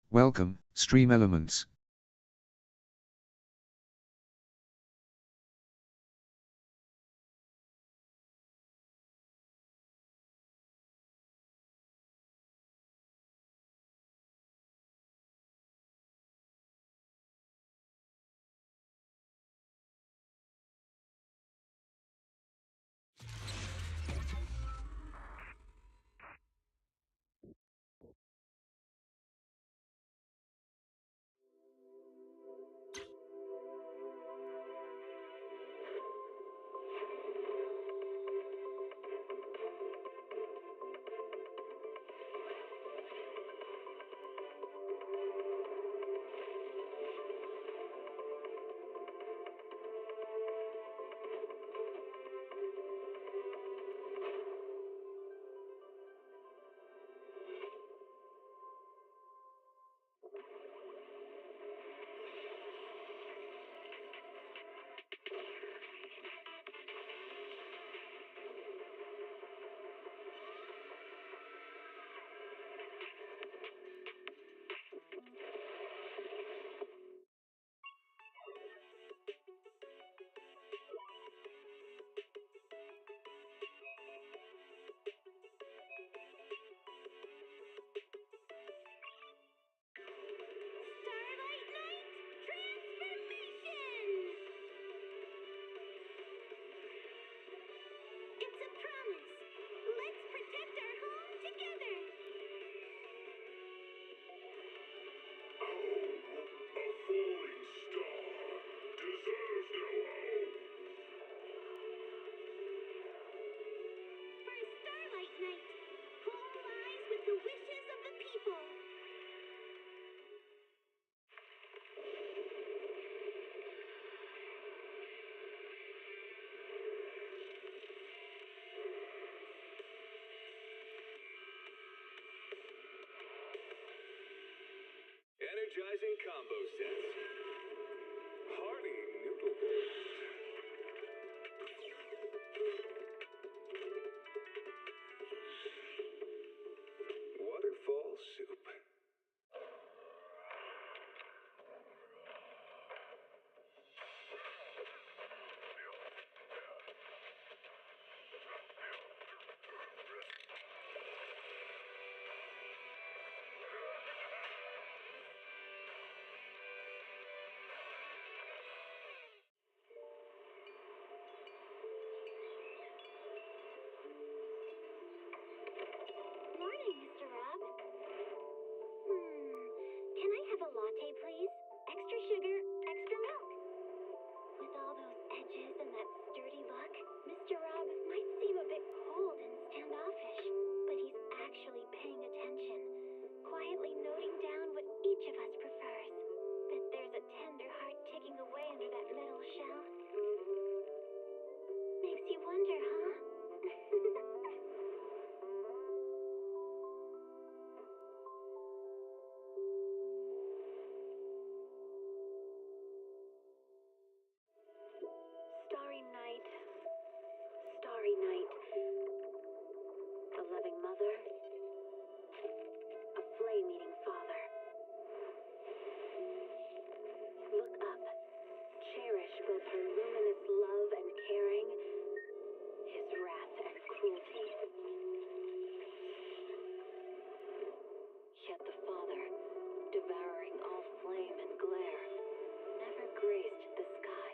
Welcome, Stream Elements. Energizing combo sets. Hearty noodle bowls. Waterfall soup. Morning, Mr. Rob. Can I have a latte, please? Extra sugar, extra milk. With all those edges and that sturdy look, Mr. Rob might seem a bit cold and standoffish, but he's actually paying attention, quietly noting down what each of us prefers. Bet there's a tender heart ticking away under that metal shell. Makes you wonder, huh? Starry night, a loving mother, a flame-eating father. Look up, cherish both her luminous love and caring, his wrath and cruelty. Yet the father, devouring all flame and glare, never graced the sky.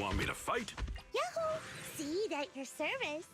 want me to fight? Yahoo! Seed at your service.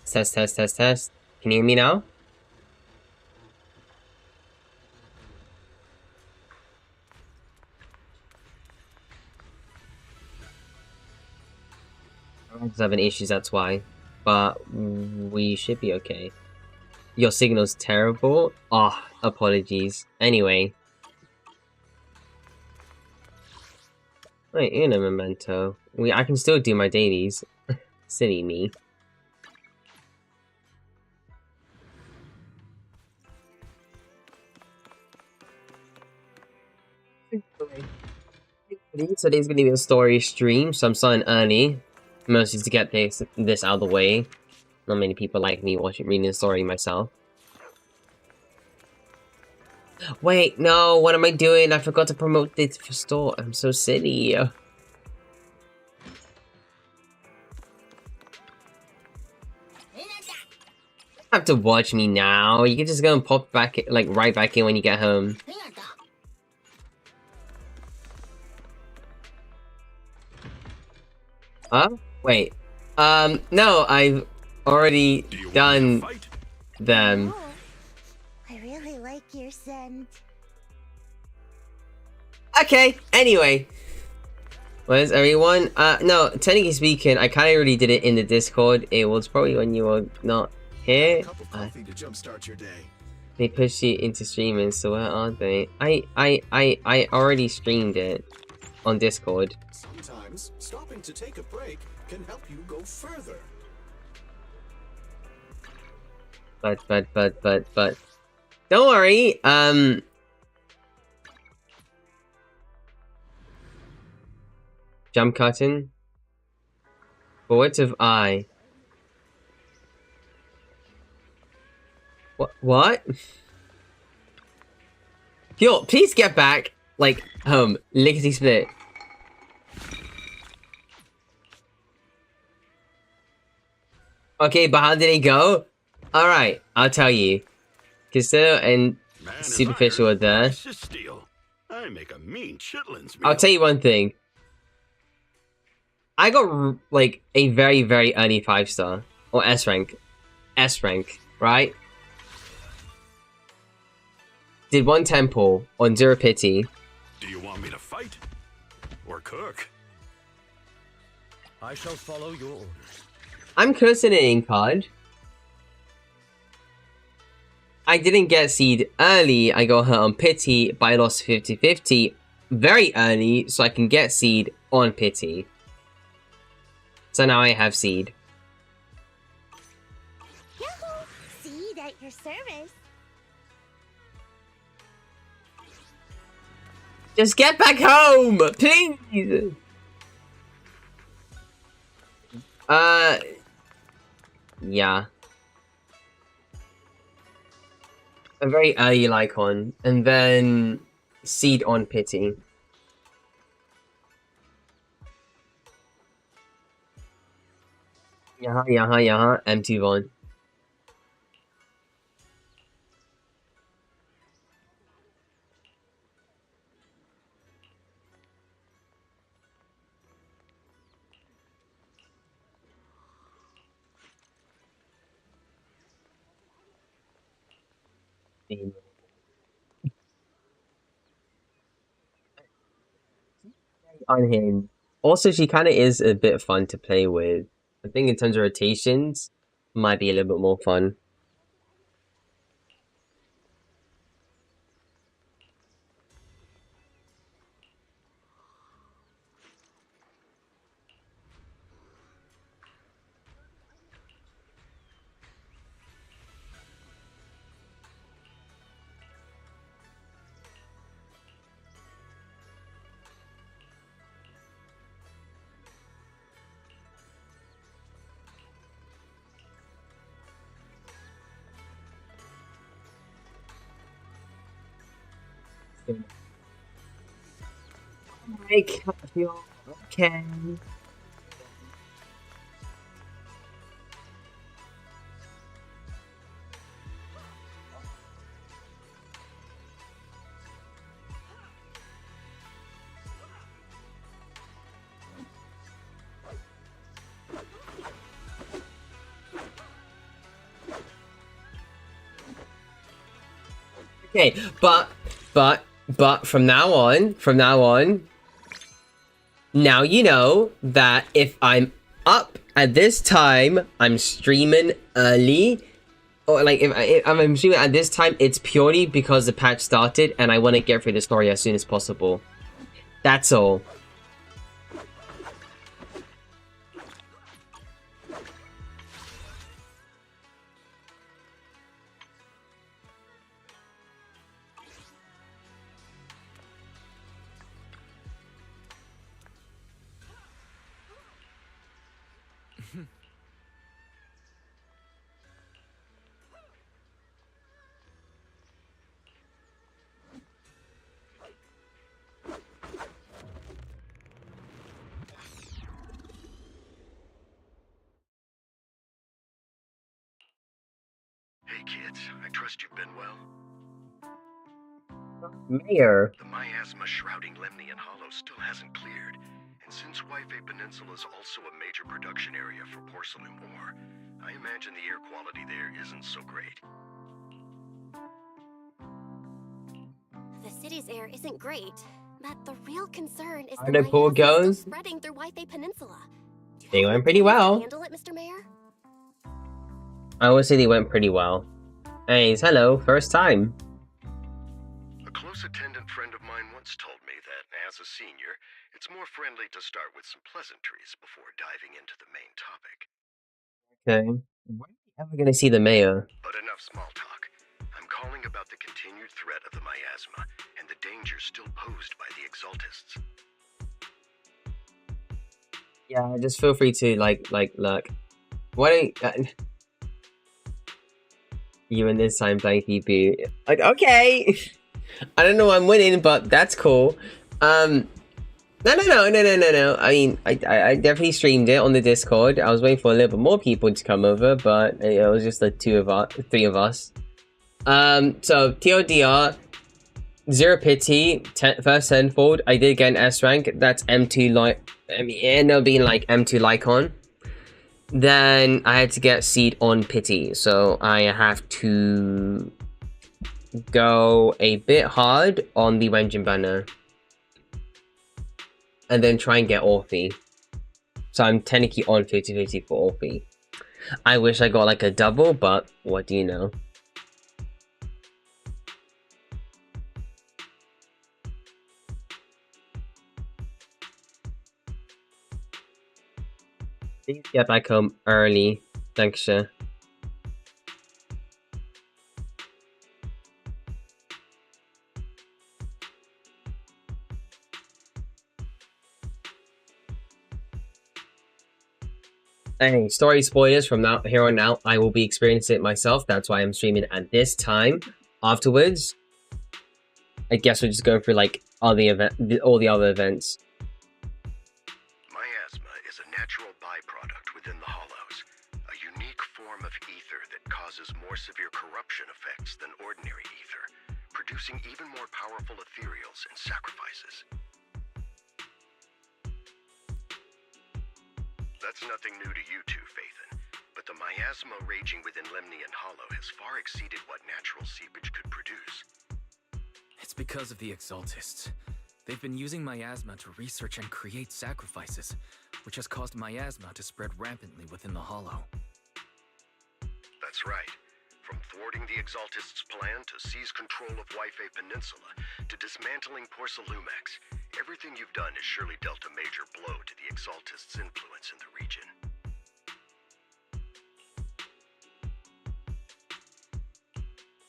Test, test, test, test. Can you hear me now? I'm having issues, that's why. But we should be okay. Your signal's terrible? Oh, apologies. Anyway. Wait, in a memento. I can still do my dailies. Silly me. Today's gonna be a story stream, so I'm starting early. Mostly to get this out of the way. Not many people like me reading the story myself. Wait, no, what am I doing? I forgot to promote this for store. I'm so silly. You have to watch me now. You can just go and pop back, like, right back in when you get home. Huh? Wait. No, I've already done them. Oh, I really like your scent. Okay, anyway. Where's everyone? No, technically speaking, I kinda already did it in the Discord. It was probably when you were not here. Coffee to jumpstart your day. They pushed you into streaming, so where are they? I already streamed it on Discord. Sometimes stopping to take a break can help you go further. But don't worry, jump cutting. Forwards of eye. What? Yo, please get back, like, home. Lickety split. Okay, but how did it go? Alright, I'll tell you. Castillo and Superficial are there. I make a mean chitlins meal. I'll tell you one thing. I got, like, a very, very early 5-star. Or S rank. S rank, right? Did one temple on Zero Pity. Do you want me to fight? Or cook? I shall follow your orders. I'm cursing it in card. I didn't get seed early. I got her on pity, but I lost 50-50 very early, so I can get seed on pity. So now I have seed. Yahoo! Seed at your service. Just get back home, please. Yeah. A very early Lycon, and then seed on pity. M2 Von. Unhinged. Also, she kind of is a bit fun to play with. I think in terms of rotations, might be a little bit more fun. I feel okay. Okay, but from now on, now you know that if I'm up at this time, I'm streaming early. Or like if I'm streaming at this time, it's purely because the patch started and I want to get through the story as soon as possible. That's all. Hey kids, I trust you've been well. Mayor. The miasma shrouding Lemnian Hollow still hasn't cleared, and since Wi-Fi Peninsula is also a major production area for porcelain ore, I imagine the air quality there isn't so great. The city's air isn't great, but the real concern is How the the pool miasma still goes? spreading through Wi-Fi Peninsula. Do you They have went any pretty plans to well. handle it, Mr. Mayor? I would say they went pretty well. Hey, hello, first time. A close attendant friend of mine once told me that, as a senior, it's more friendly to start with some pleasantries before diving into the main topic. Okay. When are we ever gonna see the mayor? But enough small talk. I'm calling about the continued threat of the miasma and the danger still posed by the Exaltists. Yeah, just feel free to look. Why don't you and this time playing PP? Like, okay. I don't know I'm winning, but that's cool. No. I mean, I definitely streamed it on the Discord. I was waiting for a little bit more people to come over, but it was just the three of us. So TLDR, Zero Pity, first tenfold. I did get an S rank. That's M2 like. I mean, it ended up being like M2 Lycon. Then I had to get seed on Pity, so I have to go a bit hard on the Wenjin banner. And then try and get Orphe. So I'm technically on 50-50 for Orphe. I wish I got like a double, but what do you know? Please get back home early. Thanks, sir. Hey, story spoilers from now here on out. I will be experiencing it myself. That's why I'm streaming at this time. Afterwards, I guess we'll just go through like all the other events. Miasma is a natural byproduct within the hollows, causes more severe corruption effects than ordinary ether, producing even more powerful ethereals and sacrifices. That's nothing new to you two, Phaethon, but the miasma raging within Lemnian Hollow has far exceeded what natural seepage could produce. It's because of the Exaltists. They've been using miasma to research and create sacrifices, which has caused miasma to spread rampantly within the Hollow. That's right. From thwarting the Exaltists' plan to seize control of Wi-Fi Peninsula to dismantling Porcelumex, everything you've done has surely dealt a major blow to the Exaltists' influence in the region.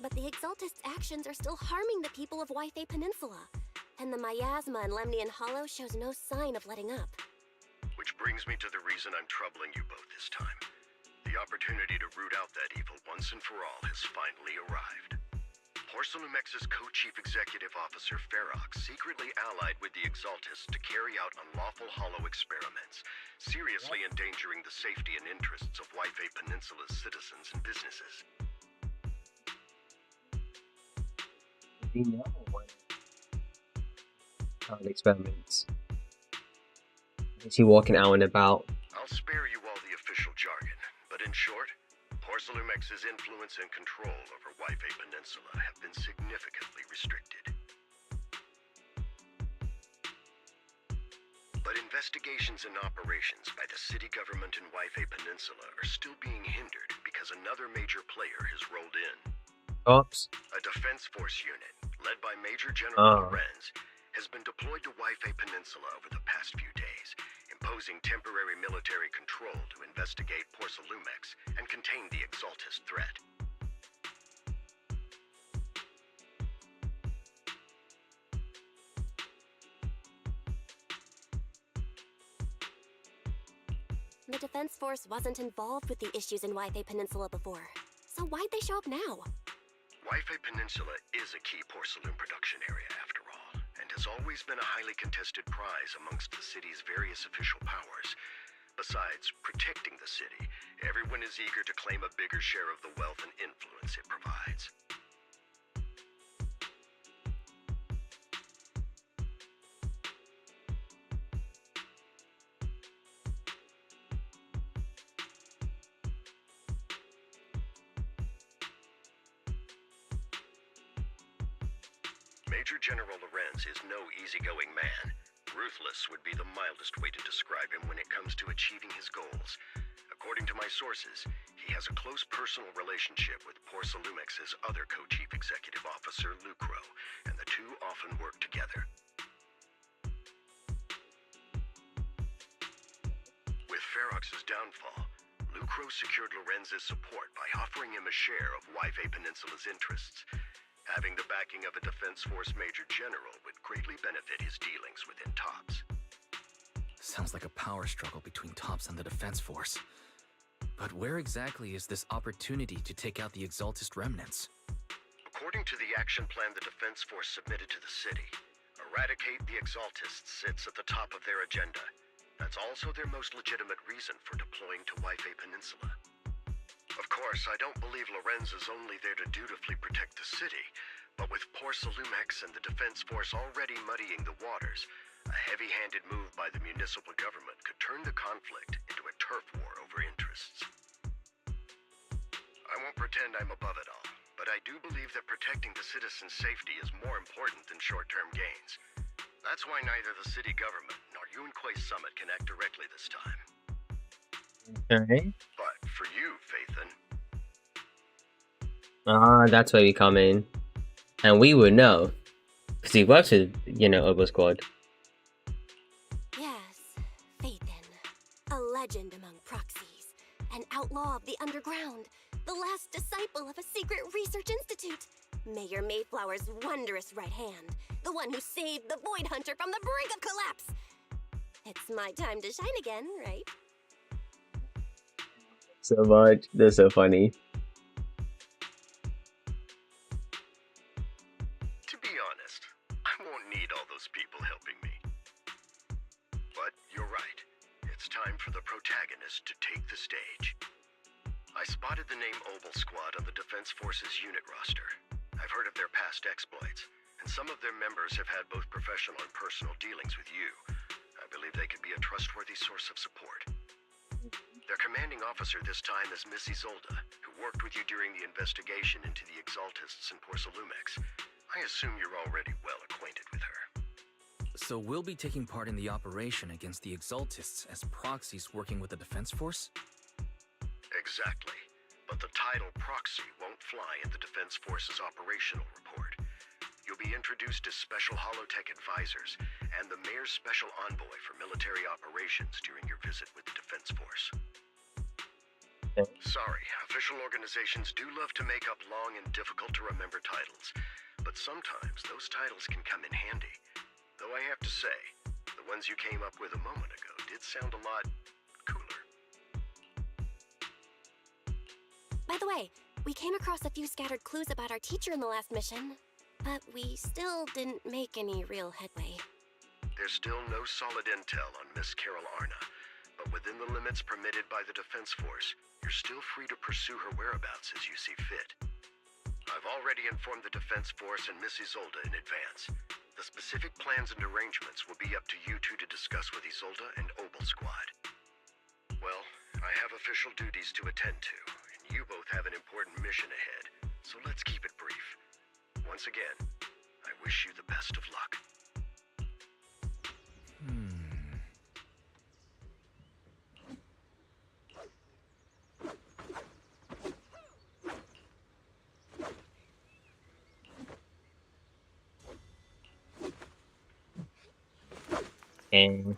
But the Exaltists' actions are still harming the people of Wi-Fi Peninsula, and the miasma in Lemnian Hollow shows no sign of letting up. Which brings me to the reason I'm troubling you both this time. The opportunity to root out that evil once and for all has finally arrived. Porcelumex's co-chief executive officer Ferox secretly allied with the Exaltists to carry out unlawful hollow experiments, seriously endangering the safety and interests of Wi-Fi Peninsula's citizens and businesses. We know experiments. Is he walking out and about? I'll spare you all the official jargon, but in short, Porcelumex's influence and control over Wi-Fi Peninsula have been significantly restricted. But investigations and operations by the city government in Wi-Fi Peninsula are still being hindered because another major player has rolled in. Oops. A defense force unit, led by Major General Lorenz, has been deployed to Wi-Fi Peninsula over the past few days, imposing temporary military control to investigate Porcelumex and contain the Exaltist threat. The Defense Force wasn't involved with the issues in Wi-Fi Peninsula before, so why'd they show up now? Wi-Fi Peninsula is a key porcelain production area after all, and has always been a highly contested prize amongst the city's various official powers. Besides protecting the city, everyone is eager to claim a bigger share of the wealth and influence it provides. Major General Lorenz is no easygoing man. Ruthless would be the mildest way to describe him when it comes to achieving his goals. According to my sources, he has a close personal relationship with Porcelumex's other co-chief executive officer, Lucro, and the two often work together. With Ferox's downfall, Lucro secured Lorenz's support by offering him a share of Wi-Fi Peninsula's interests. Having the backing of a Defense Force Major General would greatly benefit his dealings within TOPS. Sounds like a power struggle between TOPS and the Defense Force. But where exactly is this opportunity to take out the Exaltist remnants? According to the action plan the Defense Force submitted to the city, eradicate the Exaltists sits at the top of their agenda. That's also their most legitimate reason for deploying to Wi-Fi Peninsula. Of course, I don't believe Lorenz is only there to dutifully protect the city, but with Porcelumex and the Defense Force already muddying the waters, a heavy-handed move by the municipal government could turn the conflict into a turf war over interests. I won't pretend I'm above it all, but I do believe that protecting the citizens' safety is more important than short-term gains. That's why neither the city government nor Yunquei Summit can act directly this time. Okay. But for you, Phaethon, That's where we come in. And we would know. Because he works with, Obo Squad. Yes, Phaethon. A legend among proxies. An outlaw of the underground. The last disciple of a secret research institute. Mayor Mayflower's wondrous right hand. The one who saved the Void Hunter from the brink of collapse. It's my time to shine again, right? So much. They're so funny. to be honest, I won't need all those people helping me. But you're right. It's time for the protagonist to take the stage. I spotted the name Obel Squad on the Defense Forces unit roster. I've heard of their past exploits, and some of their members have had both professional and personal dealings with you. I believe they could be a trustworthy source of support. Their commanding officer this time is Miss Isolde, who worked with you during the investigation into the Exaltists in Porcelumex. I assume you're already well acquainted with her. So we'll be taking part in the operation against the Exaltists as proxies working with the Defense Force? Exactly. But the title proxy won't fly in the Defense Force's operational report. You'll be introduced as Special Holotech Advisors and the Mayor's Special Envoy for Military Operations during your visit with the Defense Force. Sorry, official organizations do love to make up long and difficult-to-remember titles, but sometimes those titles can come in handy. Though I have to say, the ones you came up with a moment ago did sound a lot cooler. By the way, we came across a few scattered clues about our teacher in the last mission, but we still didn't make any real headway. There's still no solid intel on Miss Carol Arna, but within the limits permitted by the Defense Force, you're still free to pursue her whereabouts as you see fit. I've already informed the Defense Force and Miss Isolde in advance. The specific plans and arrangements will be up to you two to discuss with Isolde and Obel Squad. Well, I have official duties to attend to, and you both have an important mission ahead, so let's keep it brief. Once again, I wish you the best of luck. And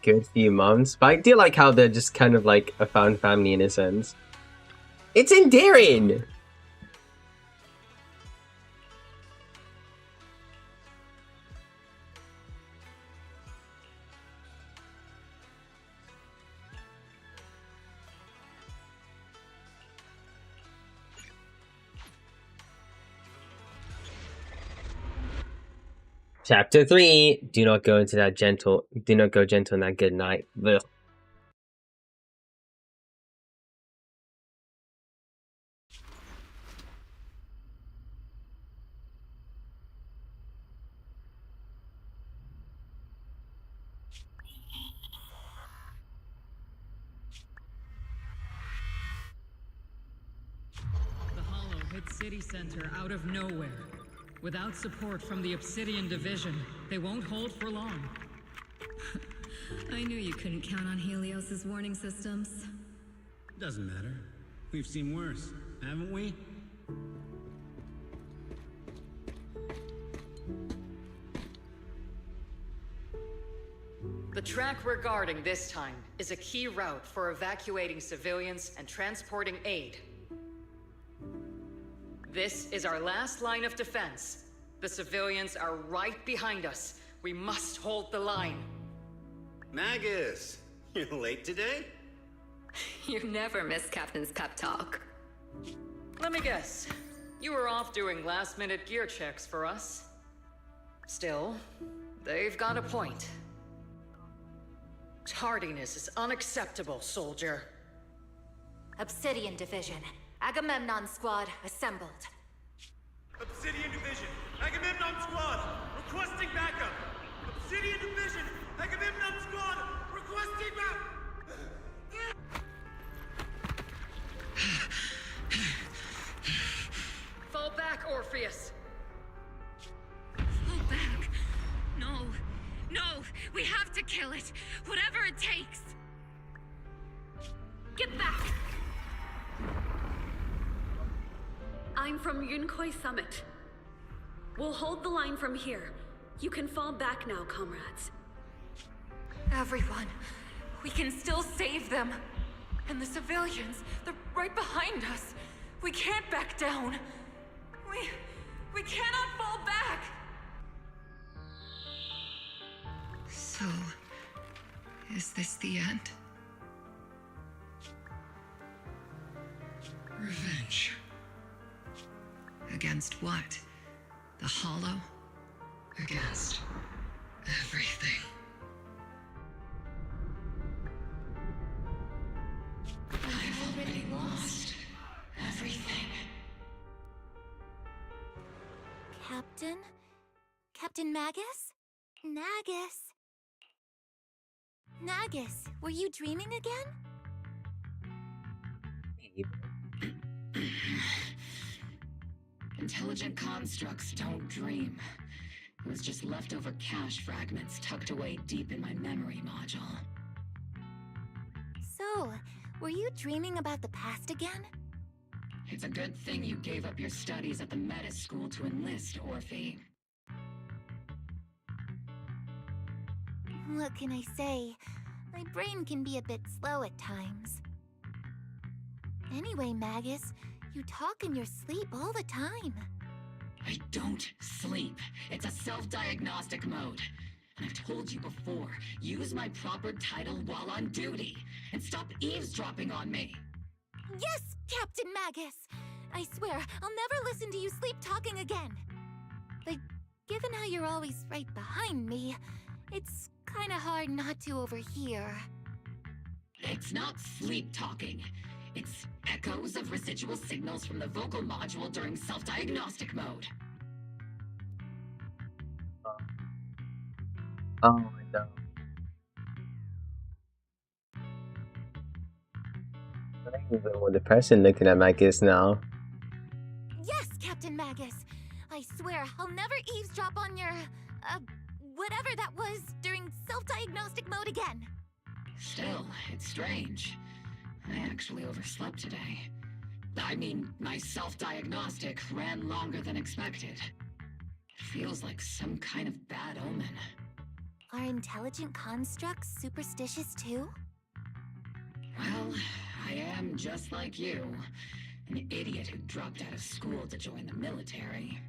good few months, but I do like how they're just kind of like a found family in a sense. It's endearing! Chapter 3, do not go gentle in that good night. Ugh. The Hollow hit City Center out of nowhere. Without support from the Obsidian Division, they won't hold for long. I knew you couldn't count on Helios's warning systems. Doesn't matter. We've seen worse, haven't we? The track we're guarding this time is a key route for evacuating civilians and transporting aid. This is our last line of defense. The civilians are right behind us. We must hold the line. Magus, you're late today? You never miss Captain's pep talk. Let me guess. You were off doing last-minute gear checks for us. Still, they've got a point. Tardiness is unacceptable, soldier. Obsidian Division. Agamemnon Squad assembled. Obsidian Division, Agamemnon Squad, requesting backup! Obsidian Division, Agamemnon Squad, requesting backup! Fall back, Orpheus! Fall back. No. No. We have to kill it. Whatever it takes. Get back. line from Yunkoi Summit. We'll hold the line from here. You can fall back now, comrades. Everyone, we can still save them. And the civilians, they're right behind us. We can't back down. We cannot fall back. So, is this the end? Revenge. Against what? The Hollow? Against everything. I've already lost everything. Captain Magus? Nagus, were you dreaming again? Intelligent constructs don't dream. It was just leftover cache fragments tucked away deep in my memory module. So, were you dreaming about the past again? It's a good thing you gave up your studies at the Meta School to enlist, Orphe. What can I say? My brain can be a bit slow at times. Anyway, Magus, you talk in your sleep all the time. I don't sleep. It's a self-diagnostic mode. And I've told you before, use my proper title while on duty, and stop eavesdropping on me. Yes, Captain Magus! I swear, I'll never listen to you sleep-talking again. But given how you're always right behind me, it's kinda hard not to overhear. It's not sleep-talking. It's echoes of residual signals from the vocal module during self-diagnostic mode. Oh my god. I'm even more depressing looking at Magus now. Yes, Captain Magus! I swear, I'll never eavesdrop on your, whatever that was during self-diagnostic mode again. Still, it's strange. I actually overslept today. I mean, my self-diagnostic ran longer than expected. It feels like some kind of bad omen. Are intelligent constructs superstitious too? Well, I am just like you. An idiot who dropped out of school to join the military.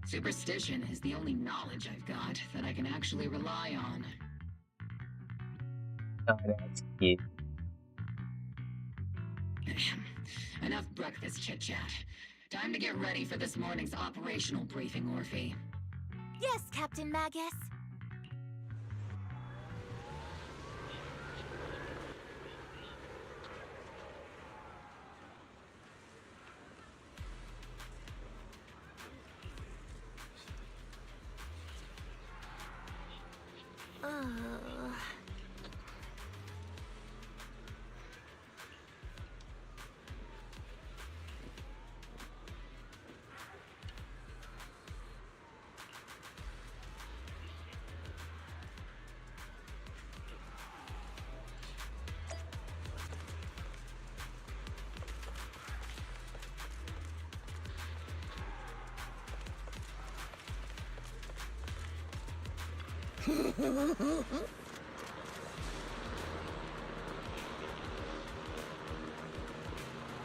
Superstition is the only knowledge I've got that I can actually rely on. Oh, that's cute. Enough breakfast chit-chat. Time to get ready for this morning's operational briefing, Orphe. Yes, Captain Magus.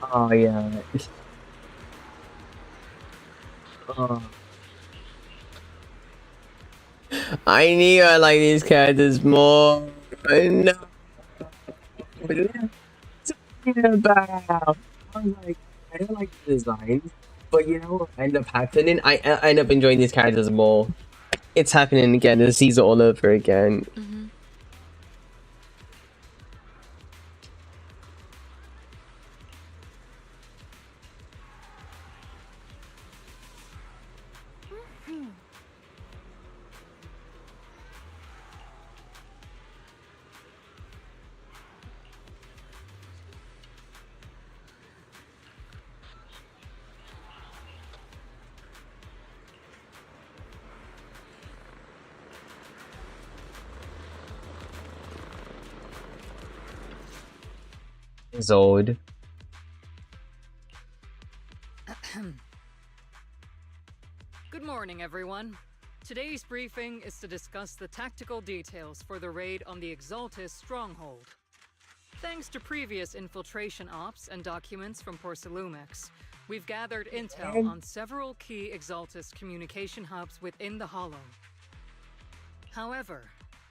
Oh yeah. Oh. I knew I like these characters more. I know. What are you talking about? I was like, I don't like the designs, but you know what ended up happening? I end up enjoying these characters more. It's happening again. The season all over again. Zod. Good morning, everyone. Today's briefing is to discuss the tactical details for the raid on the Exaltis stronghold. Thanks to previous infiltration ops and documents from Porcelumex, we've gathered intel on several key Exaltis communication hubs within the Hollow. However,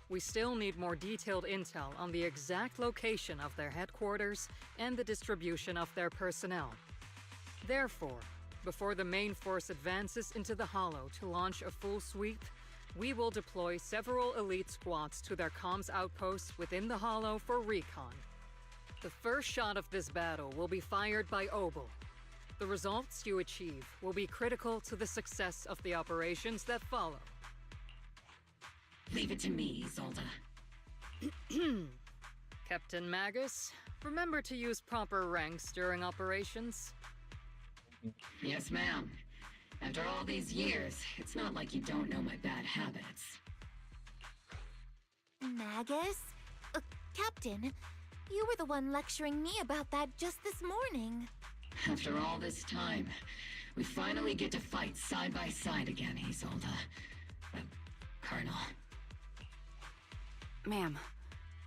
we still need more detailed intel on the exact location of their headquarters and the distribution of their personnel. Therefore, before the main force advances into the Hollow to launch a full sweep, we will deploy several elite squads to their comms outposts within the Hollow for recon. The first shot of this battle will be fired by Obel. The results you achieve will be critical to the success of the operations that follow. Leave it to me, Isolde. Captain Magus, remember to use proper ranks during operations. Yes, ma'am. After all these years, it's not like you don't know my bad habits. Magus? Captain, you were the one lecturing me about that just this morning. After all this time, we finally get to fight side by side again, Isolde. Colonel. Ma'am,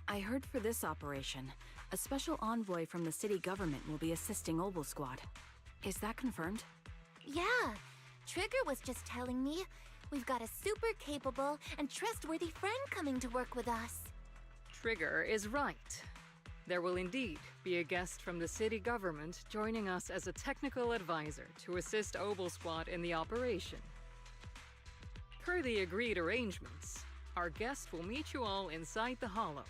I heard for this operation, a special envoy from the city government will be assisting Obel Squad. Is that confirmed? Yeah. Trigger was just telling me we've got a super capable and trustworthy friend coming to work with us. Trigger is right. There will indeed be a guest from the city government joining us as a technical advisor to assist Obel Squad in the operation. Per the agreed arrangements, our guest will meet you all inside the Hollow.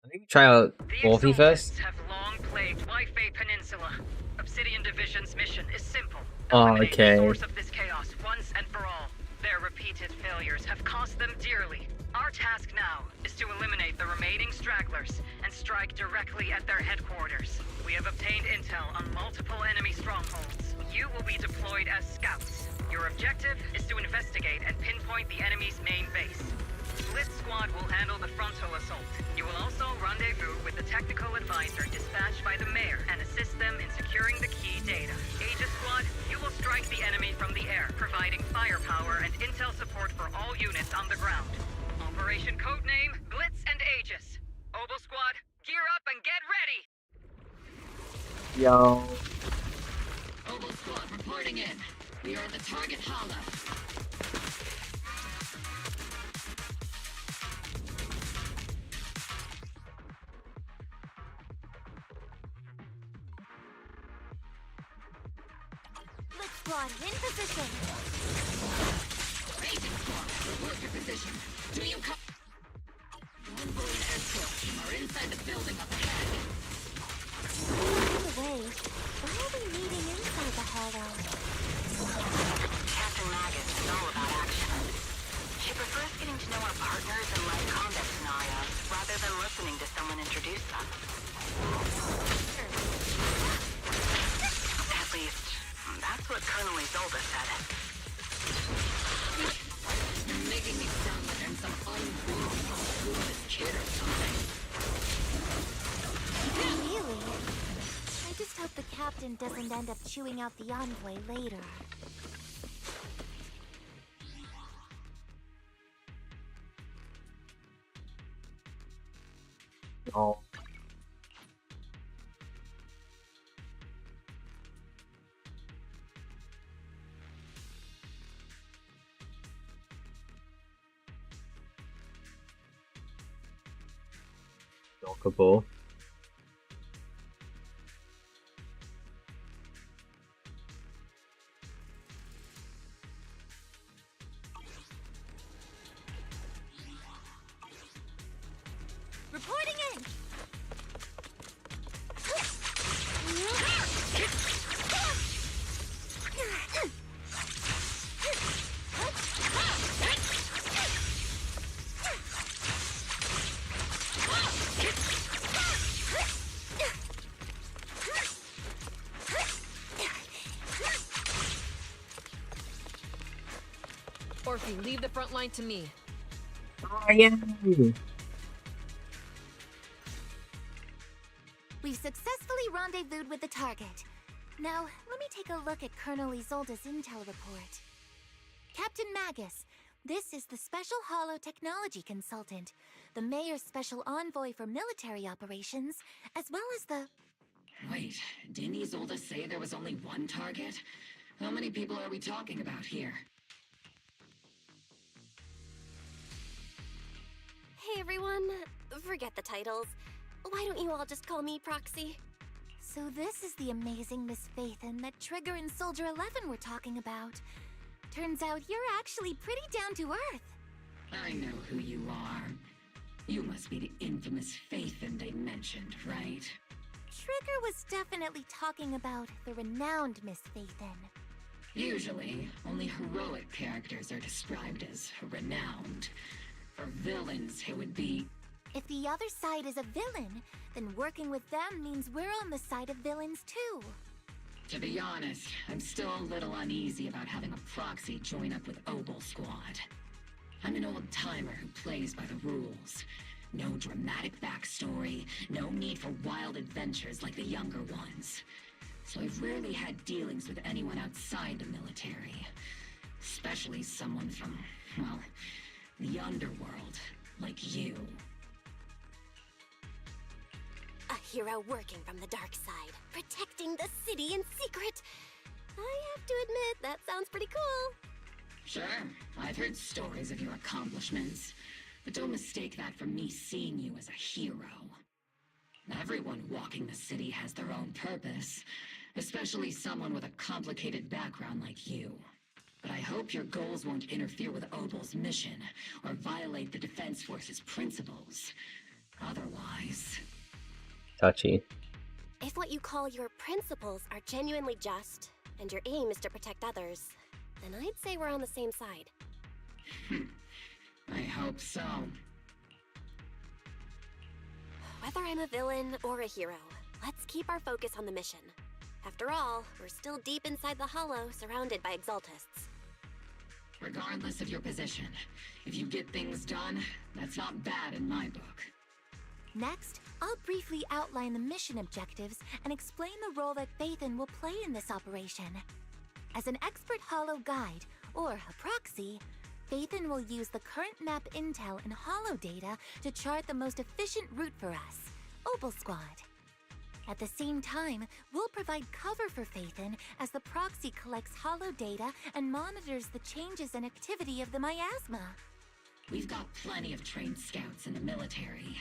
I think we try out Wolfie first. Have long plagued Wi-Fi Peninsula. Obsidian Division's mission is simple. Oh, Eliminate okay. the source of this chaos once and for all. Their repeated failures have cost them dearly. Our task now is to eliminate the remaining stragglers and strike directly at their headquarters. We have obtained intel on multiple enemy strongholds. You will be deployed as scouts. Your objective is to investigate and pinpoint the enemy's main base. Blitz Squad will handle the frontal assault. You will also rendezvous with the technical advisor dispatched by the mayor and assist them in securing the key data. Aegis Squad, you will strike the enemy from the air, providing firepower and intel support for all units on the ground. Operation codename Blitz and Aegis. Obel Squad, gear up and get ready! Yo. Obel Squad reporting in. We are at the target hollow. Blitz Squad, in position! Agent Squad, report your position. Do you come? Envoy and escort team are inside the building up ahead. By the way, why are we meeting inside the Hollow? Captain Magus is all about action. She prefers getting to know our partners in live combat scenarios, rather than listening to someone introduce them. At least, that's what Colonel Isolde said. You're making me sound like I'm some unruly, clueless kid or something. Really? I just hope the captain doesn't end up chewing out the envoy later. Oh. Knockable. Reporting in! Orphe, leave the front line to me. Oh, yeah. We've successfully rendezvoused with the target. Now, let me take a look at Colonel Isolde's intel report. Captain Magus, this is the Special Holo Technology Consultant, the Mayor's Special Envoy for Military Operations, as well as the... Wait, didn't Isolde say there was only one target? How many people are we talking about here? Hey everyone, forget the titles. Why don't you all just call me Proxy? So this is the amazing Miss Phaethon that Trigger and Soldier 11 were talking about. Turns out you're actually pretty down to earth. I know who you are. You must be the infamous Phaethon they mentioned, right? Trigger was definitely talking about the renowned Miss Phaethon. Usually, only heroic characters are described as renowned. For villains, it would be... If the other side is a villain, then working with them means we're on the side of villains too. To be honest, I'm still a little uneasy about having a proxy join up with Obel Squad. I'm an old-timer who plays by the rules. No dramatic backstory, no need for wild adventures like the younger ones. So I've rarely had dealings with anyone outside the military. Especially someone from, well, the underworld, like you. A hero working from the dark side, protecting the city in secret. I have to admit, that sounds pretty cool. Sure, I've heard stories of your accomplishments, but don't mistake that for me seeing you as a hero. Everyone walking the city has their own purpose, especially someone with a complicated background like you. But I hope your goals won't interfere with Obel's mission, or violate the Defense Force's principles. Otherwise... Touchy. If what you call your principles are genuinely just, and your aim is to protect others, then I'd say we're on the same side. I hope so. Whether I'm a villain or a hero, let's keep our focus on the mission. After all, we're still deep inside the Hollow, surrounded by Exaltists. Regardless of your position, if you get things done, that's not bad in my book. Next, I'll briefly outline the mission objectives and explain the role that Phaethon will play in this operation. As an expert Hollow guide, or a proxy, Phaethon will use the current map intel and Hollow data to chart the most efficient route for us, Obel Squad. At the same time, we'll provide cover for Phaethon as the proxy collects Hollow data and monitors the changes and activity of the miasma. We've got plenty of trained scouts in the military.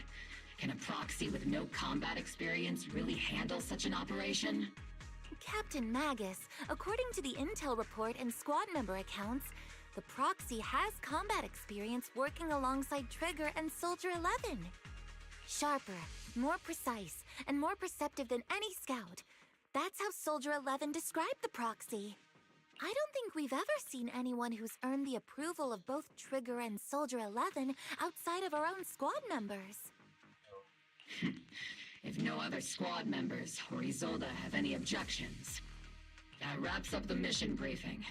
Can a proxy with no combat experience really handle such an operation? Captain Magus, according to the intel report and squad member accounts, the proxy has combat experience working alongside Trigger and Soldier 11. Sharper, more precise, and more perceptive than any scout. That's how Soldier 11 described the proxy. I don't think we've ever seen anyone who's earned the approval of both Trigger and Soldier 11 outside of our own squad members. If no other squad members or Isolde have any objections. That wraps up the mission briefing.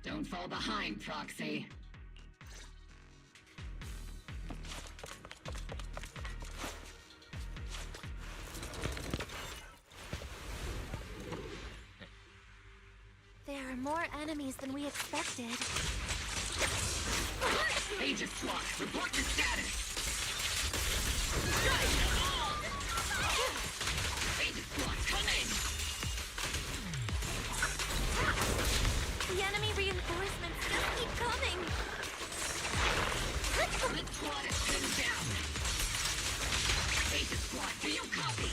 Don't fall behind, Proxy. There are more enemies than we expected. Agent SWAT, report your status! Agent SWAT, come in! The enemy reinforcements just keep coming! The squad is pinned down! Agent SWAT, do you copy?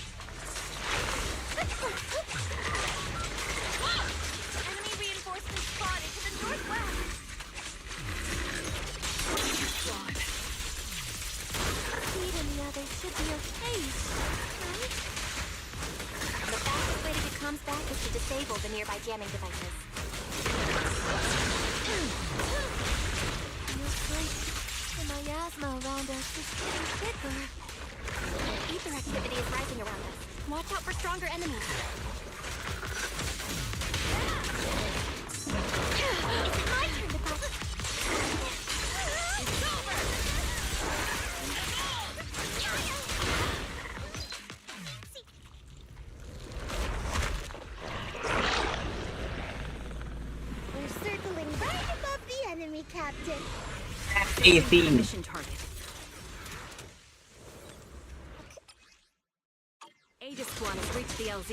Enemy reinforcements spotted to the northwest! Agent SWAT! Speed and the others should be okay, right? The fastest way to get comms back is to disable the nearby jamming devices. Looks like the miasma around us is getting thicker. Ether activity is rising around us. Watch out for stronger enemies. It's my turn to fight. It's over! a theme. Mission target. Ada Squad has reached the LZ.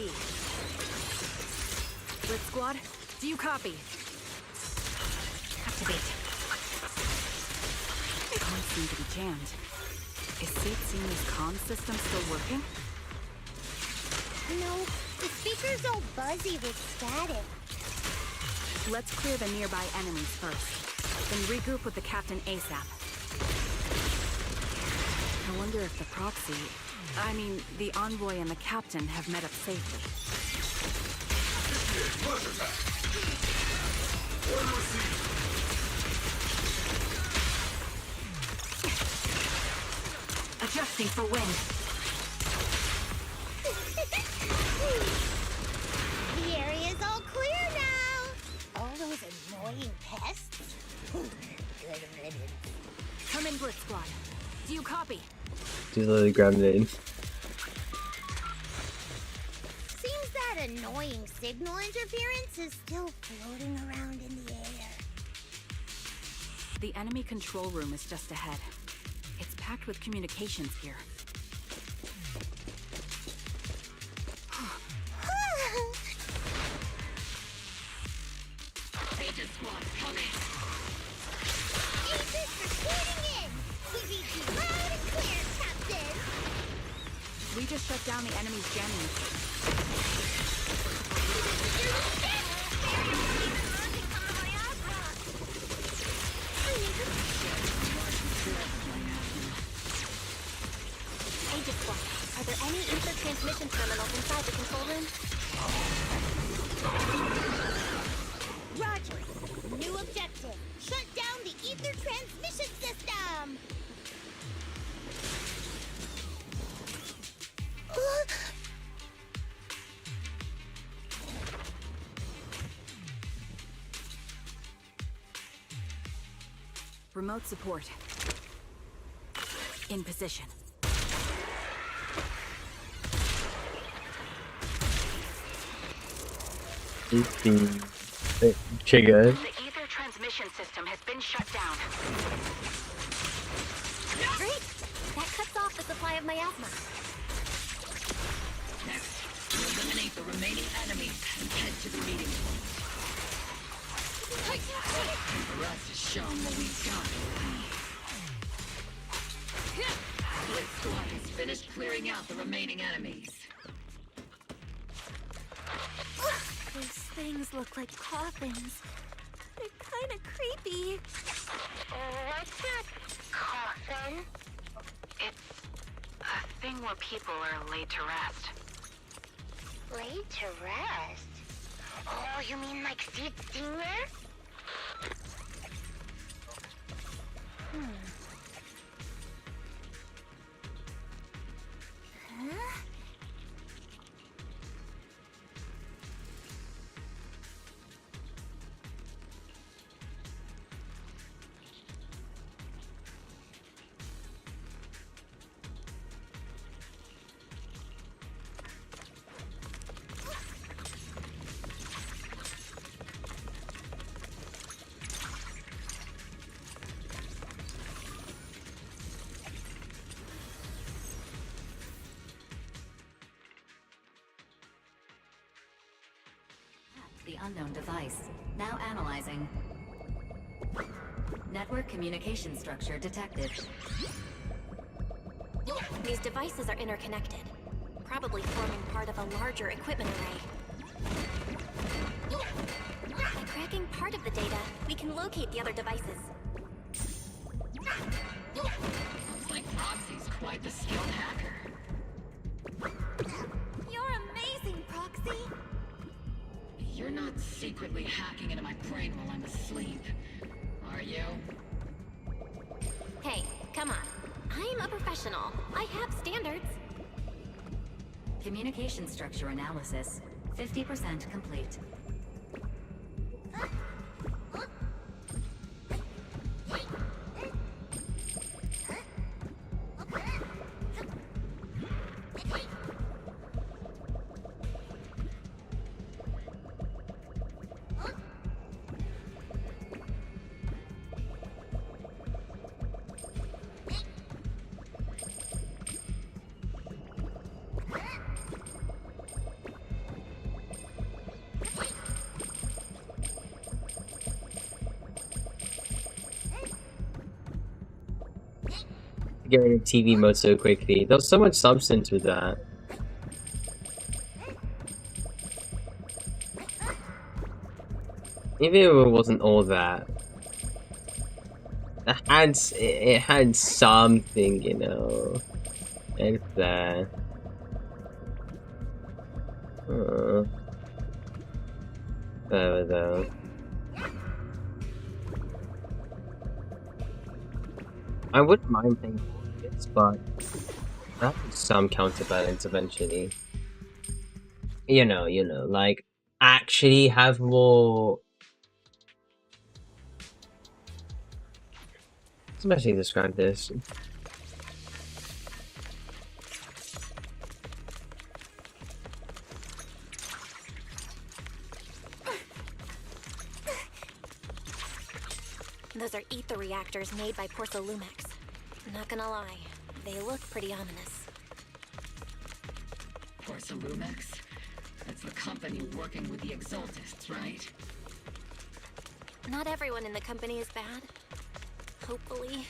Blitz Squad, do you copy? Activate. Comms seem to be jammed. Is Seed Senior's comm system still working? No, the speaker's all buzzy with static. Let's clear the nearby enemies first, then regroup with the captain ASAP. I wonder if the proxy, the envoy and the captain have met up safely. Adjusting for wind. The area's all clear now. All those annoying pests? Good riddance. Come in, Blitz Squad. Do you copy? Just let it grab it in. Seems that annoying signal interference is still floating around in the air. The enemy control room is just ahead. It's packed with communications gear. Agent Squad, coming! Agents reporting in! We read you loud and clear, Captain! We just shut down the enemy's jamming. Agent Squad, are there any ether transmission terminals inside the control room? Roger! New objective! Shut down the ether transmission system! Remote support. In position. Trigger. The ether transmission system has been shut down. Great! That cuts off the supply of miasma. Next, eliminate the remaining enemies and head to the meeting. For us to show what we've got. Blitz Squad has finished clearing out the remaining enemies. Those things look like coffins. They're kind of creepy. What's a coffin? It's a thing where people are laid to rest. Laid to rest? Oh, you mean like Seed Senior? Huh? The unknown device. Now analyzing. Network communication structure detected. These devices are interconnected, probably forming part of a larger equipment array. By cracking part of the data, we can locate the other devices. Looks like Proxy's quite the skilled hacker. You're amazing, Proxy! You're not secretly hacking into my brain while I'm asleep, are you? Hey, come on. I'm a professional. I have standards. Communication structure analysis. 50% complete. go into TV mode so quickly. There's so much substance with that. Even if it wasn't all that, it had something, you know. It's there. There we go. I wouldn't mind playing this, but that has some counterbalance eventually. You know, like actually have more. Especially describe this. Those are ether reactors made by Porcelumex. Not gonna lie, they look pretty ominous. Porcelumex? That's the company working with the Exaltists, right? Not everyone in the company is bad. Hopefully.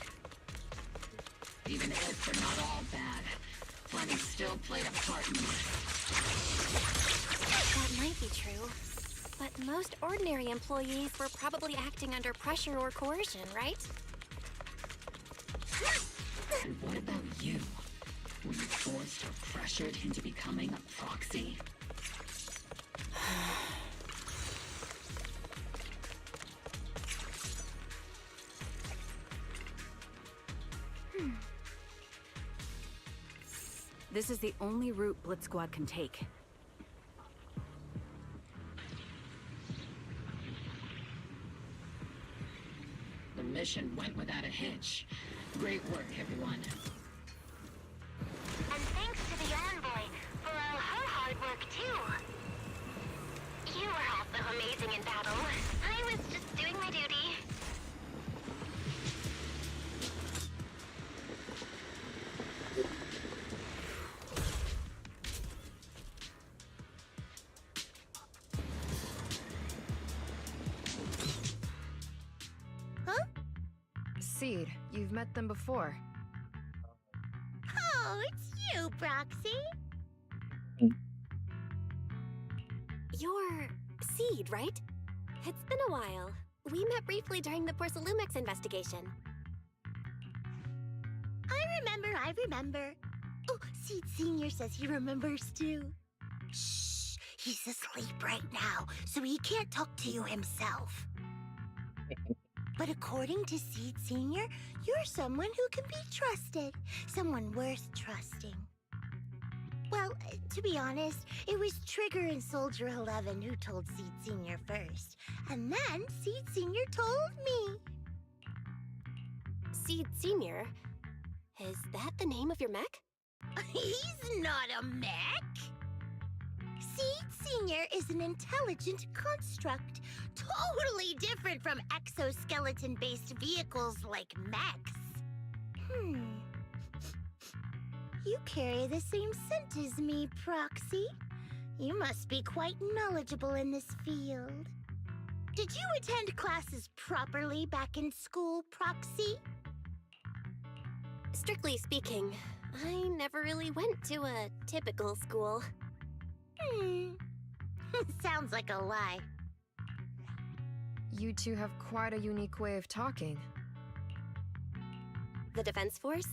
Even if they're not all bad, plenty still played a part in this. That might be true. But most ordinary employees were probably acting under pressure or coercion, right? And what about you? Were you forced or pressured into becoming a proxy? This is the only route Blitz Squad can take. The mission went without a hitch. Great work, everyone. And thanks to the envoy for all her hard work, too. You were also amazing in battle. I was just doing my duty. Seed, you've met them before. Oh, it's you, Proxy. You're Seed, right? It's been a while. We met briefly during the Porcelumex investigation. I remember. Oh, Seed Senior says he remembers too. Shh, he's asleep right now, so he can't talk to you himself. But according to Seed Senior, you're someone who can be trusted. Someone worth trusting. Well, to be honest, it was Trigger and Soldier 11 who told Seed Senior first. And then Seed Senior told me. Seed Senior? Is that the name of your mech? He's not a mech. Seed Senior is an intelligent construct, totally different from exoskeleton-based vehicles like mechs. You carry the same scent as me, Proxy. You must be quite knowledgeable in this field. Did you attend classes properly back in school, Proxy? Strictly speaking, I never really went to a typical school. Sounds like a lie. You two have quite a unique way of talking. The Defense Force,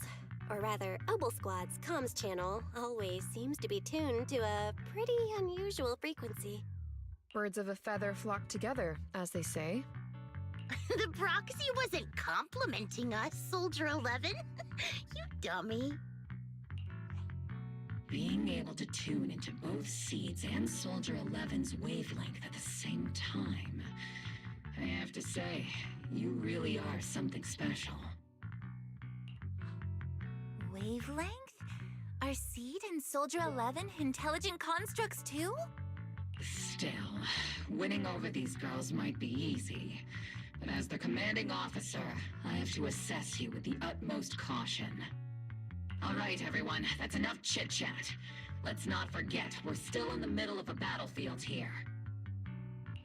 or rather, Obel Squad's comms channel, always seems to be tuned to a pretty unusual frequency. Birds of a feather flock together, as they say. The Proxy wasn't complimenting us, Soldier 11. You dummy. Being able to tune into both Seed's and Soldier 11's wavelength at the same time. I have to say, you really are something special. Wavelength? Are Seed and Soldier 11 intelligent constructs too? Still, winning over these girls might be easy. But as their commanding officer, I have to assess you with the utmost caution. All right, everyone, that's enough chit-chat. Let's not forget, we're still in the middle of a battlefield here.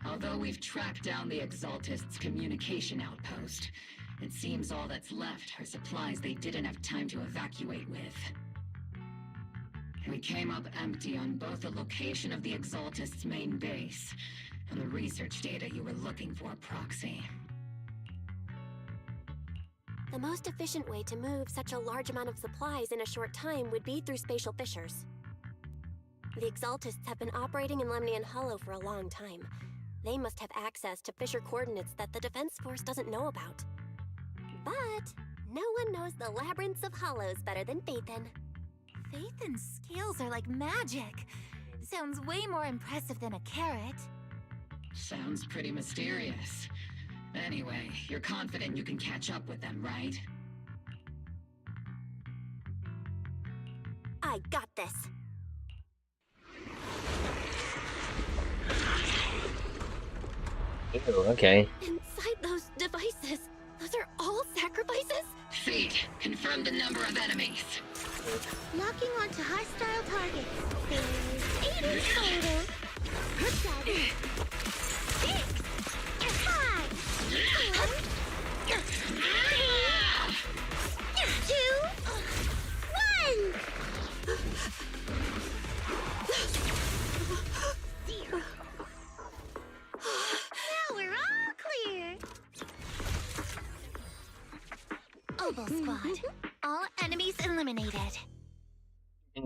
Although we've tracked down the Exaltists' communication outpost, It seems all that's left are supplies they didn't have time to evacuate with. We came up empty on both the location of the Exaltist's main base and the research data you were looking for, Proxy. The most efficient way to move such a large amount of supplies in a short time would be through spatial fissures. The Exaltists have been operating in Lemnian Hollow for a long time. They must have access to fissure coordinates that the Defense Force doesn't know about. But no one knows the labyrinths of hollows better than Phaethon. Phaethon's scales are like magic. Sounds way more impressive than a carrot. Sounds pretty mysterious. Anyway, you're confident you can catch up with them, right? I got this. Ew, okay. Inside those devices, those are all sacrifices? Seed, confirm the number of enemies. Locking onto hostile targets. There's 8 in total. 7, 6, 5, 4, 3, 2, 1. Now we're all clear. Oval Squad. All enemies eliminated. The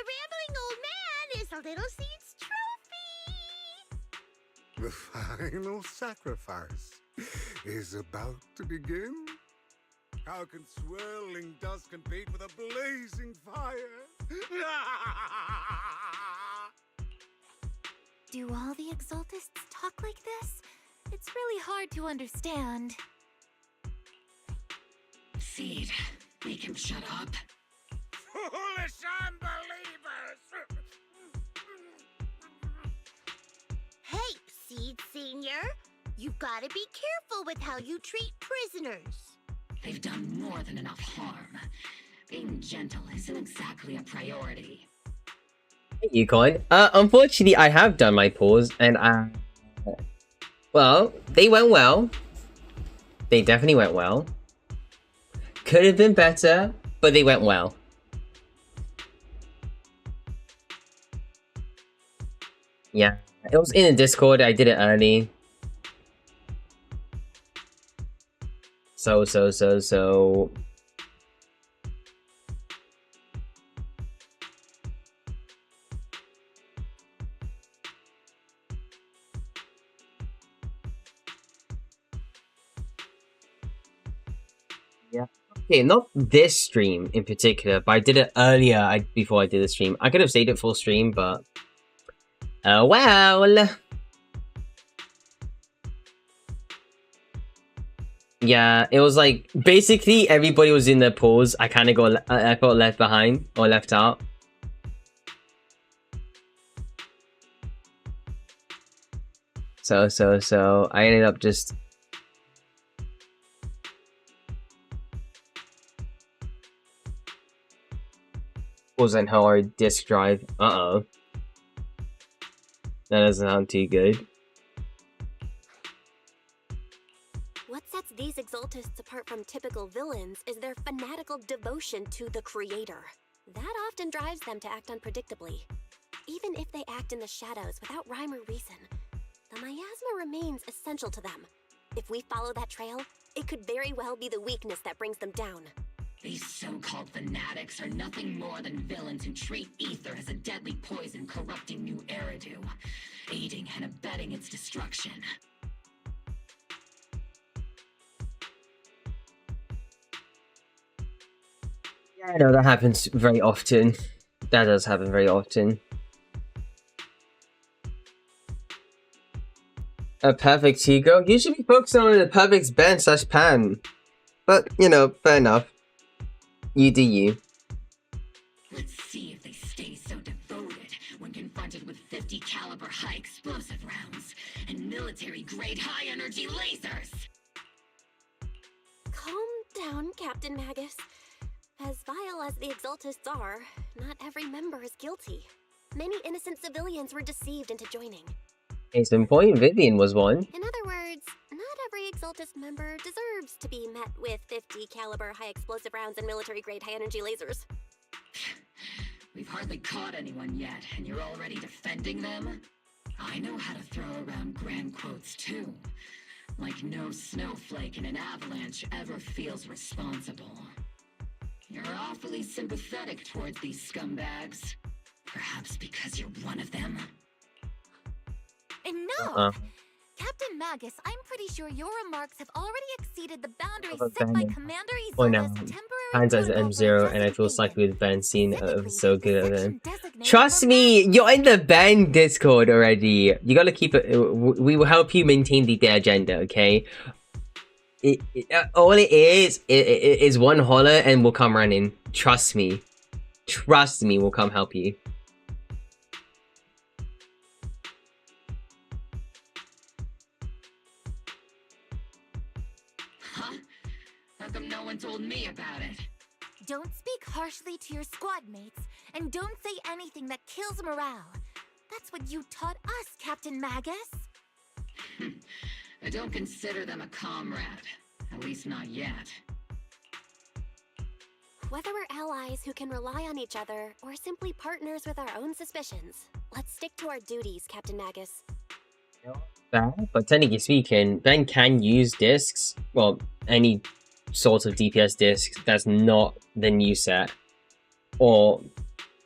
rambling old man is a little seed's trophy. The final sacrifice is about to begin. How can swirling dust compete with a blazing fire? Do all the Exaltists talk like this? It's really hard to understand. Seed, make him shut up. Foolish unbelievers! Hey, Seed Senior. You've got to be careful with how you treat prisoners. They've done more than enough harm. Being gentle isn't exactly a priority. Hey, Yukon. Unfortunately, I have done my pause, and well, they went well. They definitely went well. Could have been better, but they went well. Yeah, it was in the Discord. I did it early. So. Yeah. Okay, not this stream in particular, but I did it earlier before I did the stream. I could have stayed it full stream, but well. Yeah, it was like basically everybody was in their pause. I kind of I felt left behind or left out. So I ended up just wasn't hard disk drive. Uh-oh. That doesn't sound too good. What sets these Exaltists apart from typical villains is their fanatical devotion to the Creator. That often drives them to act unpredictably. Even if they act in the shadows without rhyme or reason, the miasma remains essential to them. If we follow that trail, it could very well be the weakness that brings them down. These so-called fanatics are nothing more than villains who treat ether as a deadly poison corrupting New Eridu, aiding and abetting its destruction. Yeah, I know that happens very often. That does happen very often. A perfect Hugo? You should be focusing on the perfect Ben/Pan. But, you know, fair enough. You do you. Let's see if they stay so devoted when confronted with 50 caliber high explosive rounds and military-grade high-energy lasers! Calm down, Captain Magus. As vile as the Exaltists are, not every member is guilty. Many innocent civilians were deceived into joining. Case in point, Vivian was one. In other words, not every Exaltus member deserves to be met with 50 caliber high explosive rounds and military grade high energy lasers. We've hardly caught anyone yet, and you're already defending them? I know how to throw around grand quotes too. Like no snowflake in an avalanche ever feels responsible. You're awfully sympathetic towards these scumbags. Perhaps because you're one of them? Enough! Captain Magus, I'm pretty sure your remarks have already exceeded the boundaries set by Commander Isolde's temporary Hands as M0, and I feel slightly with Ben scene so good at them. Trust me, you're in the Ben Discord already. You gotta keep it. We will help you maintain the agenda, okay? All it is one holler and we'll come running. Trust me. Trust me, we'll come help you. How come no one told me about it? Don't speak harshly to your squad mates, and don't say anything that kills morale. That's what you taught us, Captain Magus. I don't consider them a comrade. At least not yet. Whether we're allies who can rely on each other, or simply partners with our own suspicions, let's stick to our duties, Captain Magus. Bad, but technically speaking, Ben can use discs. Well, any sort of DPS disc that's not the new set, or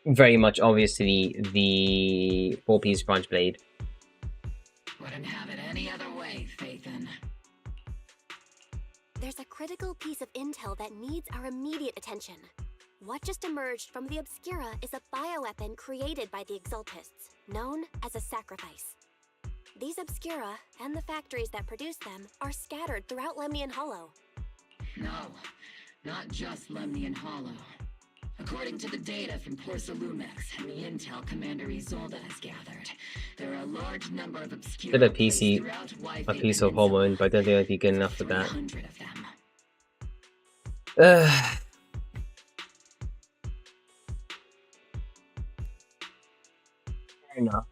very much obviously the 4-piece branch blade. Wouldn't have it any other way, Phaethon. There's a critical piece of intel that needs our immediate attention. What just emerged from the Obscura is a bioweapon created by the Exaltists, known as a sacrifice. These Obscura, and the factories that produce them, are scattered throughout Lemnian Hollow. No, not just Lemnian Hollow. According to the data from Porcelumex and the intel Commander Isolde has gathered, there are a large number of obscure Did a piece of hormone, but I don't think I'd be good enough for that. Fair enough.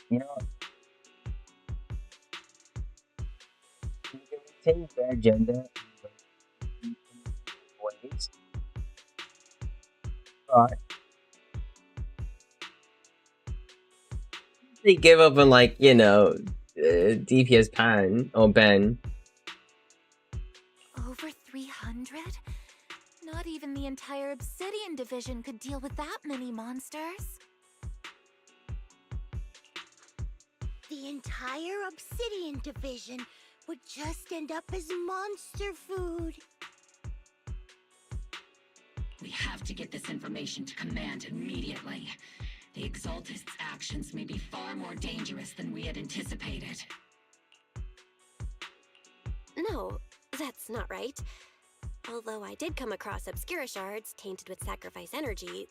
You know, you can retain their agenda in ways, but they give up on, like, you know, DPS Pan or Ben. Over 300? Not even the entire Obsidian division could deal with that many monsters. The entire Obsidian division would just end up as monster food. We have to get this information to Command immediately. The Exaltists' actions may be far more dangerous than we had anticipated. No, that's not right. Although I did come across Obscura shards tainted with sacrifice energy.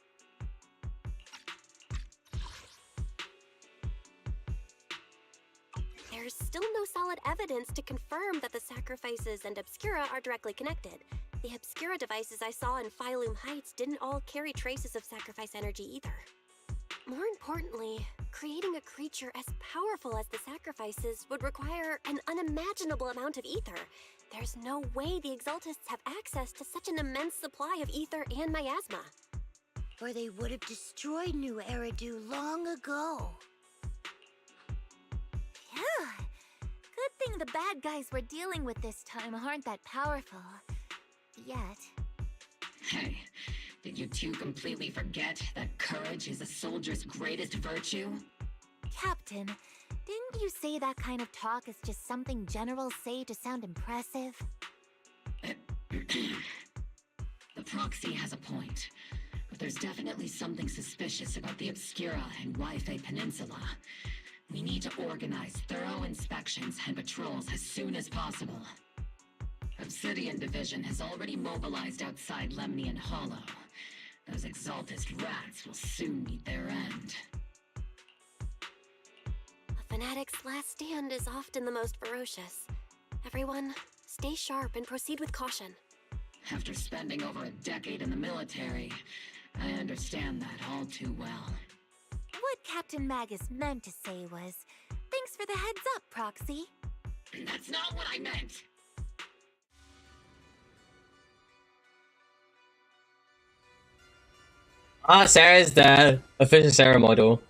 There's still no solid evidence to confirm that the sacrifices and Obscura are directly connected. The Obscura devices I saw in Phylum Heights didn't all carry traces of sacrifice energy either. More importantly, creating a creature as powerful as the sacrifices would require an unimaginable amount of ether. There's no way the Exaltists have access to such an immense supply of ether and miasma. Or they would have destroyed New Eridu long ago. Yeah. Good thing the bad guys we're dealing with this time aren't that powerful. Yet. Hey, did you two completely forget that courage is a soldier's greatest virtue? Captain, didn't you say that kind of talk is just something generals say to sound impressive? The proxy has a point, but there's definitely something suspicious about the Obscura and Wi-Fi Peninsula. We need to organize thorough inspections and patrols as soon as possible. Obsidian Division has already mobilized outside Lemnian Hollow. Those Exaltist rats will soon meet their end. A fanatic's last stand is often the most ferocious. Everyone, stay sharp and proceed with caution. After spending over a decade in the military, I understand that all too well. What Captain Magus meant to say was, thanks for the heads up, Proxy. That's not what I meant! Ah, Sarah's the official Sarah model.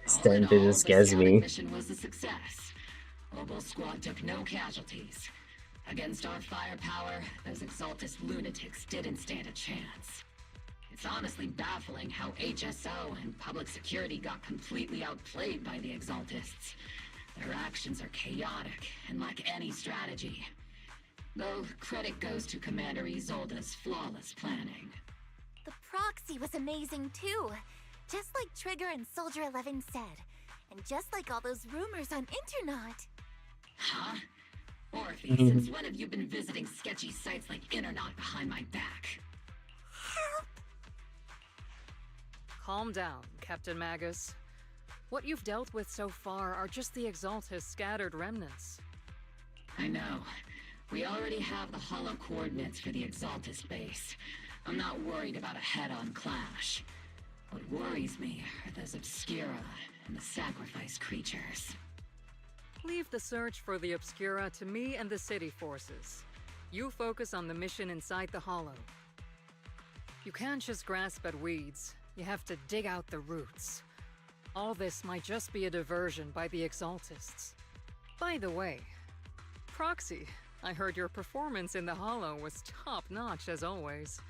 Stand business scares me. Mission was a success. Obel Squad took no casualties. Against our firepower, those Exaltist lunatics didn't stand a chance. It's honestly baffling how HSO and public security got completely outplayed by the Exaltists. Their actions are chaotic and lack any strategy. Though credit goes to Commander Isolde's flawless planning. The proxy was amazing too. Just like Trigger and Soldier 11 said. And just like all those rumors on Internet. Huh? Orphe, since when have you been visiting sketchy sites like Internet behind my back? Help! Calm down, Captain Magus. What you've dealt with so far are just the Exaltist scattered remnants. I know. We already have the hollow coordinates for the Exaltist base. I'm not worried about a head-on clash. What worries me are those Obscura and the sacrifice creatures. Leave the search for the Obscura to me and the city forces. You focus on the mission inside the Hollow. You can't just grasp at weeds. You have to dig out the roots. All this might just be a diversion by the Exaltists. By the way, Proxy, I heard your performance in the Hollow was top-notch as always.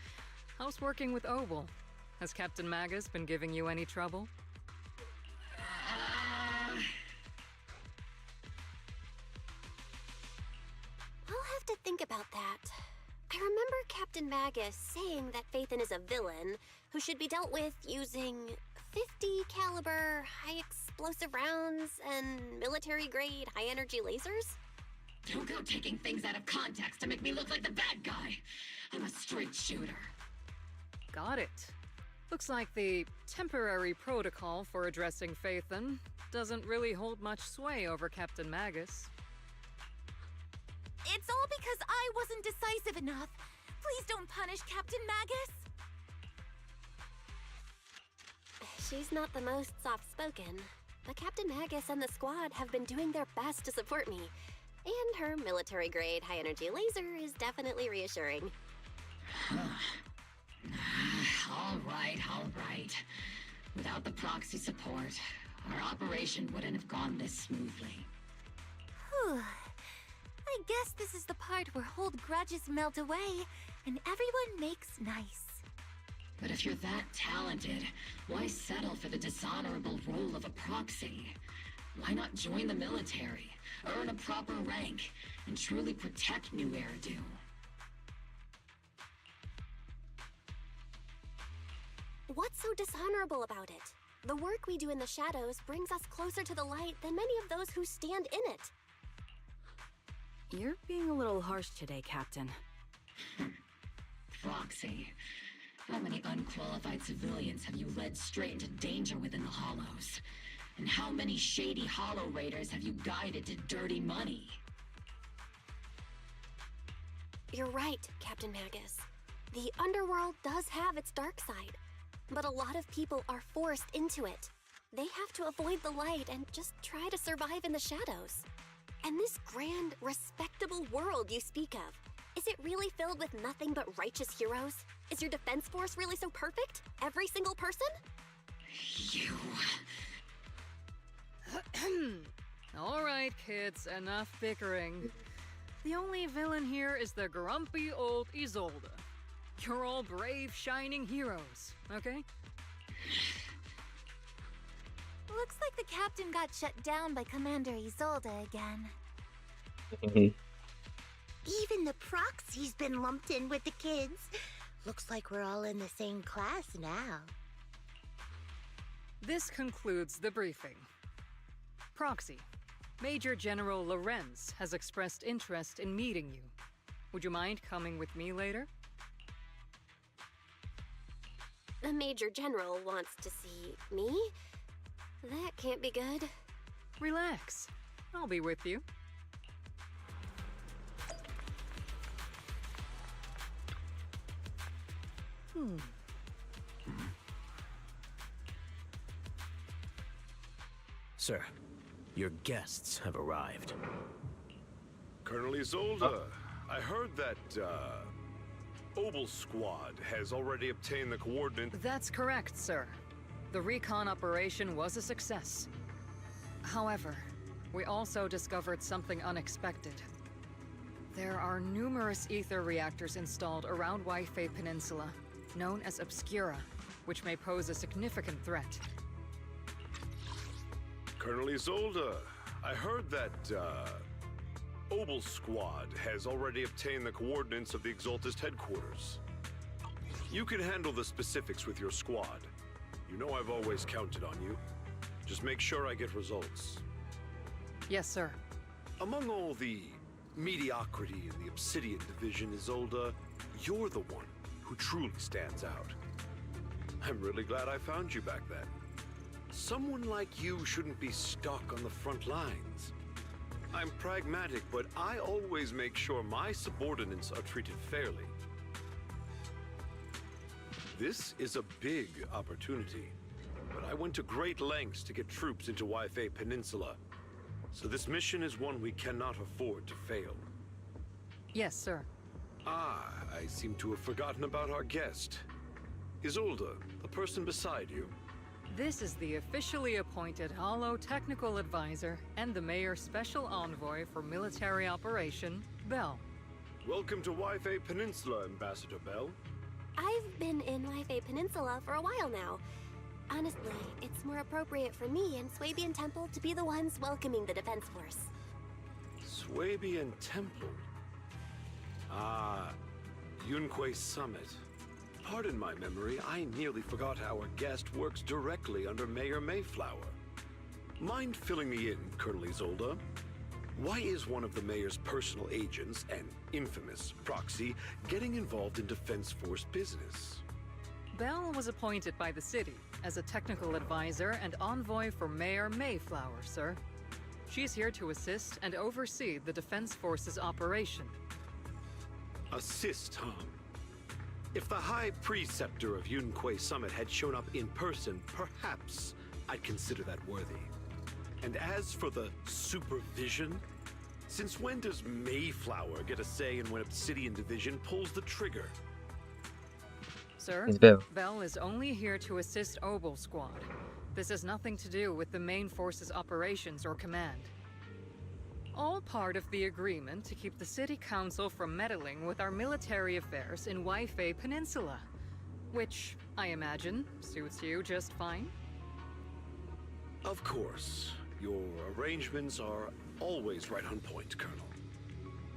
How's working with Obel? Has Captain Magus been giving you any trouble? I'll have to think about that. I remember Captain Magus saying that Phaethon is a villain who should be dealt with using 50 caliber high explosive rounds and military-grade high-energy lasers? Don't go taking things out of context to make me look like the bad guy. I'm a straight shooter. Got it. Looks like the temporary protocol for addressing Phaethon doesn't really hold much sway over Captain Magus. It's all because I wasn't decisive enough. Please don't punish Captain Magus. She's not the most soft-spoken, but Captain Magus and the squad have been doing their best to support me. And her military-grade high-energy laser is definitely reassuring. All right. Without the proxy support, our operation wouldn't have gone this smoothly. Whew. I guess this is the part where old grudges melt away and everyone makes nice. But if you're that talented, why settle for the dishonorable role of a proxy? Why not join the military, earn a proper rank, and truly protect New Eridu? What's so dishonorable about it? The work we do in the shadows brings us closer to the light than many of those who stand in it. You're being a little harsh today, Captain. Proxy, how many unqualified civilians have you led straight into danger within the Hollows? And how many shady Hollow Raiders have you guided to dirty money? You're right, Captain Magus. The underworld does have its dark side, but a lot of people are forced into it. They have to avoid the light and just try to survive in the shadows. And this grand, respectable world you speak of, is it really filled with nothing but righteous heroes? Is your defense force really so perfect? Every single person? You... All right, kids, enough bickering. The only villain here is the grumpy old Isolde. You're all brave, shining heroes, okay? Looks like the captain got shut down by Commander Isolde again. Even the proxy's been lumped in with the kids. Looks like we're all in the same class now. This concludes the briefing. Proxy, Major General Lorenz has expressed interest in meeting you. Would you mind coming with me later? The Major General wants to see me? That can't be good. Relax. I'll be with you. Sir, your guests have arrived. Colonel Isolde, I heard that, Obel Squad has already obtained the coordinates. That's correct, sir. The recon operation was a success. However, we also discovered something unexpected. There are numerous ether reactors installed around Wi-Fi Peninsula, known as Obscura, which may pose a significant threat. Colonel Isolde, I heard that, Obel Squad has already obtained the coordinates of the Exaltist headquarters. You can handle the specifics with your squad. You know I've always counted on you. Just make sure I get results. Yes, sir. Among all the mediocrity in the Obsidian Division, Isolde, you're the one who truly stands out. I'm really glad I found you back then. Someone like you shouldn't be stuck on the front lines. I'm pragmatic, but I always make sure my subordinates are treated fairly. This is a big opportunity, but I went to great lengths to get troops into Wi-Fi Peninsula. So this mission is one we cannot afford to fail. Yes, sir. Ah, I seem to have forgotten about our guest. Isolde, the person beside you. This is the officially appointed Hollow Technical Advisor and the Mayor's Special Envoy for Military Operation, Bell. Welcome to Wi-Fi Peninsula, Ambassador Bell. I've been in Wi-Fi Peninsula for a while now. Honestly, it's more appropriate for me and Swabian Temple to be the ones welcoming the Defense Force. Swabian Temple? Ah, Yunque Summit. Pardon my memory, I nearly forgot our guest works directly under Mayor Mayflower. Mind filling me in, Colonel Isolde? Why is one of the mayor's personal agents, an infamous proxy, getting involved in Defense Force business? Bell was appointed by the city as a technical advisor and envoy for Mayor Mayflower, sir. She's here to assist and oversee the Defense Force's operation. Assist, huh? If the High Preceptor of Yunque Summit had shown up in person, perhaps I'd consider that worthy. And as for the supervision, since when does Mayflower get a say in when Obsidian Division pulls the trigger? Sir, It's Bell. Bell is only here to assist Obel Squad. This has nothing to do with the main force's operations or command. All part of the agreement to keep the City Council from meddling with our military affairs in Wi-Fi Peninsula, which, I imagine, suits you just fine. Of course. Your arrangements are always right on point, Colonel.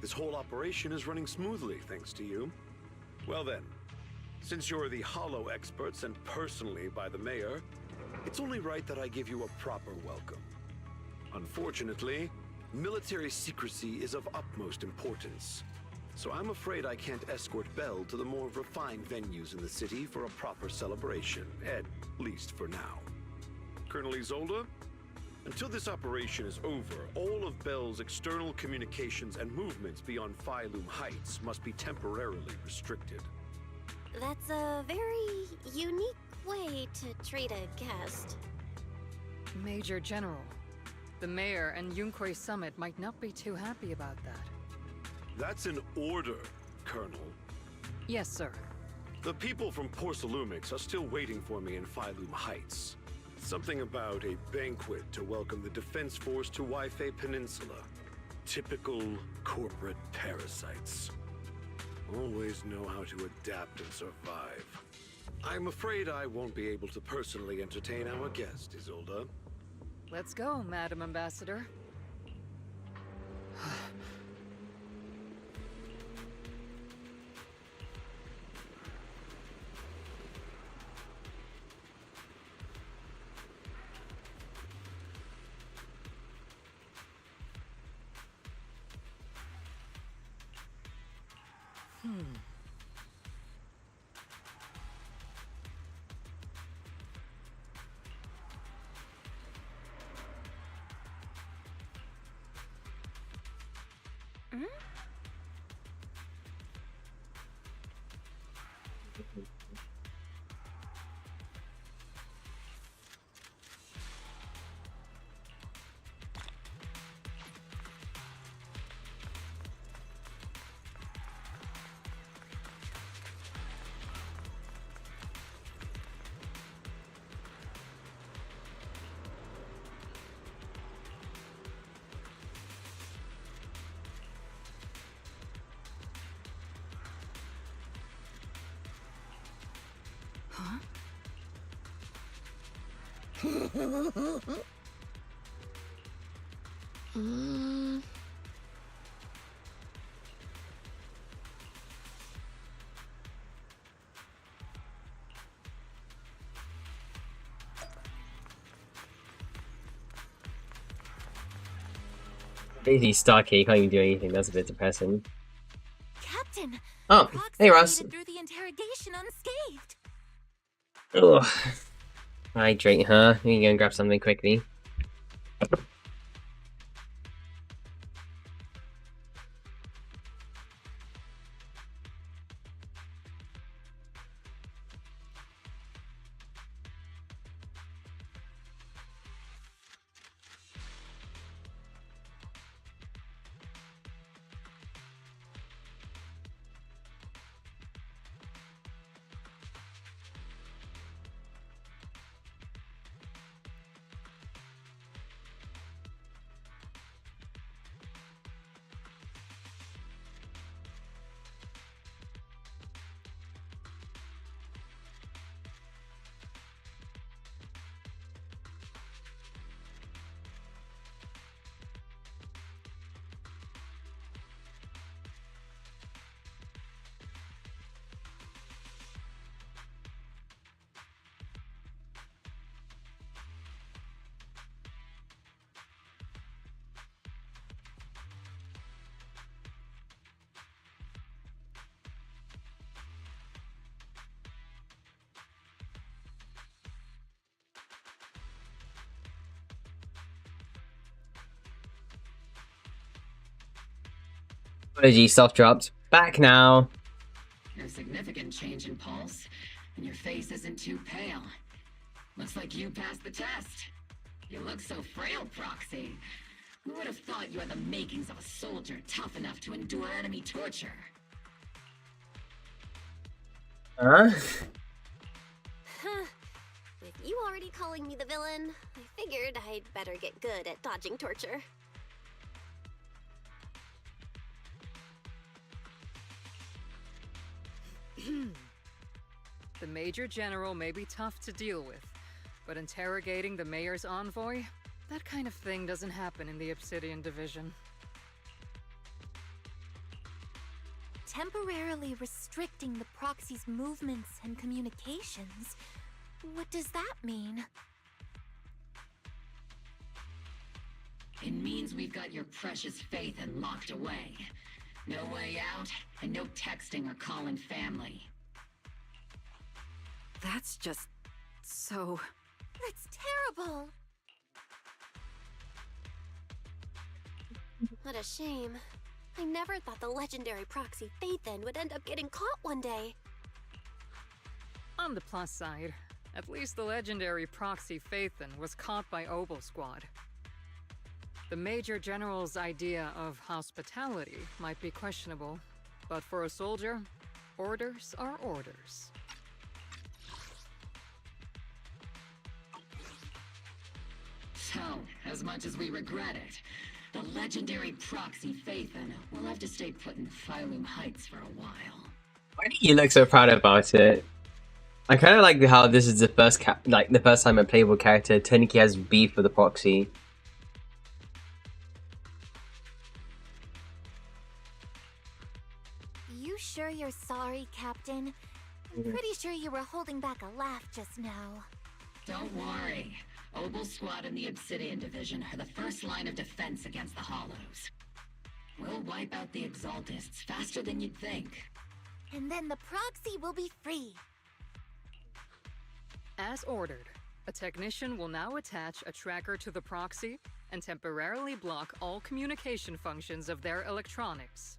This whole operation is running smoothly, thanks to you. Well then, since you're the Hollow experts and personally by the Mayor, it's only right that I give you a proper welcome. Unfortunately, military secrecy is of utmost importance. So I'm afraid I can't escort Belle to the more refined venues in the city for a proper celebration, at least for now. Colonel Isolde, until this operation is over, all of Belle's external communications and movements beyond Phylum Heights must be temporarily restricted. That's a very unique way to treat a guest. Major General, the mayor and Yunquei Summit might not be too happy about that. That's an order, Colonel. Yes, sir. The people from Porcelumix are still waiting for me in Phylum Heights. Something about a banquet to welcome the Defense Force to Waifei Peninsula. Typical corporate parasites. Always know how to adapt and survive. I'm afraid I won't be able to personally entertain our guest, Isolde. Let's go, Madam Ambassador. Basically stuck here, you can't even do anything, that's a bit depressing. Captain! Oh, hey Ross. Through the interrogation unscathed. Ugh. Hydrate her. We can go and grab something quickly. Apology, self-dropped. Back now. No significant change in pulse, and your face isn't too pale. Looks like you passed the test. You look so frail, Proxy. Who would have thought you had the makings of a soldier tough enough to endure enemy torture? Huh? With you already calling me the villain, I figured I'd better get good at dodging torture. The Major General may be tough to deal with, but interrogating the Mayor's envoy? That kind of thing doesn't happen in the Obsidian Division. Temporarily restricting the proxy's movements and communications? What does that mean? It means we've got your precious faith and locked away. No way out, and no texting or calling family. That's just... so... That's terrible! What a shame. I never thought the legendary proxy Faithin would end up getting caught one day. On the plus side, at least the legendary proxy Faithin was caught by Obel Squad. The Major General's idea of hospitality might be questionable, but for a soldier, orders are orders. So, as much as we regret it, the legendary proxy Faithin will have to stay put in Phylum Heights for a while. Why do you look so proud about it? I kind of like how this is the first the first time a playable character technically has beef with the proxy. You sure you're sorry, Captain? I'm pretty sure you were holding back a laugh just now. Don't worry. Obel Squad and the Obsidian Division are the first line of defense against the Hollows. We'll wipe out the Exaltists faster than you'd think. And then the proxy will be free. As ordered, a technician will now attach a tracker to the proxy and temporarily block all communication functions of their electronics.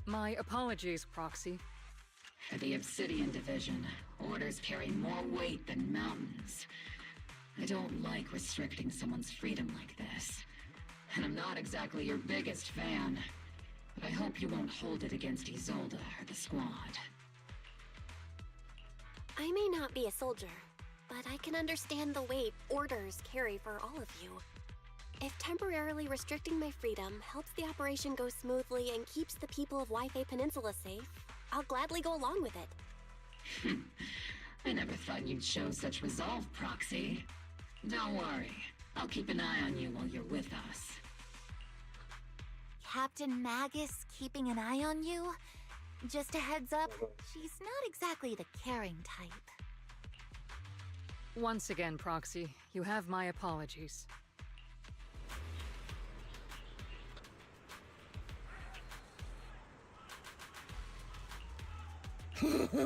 My apologies, Proxy. For the Obsidian Division, orders carry more weight than mountains. I don't like restricting someone's freedom like this. And I'm not exactly your biggest fan. But I hope you won't hold it against Isolde or the squad. I may not be a soldier, but I can understand the weight orders carry for all of you. If temporarily restricting my freedom helps the operation go smoothly and keeps the people of Wi-Fi Peninsula safe, I'll gladly go along with it. I never thought you'd show such resolve, Proxy. Don't worry. I'll keep an eye on you while you're with us. Captain Magus keeping an eye on you? Just a heads up, she's not exactly the caring type. Once again, Proxy, you have my apologies. Huh?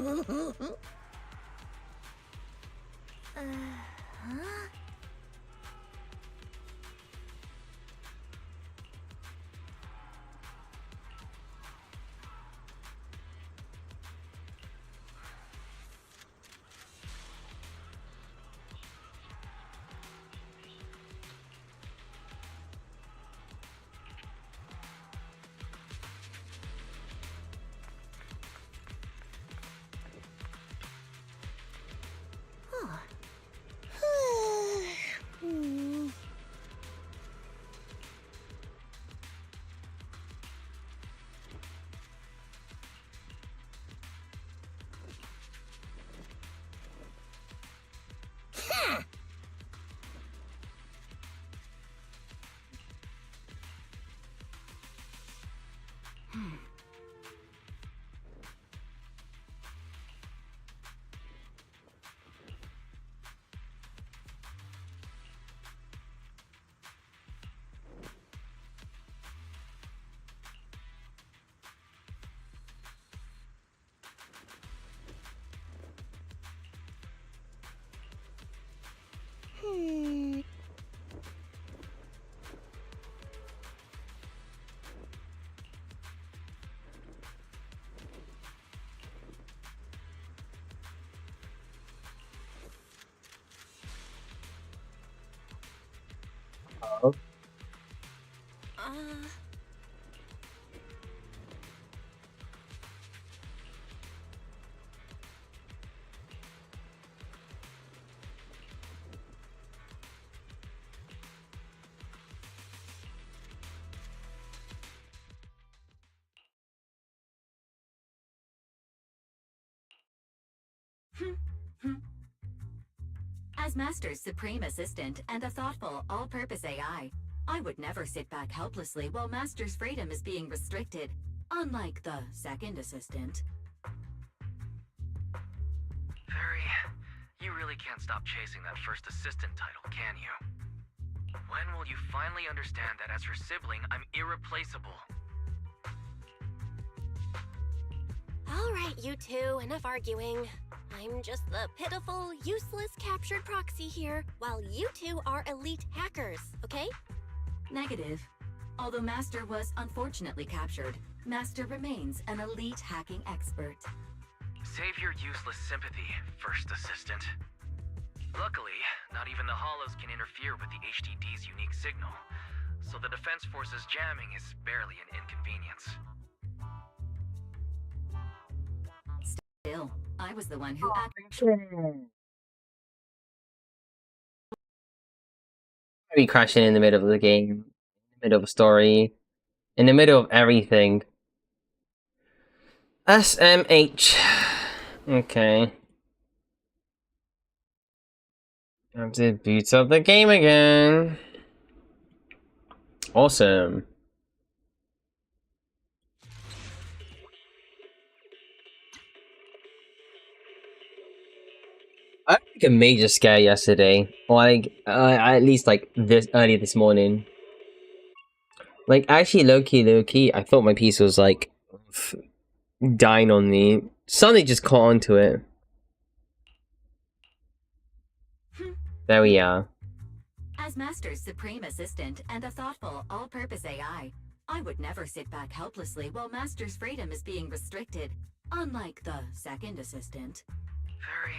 Oh. As Master's supreme assistant and a thoughtful, all-purpose AI, I would never sit back helplessly while Master's freedom is being restricted, unlike the second assistant. Fairy, you really can't stop chasing that first assistant title, can you? When will you finally understand that as her sibling, I'm irreplaceable? All right, you two, enough arguing. I'm just the pitiful, useless captured proxy here, while you two are elite hackers, okay? Negative. Although Master was unfortunately captured, Master remains an elite hacking expert. Save your useless sympathy, first assistant. Luckily, not even the Hollows can interfere with the HDD's unique signal, so the Defense Force's jamming is barely an inconvenience. Still, I was the one who actually... Be crashing in the middle of the game, in the middle of a story, in the middle of everything. SMH. Okay. I have to boot up the game again. Awesome. I had like a major scare yesterday, or like at least like this early this morning. Like actually, low key, I thought my piece was like dying on me. Something just caught onto it. There we are. As Master's supreme assistant and a thoughtful, all-purpose AI, I would never sit back helplessly while Master's freedom is being restricted, unlike the second assistant. Fairy,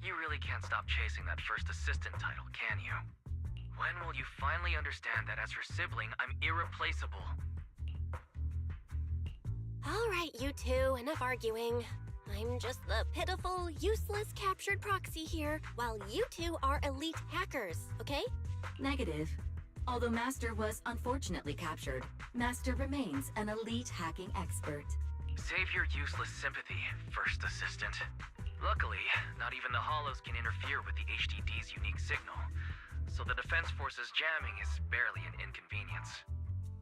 you really can't stop chasing that first assistant title, can you? When will you finally understand that as her sibling, I'm irreplaceable? All right, you two, enough arguing. I'm just the pitiful, useless captured proxy here, while you two are elite hackers, okay? Negative. Although Master was unfortunately captured, Master remains an elite hacking expert. Save your useless sympathy, first assistant. Luckily, not even the Hollows can interfere with the HDD's unique signal, so the Defense Force's jamming is barely an inconvenience.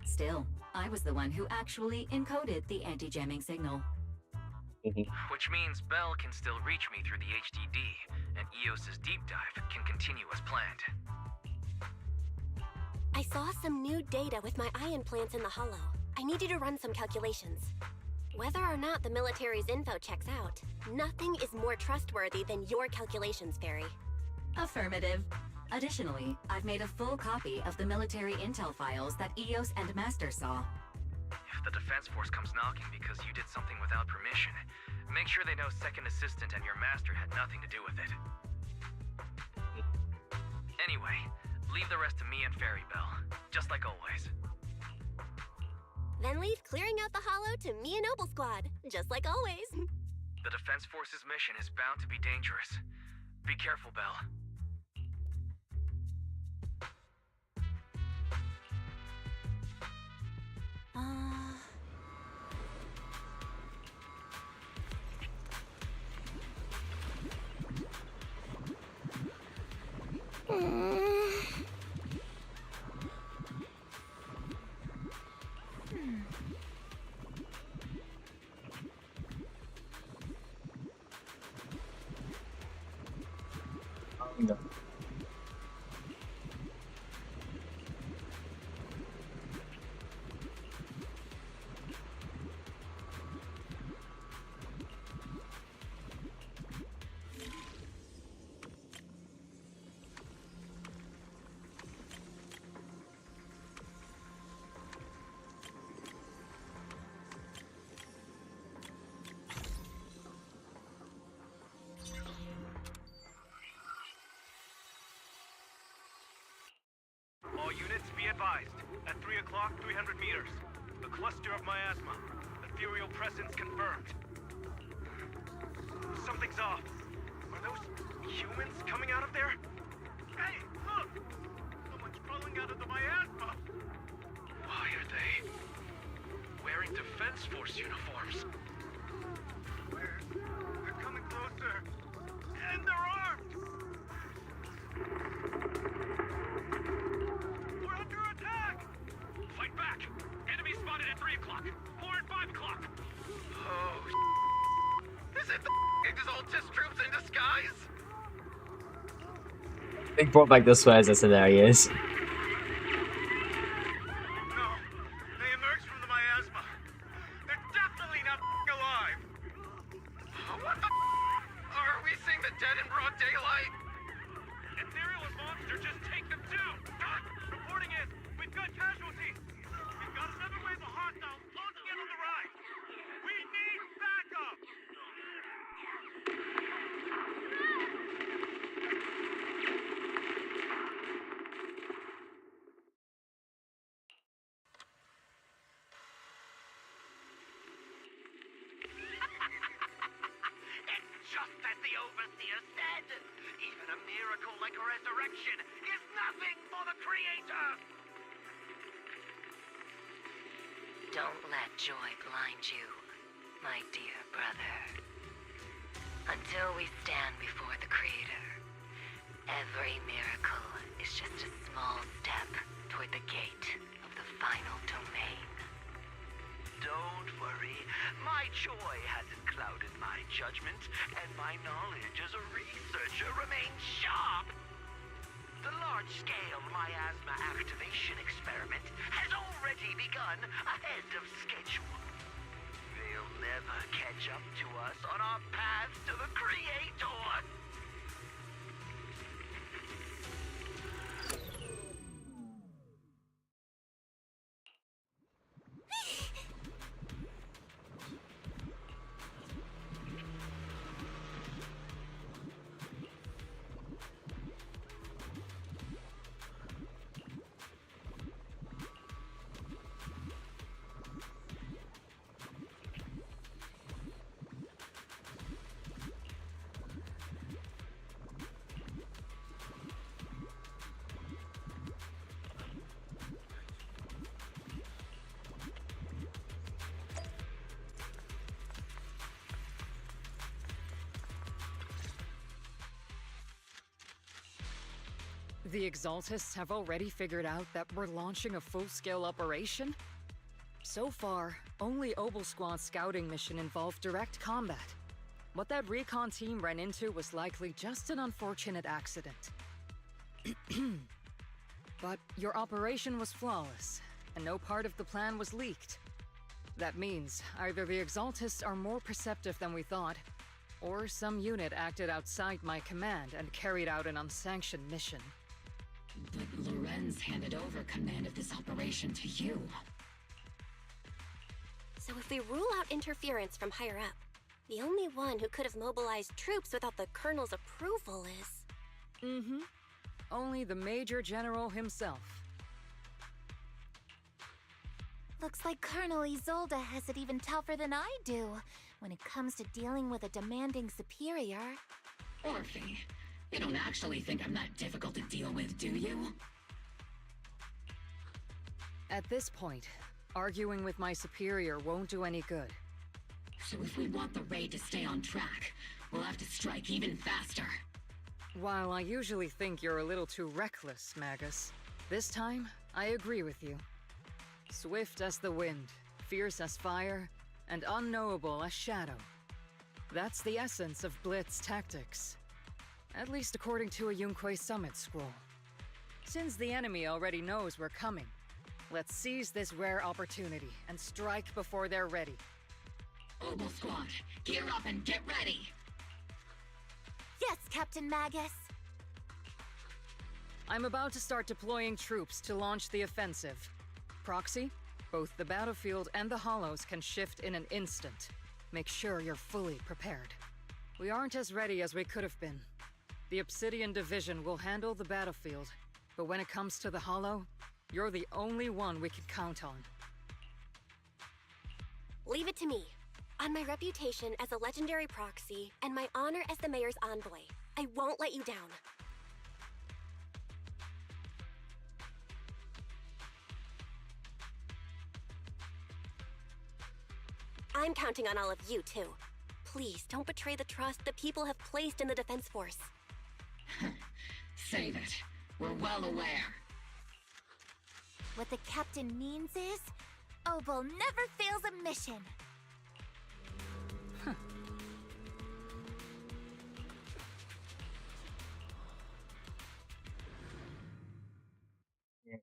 Still, I was the one who actually encoded the anti-jamming signal. Which means Bell can still reach me through the HDD, and EOS's deep dive can continue as planned. I saw some new data with my eye implants in the Hollow. I need you to run some calculations. Whether or not the military's info checks out, nothing is more trustworthy than your calculations, Fairy. Affirmative. Additionally, I've made a full copy of the military intel files that EOS and Master saw. If the Defense Force comes knocking because you did something without permission, make sure they know Second Assistant and your Master had nothing to do with it. Anyway, leave the rest to me and Fairy Bell, just like always. Then leave clearing out the Hollow to me and Noble Squad, just like always. The Defense Force's mission is bound to be dangerous. Be careful, Bell. No. All units be advised. At 3 o'clock, 300 meters. A cluster of miasma. Ethereal presence confirmed. Something's off. Are those humans coming out of there? Hey, look! Someone's crawling out of the miasma! Why are they wearing Defense Force uniforms? They're coming closer. And they're armed! We're under attack! Exaltist troops in disguise? They brought back the swears, that's hilarious. No, they emerged from the miasma. They're definitely not alive. What the Are we seeing the dead in broad daylight? Ethereal and monster just take them too. Reporting in. We've got casualties. We've got another wave of hostiles closing in on the right. We need backup. Just as the Overseer said, even a miracle like a resurrection is nothing for the Creator! Don't let joy blind you, my dear brother. Until we stand before the Creator, every miracle is just a small step toward the gate of the final domain. Don't worry, my joy hasn't clouded my judgment, and my knowledge as a researcher remains sharp. The large-scale miasma activation experiment has already begun ahead of schedule. They'll never catch up to us on our path to the Creator. The Exaltists have already figured out that we're launching a full-scale operation? So far, only Obel Squad's scouting mission involved direct combat. What that recon team ran into was likely just an unfortunate accident. But your operation was flawless, and no part of the plan was leaked. That means either the Exaltists are more perceptive than we thought, or some unit acted outside my command and carried out an unsanctioned mission. But Lorenz handed over command of this operation to you. So if we rule out interference from higher up, the only one who could have mobilized troops without the Colonel's approval is... Mm-hmm. Only the Major General himself. Looks like Colonel Isolde has it even tougher than I do when it comes to dealing with a demanding superior. Orphe, you don't actually think I'm that difficult to deal with, do you? At this point, arguing with my superior won't do any good. So if we want the raid to stay on track, we'll have to strike even faster. While I usually think you're a little too reckless, Magus, this time, I agree with you. Swift as the wind, fierce as fire, and unknowable as shadow. That's the essence of Blitz tactics. At least according to a Yunque Summit scroll. Since the enemy already knows we're coming, let's seize this rare opportunity and strike before they're ready. Obel Squad, gear up and get ready! Yes, Captain Magus! I'm about to start deploying troops to launch the offensive. Proxy, both the battlefield and the hollows can shift in an instant. Make sure you're fully prepared. We aren't as ready as we could have been. The Obsidian Division will handle the battlefield, but when it comes to the hollow, you're the only one we can count on. Leave it to me. On my reputation as a legendary proxy and my honor as the mayor's envoy, I won't let you down. I'm counting on all of you, too. Please, don't betray the trust the people have placed in the Defense Force. Save it. We're well aware. What the captain means is, Obel never fails a mission.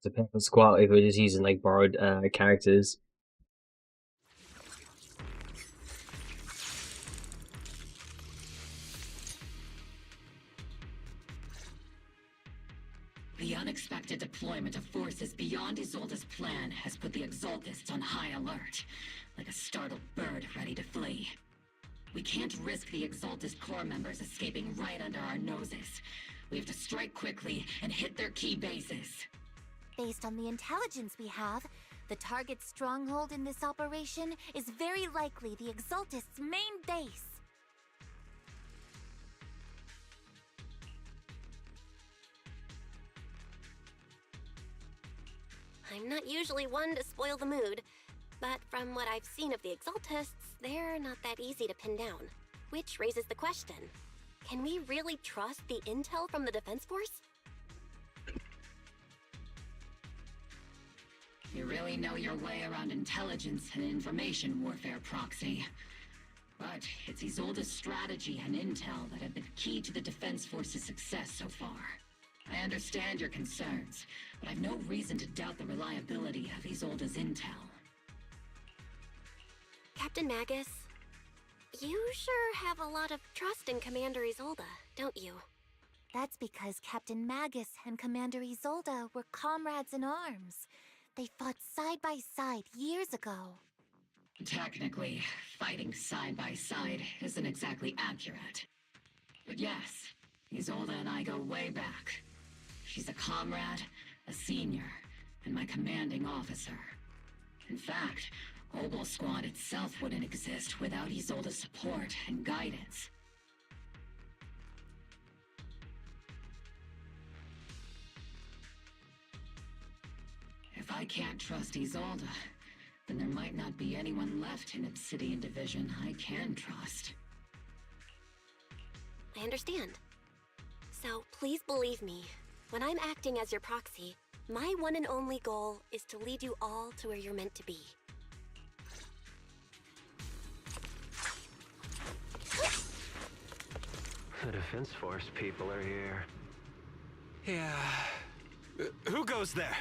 to pick a squat if we're just using like borrowed characters. The unexpected deployment of forces beyond Isolde's plan has put the Exaltists on high alert, like a startled bird ready to flee. We can't risk the Exaltist core members escaping right under our noses. We have to strike quickly and hit their key bases. Based on the intelligence we have, the target's stronghold in this operation is very likely the Exaltists' main base. I'm not usually one to spoil the mood, but from what I've seen of the Exaltists, they're not that easy to pin down. Which raises the question, can we really trust the intel from the Defense Force? You really know your way around intelligence and information warfare, Proxy. But it's Isolde's strategy and intel that have been key to the Defense Force's success so far. I understand your concerns, but I've no reason to doubt the reliability of Isolde's intel. Captain Magus, you sure have a lot of trust in Commander Isolde, don't you? That's because Captain Magus and Commander Isolde were comrades in arms. They fought side by side years ago. Technically, fighting side by side isn't exactly accurate. But yes, Isolde and I go way back. She's a comrade, a senior, and my commanding officer. In fact, Obel Squad itself wouldn't exist without Isolde's support and guidance. If I can't trust Isolde, then there might not be anyone left in Obsidian Division I can trust. I understand. So please believe me, when I'm acting as your proxy, my one and only goal is to lead you all to where you're meant to be. The Defense Force people are here. Yeah. Who goes there?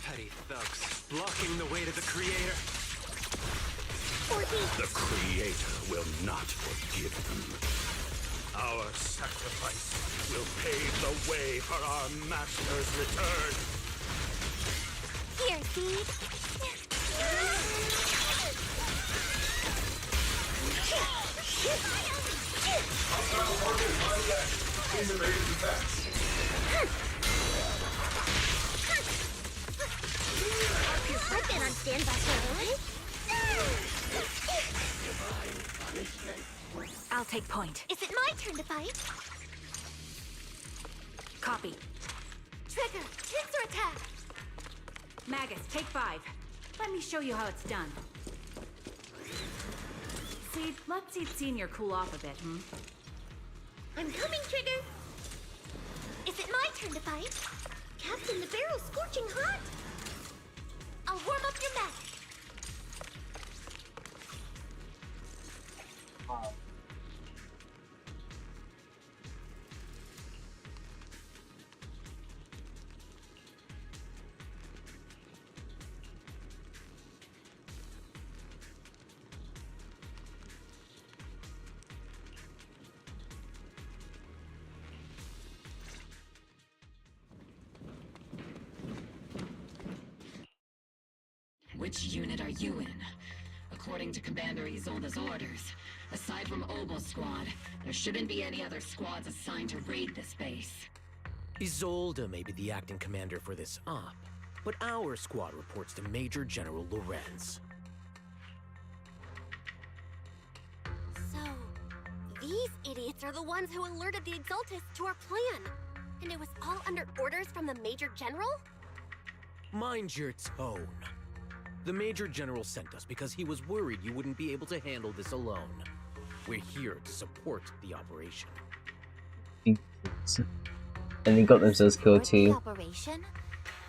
Petty thugs, blocking the way to the Creator. The Creator will not forgive them. Our sacrifice will pave the way for our Master's return. Here, Seed. I've been on standby for I'll take point. Is it my turn to fight? Copy. Trigger, pincer attack! Magus, take 5. Let me show you how it's done. See, let's see Senior cool off a bit, I'm coming, Trigger! Is it my turn to fight? Captain, the barrel's scorching hot! I'll warm up your magic. Which unit are you in? According to Commander Isolde's orders, aside from Obel Squad, there shouldn't be any other squads assigned to raid this base. Isolde may be the acting commander for this op, but our squad reports to Major General Lorenz. So, these idiots are the ones who alerted the Exaltists to our plan. And it was all under orders from the Major General? Mind your tone. The Major General sent us because he was worried you wouldn't be able to handle this alone. We're here to support the operation. And they got themselves killed too. Operation?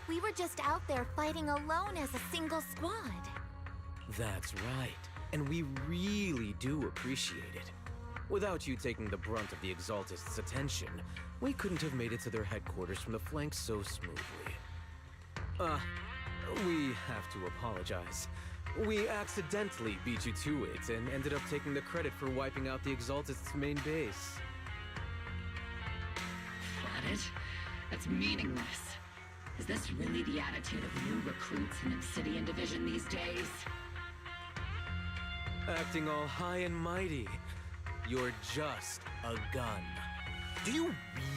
We were just out there fighting alone as a single squad. That's right. And we really do appreciate it. Without you taking the brunt of the Exaltists' attention, we couldn't have made it to their headquarters from the flank so smoothly. We have to apologize. We accidentally beat you to it and ended up taking the credit for wiping out the Exaltists' main base. Flat it? That's meaningless. Is this really the attitude of new recruits in Obsidian Division these days? Acting all high and mighty. You're just a gun. Do you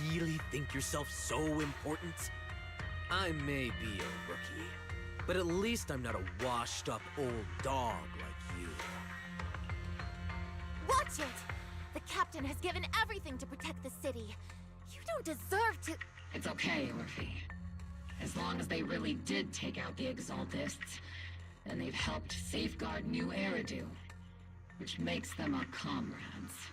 really think yourself so important? I may be a rookie, but at least I'm not a washed-up old dog like you. Watch it! The captain has given everything to protect the city. You don't deserve to... It's okay, Orphe. As long as they really did take out the Exaltists, then they've helped safeguard New Eridu, which makes them our comrades.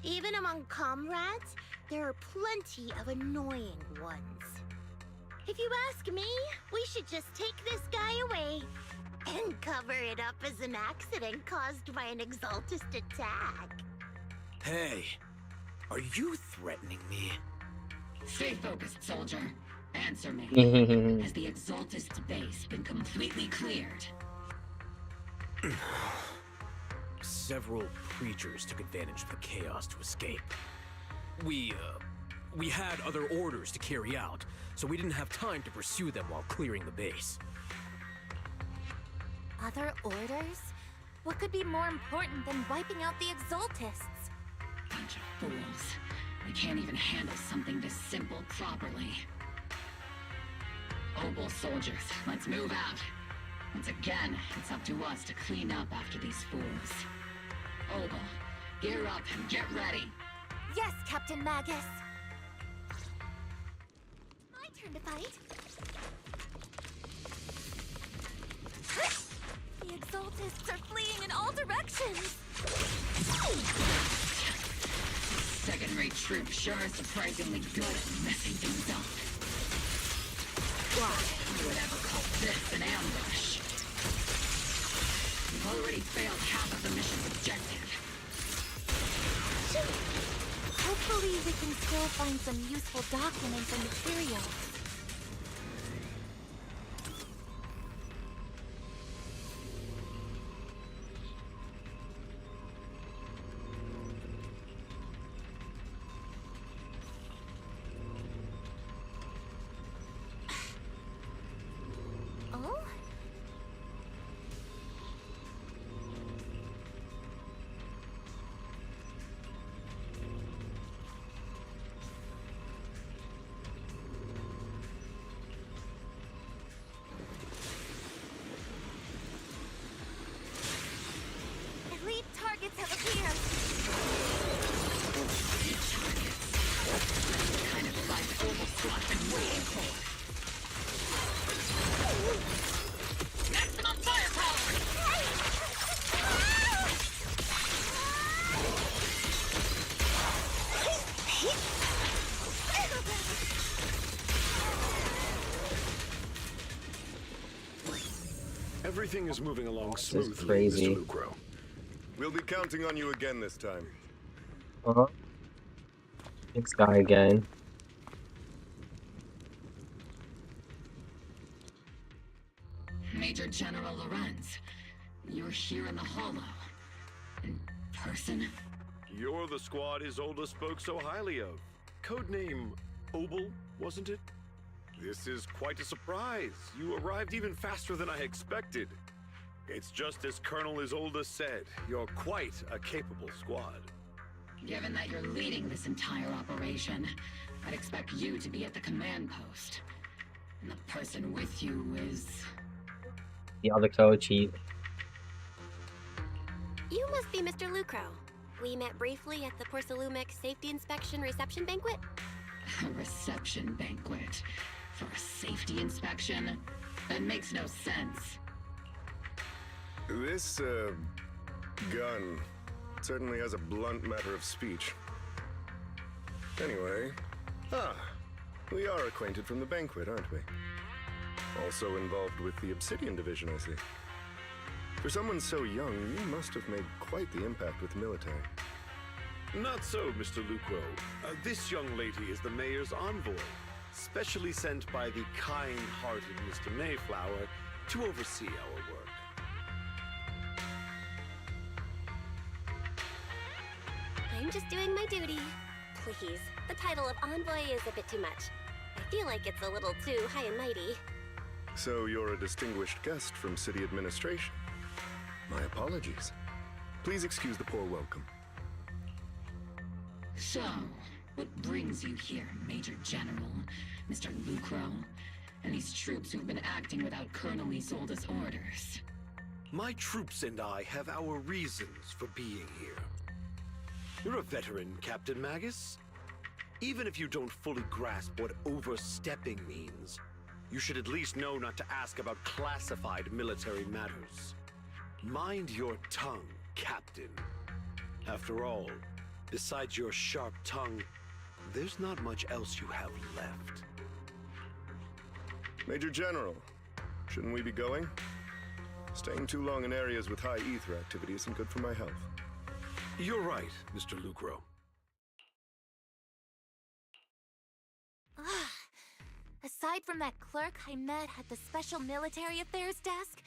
Even among comrades, there are plenty of annoying ones. If you ask me, we should just take this guy away and cover it up as an accident caused by an Exaltist attack. Hey, are you threatening me? Stay focused, soldier. Answer me. Has the Exaltist's base been completely cleared? Several creatures took advantage of the chaos to escape. We had other orders to carry out, so we didn't have time to pursue them while clearing the base. Other orders? What could be more important than wiping out the Exaltists? Bunch of fools. They can't even handle something this simple properly. Obel soldiers, let's move out. Once again, it's up to us to clean up after these fools. Obel, gear up and get ready. Yes, Captain Magus. My turn to fight. The Exaltists are fleeing in all directions. Second-rate troops sure are surprisingly good at messing things up. Who would ever call this an ambush? We've already failed half of the mission's objective. Hopefully we can still find some useful documents and materials. Oh? Elite targets have appeared. The kind of fight the Obel squad's been waiting for. Maximum firepower! Everything is moving along smoothly, crazy. Mr. Lucro. We'll be counting on you again this time. This guy again. Major General Lorenz, you're here in the Hollow. In person? You're the squad Isolde spoke so highly of. Codename Obel, wasn't it? This is quite a surprise. You arrived even faster than I expected. It's just as Colonel Isolde said, you're quite a capable squad. Given that you're leading this entire operation, I'd expect you to be at the command post. And the person with you is... The other co-chief. You must be Mr. Lucro. We met briefly at the Porcelumec Safety Inspection Reception Banquet. A reception banquet? For a safety inspection? That makes no sense. This, gun certainly has a blunt matter of speech. Anyway, we are acquainted from the banquet, aren't we? Also involved with the Obsidian Division, I see. For someone so young, you must have made quite the impact with the military. Not so, Mr. Lucro. This young lady is the mayor's envoy, specially sent by the kind-hearted Mr. Mayflower to oversee our work. I'm just doing my duty. Please, the title of envoy is a bit too much. I feel like it's a little too high and mighty. So you're a distinguished guest from city administration. My apologies. Please excuse the poor welcome. So, what brings you here, Major General, Mr. Lucro, and these troops who've been acting without Colonel Isolde's orders? My troops and I have our reasons for being here. You're a veteran, Captain Magus. Even if you don't fully grasp what overstepping means, you should at least know not to ask about classified military matters. Mind your tongue, Captain. After all, besides your sharp tongue, there's not much else you have left. Major General, shouldn't we be going? Staying too long in areas with high ether activity isn't good for my health. You're right, Mr. Lucro. Aside from that clerk I met at the Special Military Affairs desk,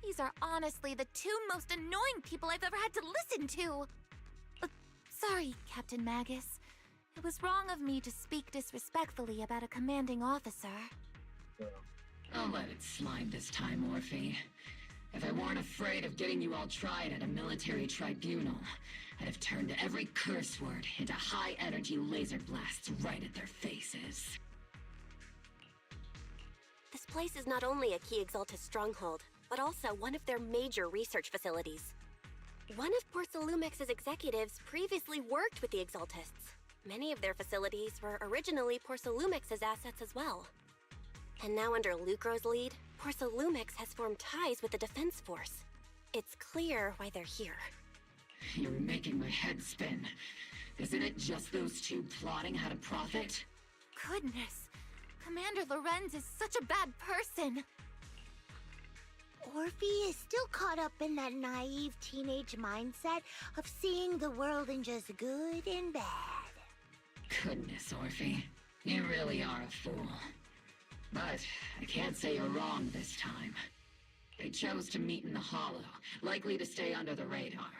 these are honestly the two most annoying people I've ever had to listen to. Sorry, Captain Magus. It was wrong of me to speak disrespectfully about a commanding officer. I'll let it slide this time, Orphe. If I weren't afraid of getting you all tried at a military tribunal, I'd have turned every curse word into high-energy laser blasts right at their faces. This place is not only a key Exaltus stronghold, but also one of their major research facilities. One of Porcelumex's executives previously worked with the Exaltists. Many of their facilities were originally Porcelumex's assets as well. And now under Lucro's lead, Porcelumex has formed ties with the Defense Force. It's clear why they're here. You're making my head spin. Isn't it just those two plotting how to profit? Goodness, Commander Lorenz is such a bad person. Orphe is still caught up in that naive teenage mindset of seeing the world in just good and bad. Goodness, Orphe. You really are a fool. But I can't say you're wrong this time. They chose to meet in the Hollow, likely to stay under the radar.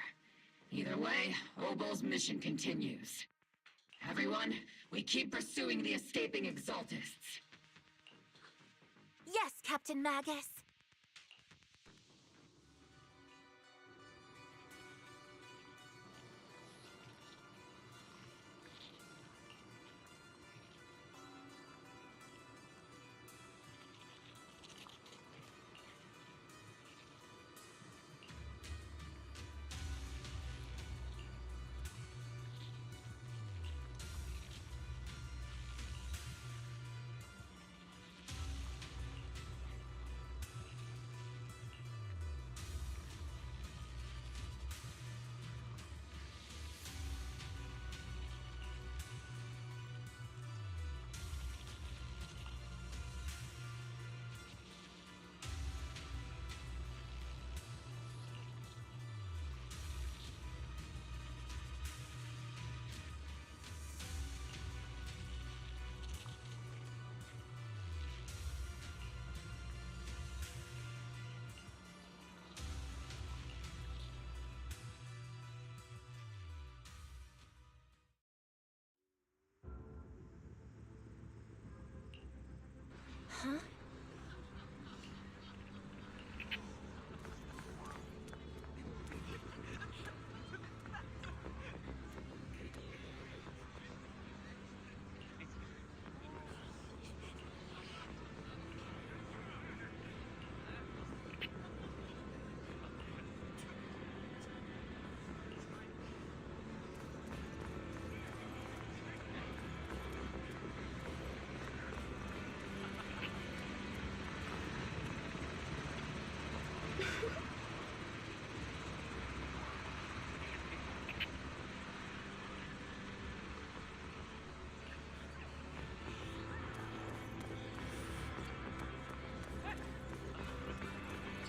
Either way, Obol's mission continues. Everyone, we keep pursuing the escaping Exaltists. Yes, Captain Magus. Huh?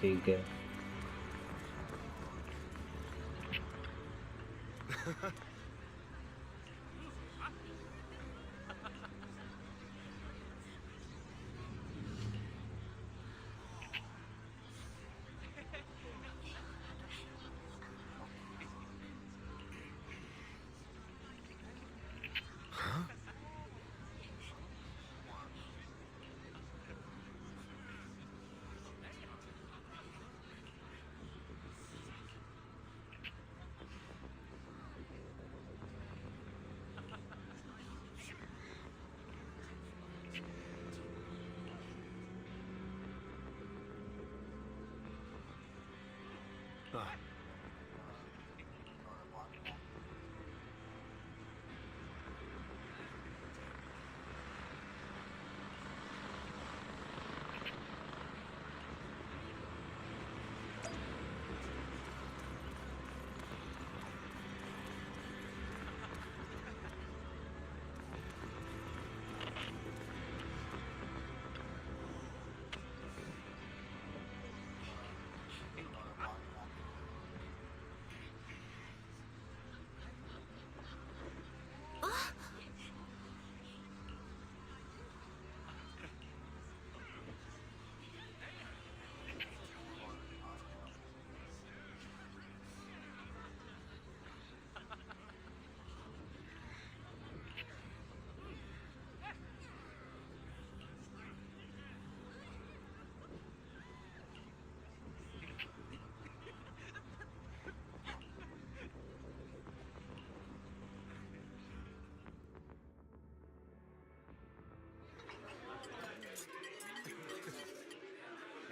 Too good.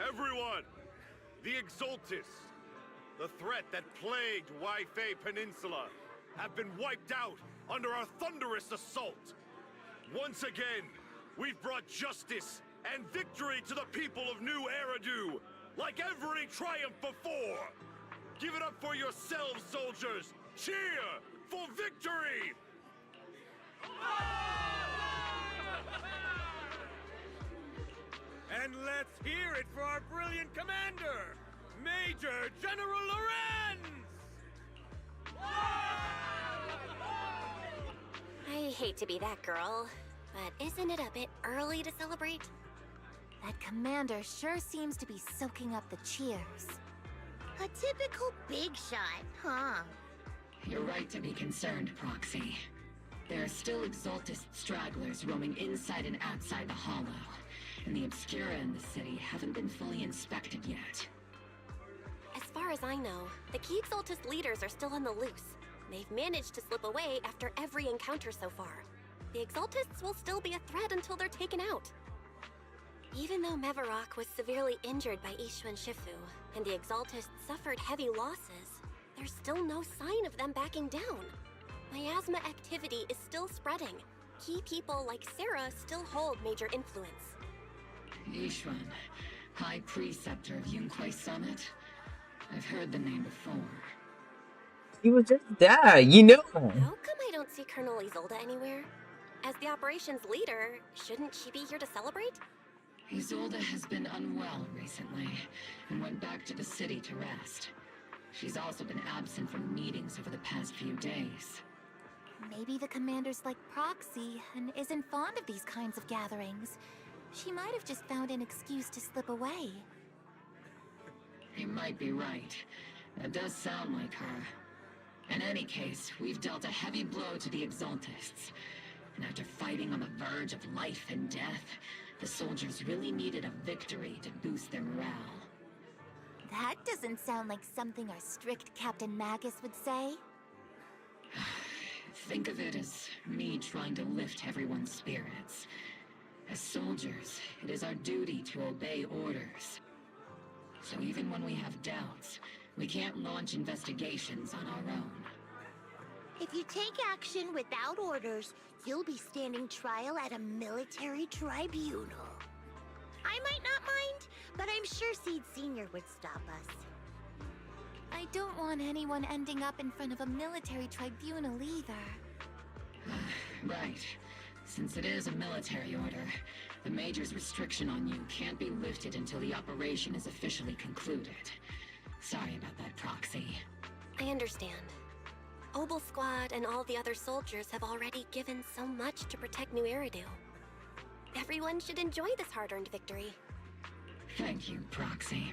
Everyone! The Exaltis, the threat that plagued Waifei Peninsula, have been wiped out under our thunderous assault. Once again, we've brought justice and victory to the people of New Eridu, like every triumph before! Give it up for yourselves, soldiers! Cheer for victory! And let's hear it for our brilliant commander, Major General Lorenz! I hate to be that girl, but isn't it a bit early to celebrate? That commander sure seems to be soaking up the cheers. A typical big shot, huh? You're right to be concerned, Proxy. There are still Exaltist stragglers roaming inside and outside the Hollow, and the Obscura in the city haven't been fully inspected yet. As far as I know, the key Exaltist leaders are still on the loose. They've managed to slip away after every encounter so far. The Exaltists will still be a threat until they're taken out. Even though Mevarok was severely injured by Ishu and Shifu, and the Exaltists suffered heavy losses, there's still no sign of them backing down. Miasma activity is still spreading. Key people like Sarah still hold major influence. Yishuan, High Preceptor of Yunquai Summit? I've heard the name before. He was just there, you know. How come I don't see Colonel Isolde anywhere? As the operations leader, shouldn't she be here to celebrate? Isolde has been unwell recently, and went back to the city to rest. She's also been absent from meetings over the past few days. Maybe the commander's like Proxy and isn't fond of these kinds of gatherings. She might have just found an excuse to slip away. You might be right. That does sound like her. In any case, we've dealt a heavy blow to the Exaltists. And after fighting on the verge of life and death, the soldiers really needed a victory to boost their morale. That doesn't sound like something our strict Captain Magus would say. Think of it as me trying to lift everyone's spirits. As soldiers, it is our duty to obey orders. So even when we have doubts, we can't launch investigations on our own. If you take action without orders, you'll be standing trial at a military tribunal. I might not mind, but I'm sure Seed Sr. would stop us. I don't want anyone ending up in front of a military tribunal either. Right. Since it is a military order, the Major's restriction on you can't be lifted until the operation is officially concluded. Sorry about that, Proxy. I understand. Obel Squad and all the other soldiers have already given so much to protect New Eridu. Everyone should enjoy this hard-earned victory. Thank you, Proxy.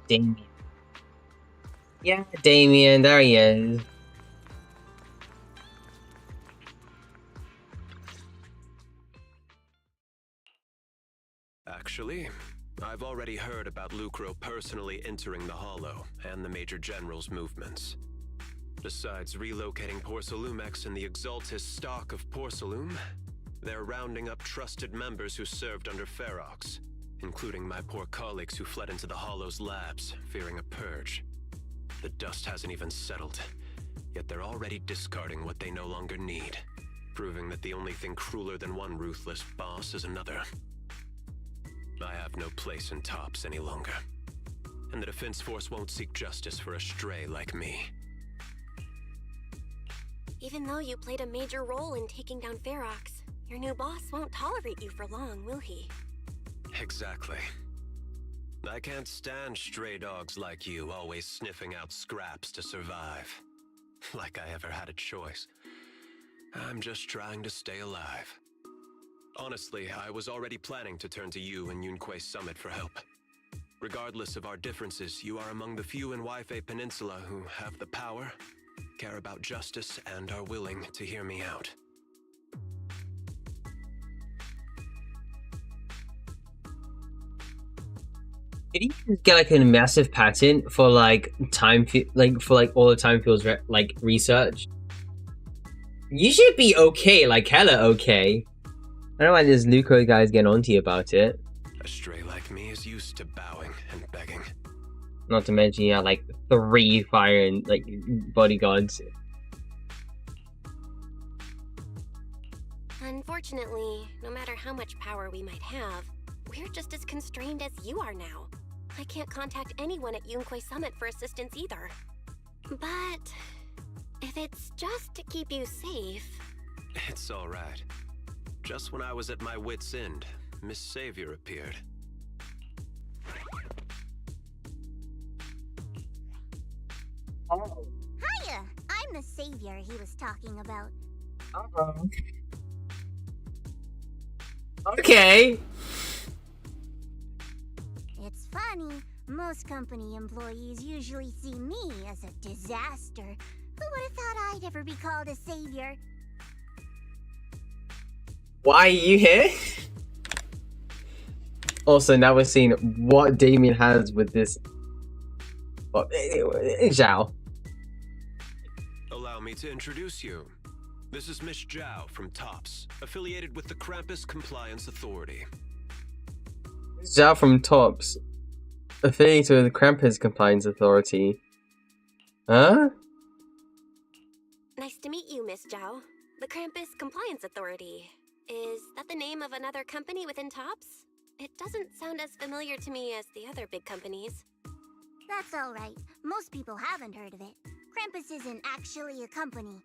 Damien. Yeah, Damien, there he is. Actually, I've already heard about Lucro personally entering the Hollow and the Major General's movements. Besides relocating Porcelumex and the Exaltis stock of Porcelume, they're rounding up trusted members who served under Ferox, including my poor colleagues who fled into the Hollow's labs, fearing a purge. The dust hasn't even settled, yet they're already discarding what they no longer need, proving that the only thing crueler than one ruthless boss is another. I have no place in Tops any longer, and the Defense Force won't seek justice for a stray like me. Even though you played a major role in taking down Ferox, your new boss won't tolerate you for long, will he? Exactly. I can't stand stray dogs like you always sniffing out scraps to survive. Like I ever had a choice. I'm just trying to stay alive. Honestly, I was already planning to turn to you and Yunque Summit for help. Regardless of our differences, you are among the few in Waifei Peninsula who have the power, care about justice, and are willing to hear me out. Did you get like a massive patent for like all the time fields research? You should be okay, like hella okay. I don't know why this Lucro guy's getting onto you about it. A stray like me is used to bowing and begging. Not to mention you have like 3 fire and like bodyguards. Unfortunately, no matter how much power we might have, we're just as constrained as you are now. I can't contact anyone at Yunque Summit for assistance either. But if it's just to keep you safe... It's alright. Just when I was at my wit's end, Miss Savior appeared. Oh. Hiya! I'm the savior he was talking about. Uh-oh. Okay. It's funny. Most company employees usually see me as a disaster. Who would have thought I'd ever be called a savior? Why are you here? Also, now we're seeing what Damien has with this. Well, Zhao. Allow me to introduce you. This is Miss Zhao from Tops, affiliated with the Krampus Compliance Authority. Zhao from Tops, affiliated with the Krampus Compliance Authority. Huh? Nice to meet you, Miss Zhao. The Krampus Compliance Authority. Is that the name of another company within Tops? It doesn't sound as familiar to me as the other big companies. That's alright. Most people haven't heard of it. Krampus isn't actually a company.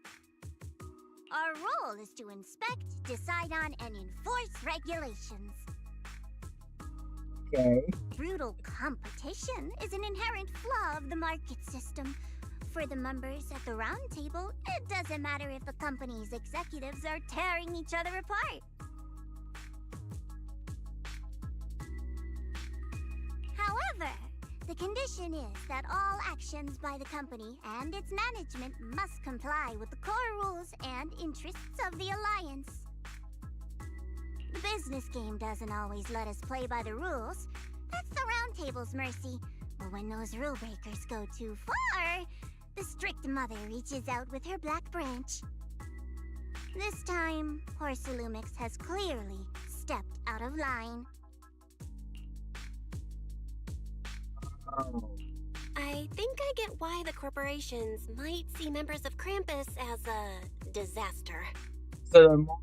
Our role is to inspect, decide on, and enforce regulations. Okay. Brutal competition is an inherent flaw of the market system. For the members at the round table, it doesn't matter if the company's executives are tearing each other apart. However, the condition is that all actions by the company and its management must comply with the core rules and interests of the Alliance. The business game doesn't always let us play by the rules. That's the round table's mercy. But when those rule breakers go too far, the strict mother reaches out with her black branch. This time, Porcelumix has clearly stepped out of line. I think I get why the corporations might see members of Krampus as a disaster. So the more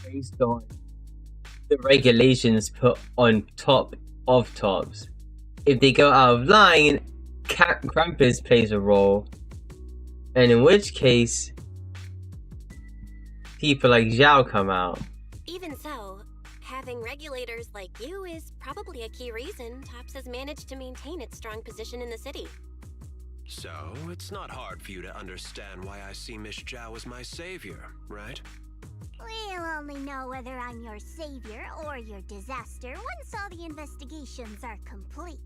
based on the regulations put on top of Tops. If they go out of line, Krampus plays a role. And in which case, people like Zhao come out. Even so, having regulators like you is probably a key reason Tops has managed to maintain its strong position in the city. So, it's not hard for you to understand why I see Miss Zhao as my savior, right? We'll only know whether I'm your savior or your disaster once all the investigations are complete.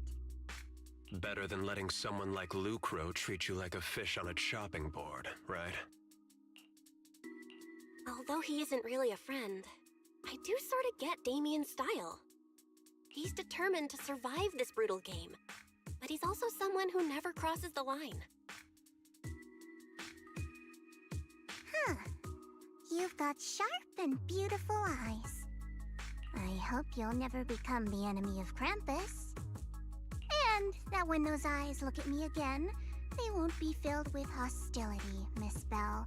Better than letting someone like Lucro treat you like a fish on a chopping board, right? Although he isn't really a friend, I do sort of get Damien's style. He's determined to survive this brutal game, but he's also someone who never crosses the line. Huh. You've got sharp and beautiful eyes. I hope you'll never become the enemy of Krampus. And that when those eyes look at me again, they won't be filled with hostility, Miss Bell.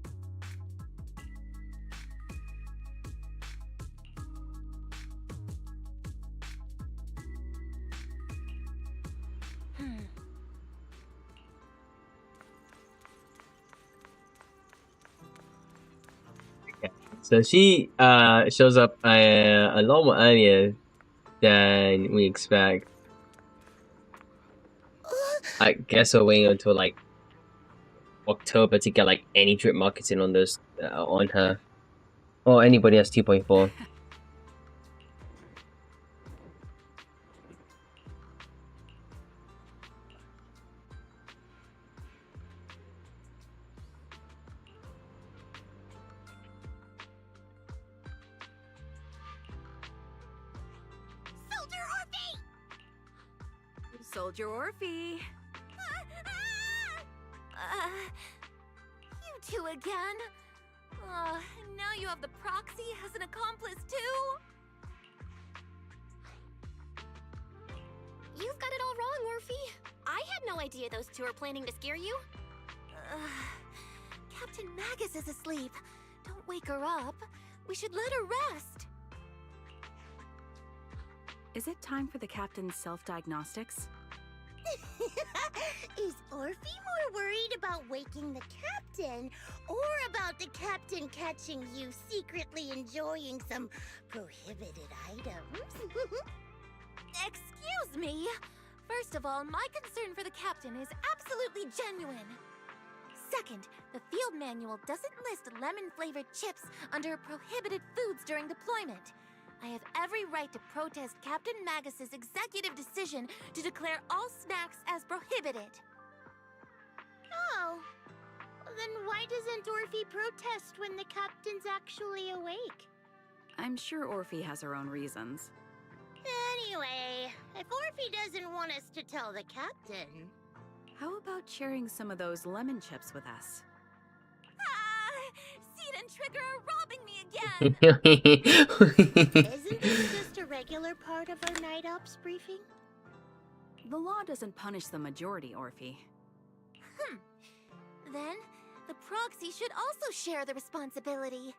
So she shows up a lot more earlier than we expect. I guess we're waiting until like October to get like any drip marketing on this on her, or anybody has 2.4. Soldier Orphe! You two again? Now you have the proxy as an accomplice too? You've got it all wrong, Orphe. I had no idea those two are planning to scare you. Captain Magus is asleep. Don't wake her up. We should let her rest. Is it time for the captain's self-diagnostics? Is Orphe more worried about waking the captain, or about the captain catching you secretly enjoying some prohibited items? Excuse me! First of all, my concern for the captain is absolutely genuine. Second, the field manual doesn't list lemon-flavored chips under prohibited foods during deployment. I have every right to protest Captain Magus's executive decision to declare all snacks as prohibited. Oh, then why doesn't Orphe protest when the captain's actually awake? I'm sure Orphe has her own reasons. Anyway, if Orphe doesn't want us to tell the captain... How about sharing some of those lemon chips with us? Seed and Trigger are robbing me again! Isn't this just a regular part of our night ops briefing? The law doesn't punish the majority, Orphe. Then, the proxy should also share the responsibility.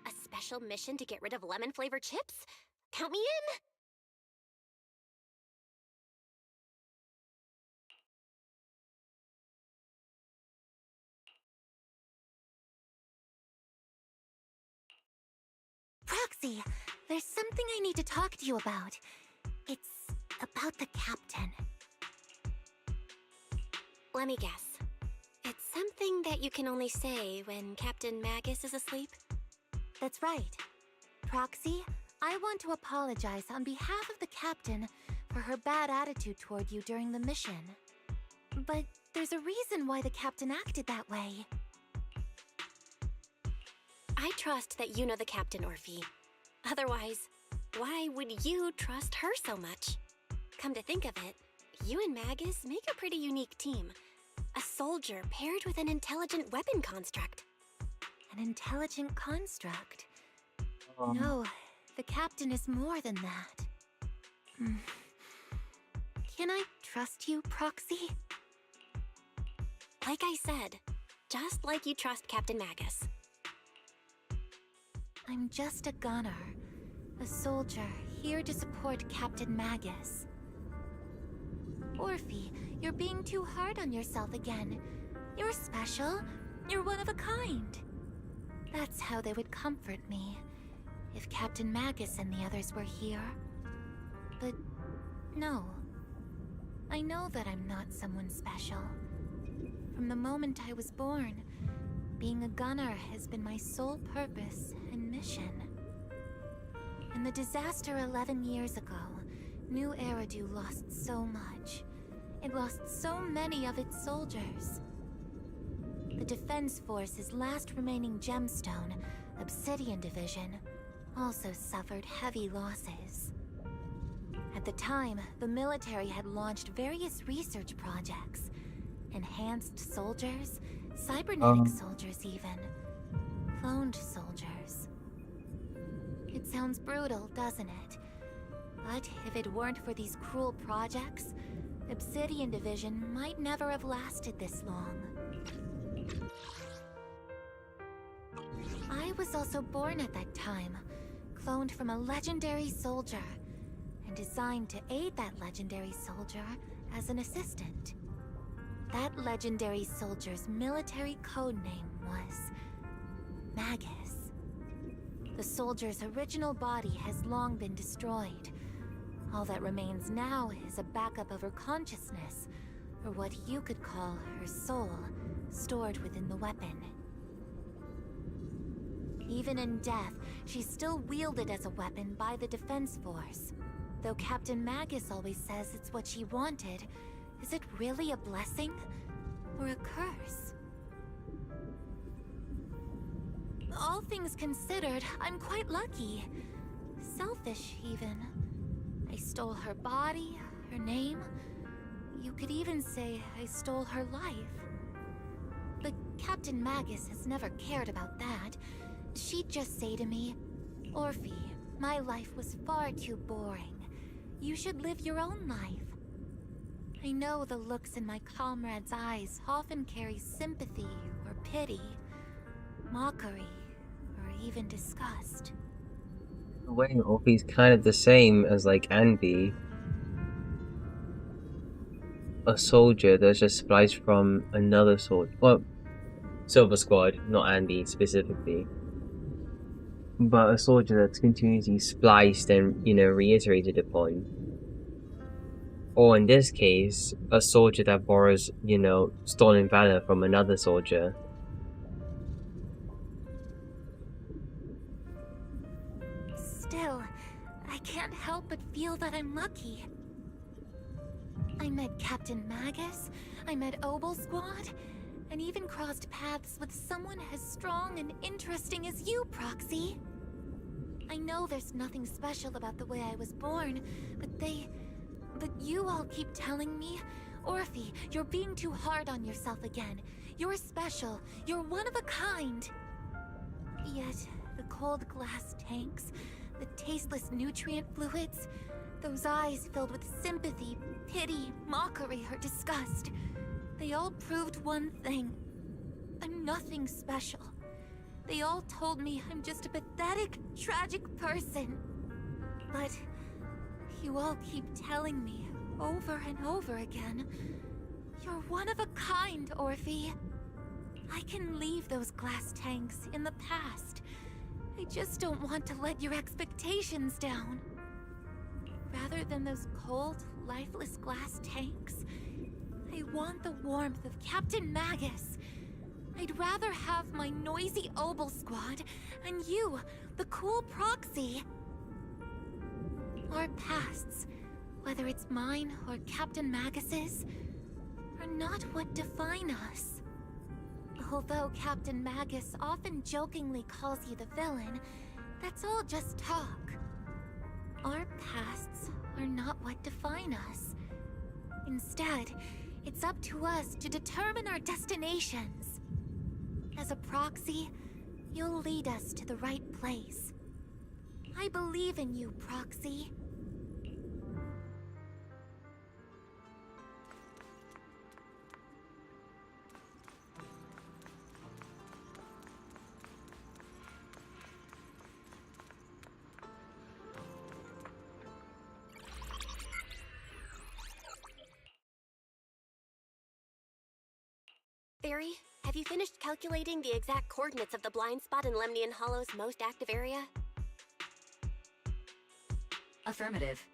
A special mission to get rid of lemon-flavored chips? Count me in! Proxy, there's something I need to talk to you about. It's about the captain. Let me guess. It's something that you can only say when Captain Magus is asleep? That's right. Proxy, I want to apologize on behalf of the captain for her bad attitude toward you during the mission. But there's a reason why the captain acted that way. I trust that you know the captain, Orphe. Otherwise, why would you trust her so much? Come to think of it, you and Magus make a pretty unique team. A soldier paired with an intelligent weapon construct. An intelligent construct? No, the captain is more than that. Can I trust you, Proxy? Like I said, just like you trust Captain Magus. I'm just a gunner. A soldier, here to support Captain Magus. Orphe, you're being too hard on yourself again. You're special. You're one of a kind. That's how they would comfort me, if Captain Magus and the others were here. But no. I know that I'm not someone special. From the moment I was born, being a gunner has been my sole purpose and mission. In the disaster 11 years ago, New Eridu lost so much. It lost so many of its soldiers. The Defense Force's last remaining gemstone, Obsidian Division, also suffered heavy losses. At the time, the military had launched various research projects. Enhanced soldiers, cybernetic soldiers even. Cloned soldiers. It sounds brutal, doesn't it? But if it weren't for these cruel projects, Obsidian Division might never have lasted this long. I was also born at that time, cloned from a legendary soldier, and designed to aid that legendary soldier as an assistant. That legendary soldier's military code name was Magus. The soldier's original body has long been destroyed. All that remains now is a backup of her consciousness, or what you could call her soul, stored within the weapon. Even in death, she's still wielded as a weapon by the Defense Force. Though Captain Magus always says it's what she wanted, is it really a blessing or a curse? All things considered, I'm quite lucky. Selfish, even. I stole her body, her name. You could even say I stole her life. But Captain Magus has never cared about that. She'd just say to me, Orphe, my life was far too boring. You should live your own life. I know the looks in my comrades' eyes often carry sympathy or pity, mockery, or even disgust. The way Orphe's kind of the same as like Anby, a soldier that's just spliced from another soldier. Well, Silver Squad, not Anby specifically. But a soldier that's continuously spliced and, reiterated upon. Or in this case, a soldier that borrows, stolen valor from another soldier. Still, I can't help but feel that I'm lucky. I met Captain Magus, I met Obel Squad, and even crossed paths with someone as strong and interesting as you, Proxy. I know there's nothing special about the way I was born, but you all keep telling me, Orphe, you're being too hard on yourself again. You're special. You're one of a kind. Yet, the cold glass tanks, the tasteless nutrient fluids, those eyes filled with sympathy, pity, mockery, or disgust, they all proved one thing. I'm nothing special. They all told me I'm just a pathetic, tragic person. But you all keep telling me, over and over again, you're one of a kind, Orphe. I can leave those glass tanks in the past. I just don't want to let your expectations down. Rather than those cold, lifeless glass tanks, I want the warmth of Captain Magus. I'd rather have my noisy Obel Squad and you, the cool Proxy. Our pasts, whether it's mine or Captain Magus's, are not what define us. Although Captain Magus often jokingly calls you the villain, that's all just talk. Our pasts are not what define us. Instead, it's up to us to determine our destinations. As a Proxy, you'll lead us to the right place. I believe in you, Proxy. Barry, have you finished calculating the exact coordinates of the blind spot in Lemnian Hollow's most active area? Affirmative.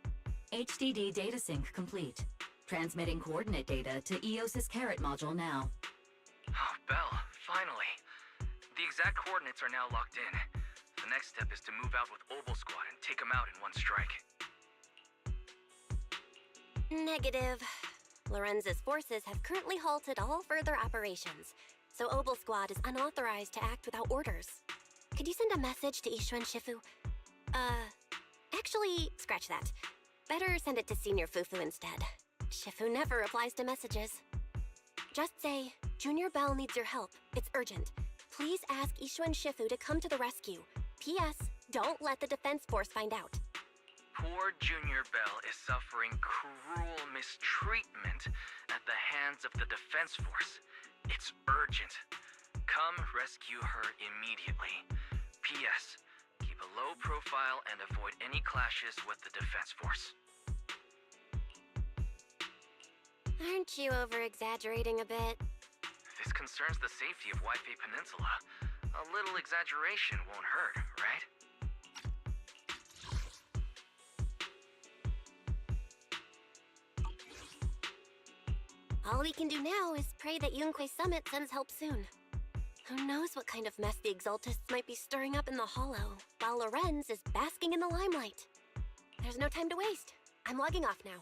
HDD data sync complete. Transmitting coordinate data to EOS's Carrot module now. Oh, Belle, finally. The exact coordinates are now locked in. The next step is to move out with Obel Squad and take them out in one strike. Negative. Lorenz's forces have currently halted all further operations, so Obel Squad is unauthorized to act without orders. Could you send a message to Ishu and Shifu? Actually, scratch that. Better send it to Senior Fufu instead. Shifu never replies to messages. Just say, Junior Bell needs your help. It's urgent. Please ask Ishu and Shifu to come to the rescue. P.S. Don't let the defense force find out. Poor Junior Bell is suffering cruel mistreatment at the hands of the defense force. It's urgent. Come rescue her immediately. P.S. Keep a low profile and avoid any clashes with the defense force. Aren't you over-exaggerating a bit? This concerns the safety of Waifei Peninsula. A little exaggeration won't hurt, right? All we can do now is pray that Yunque Summit sends help soon. Who knows what kind of mess the Exaltists might be stirring up in the Hollow, while Lorenz is basking in the limelight. There's no time to waste. I'm logging off now.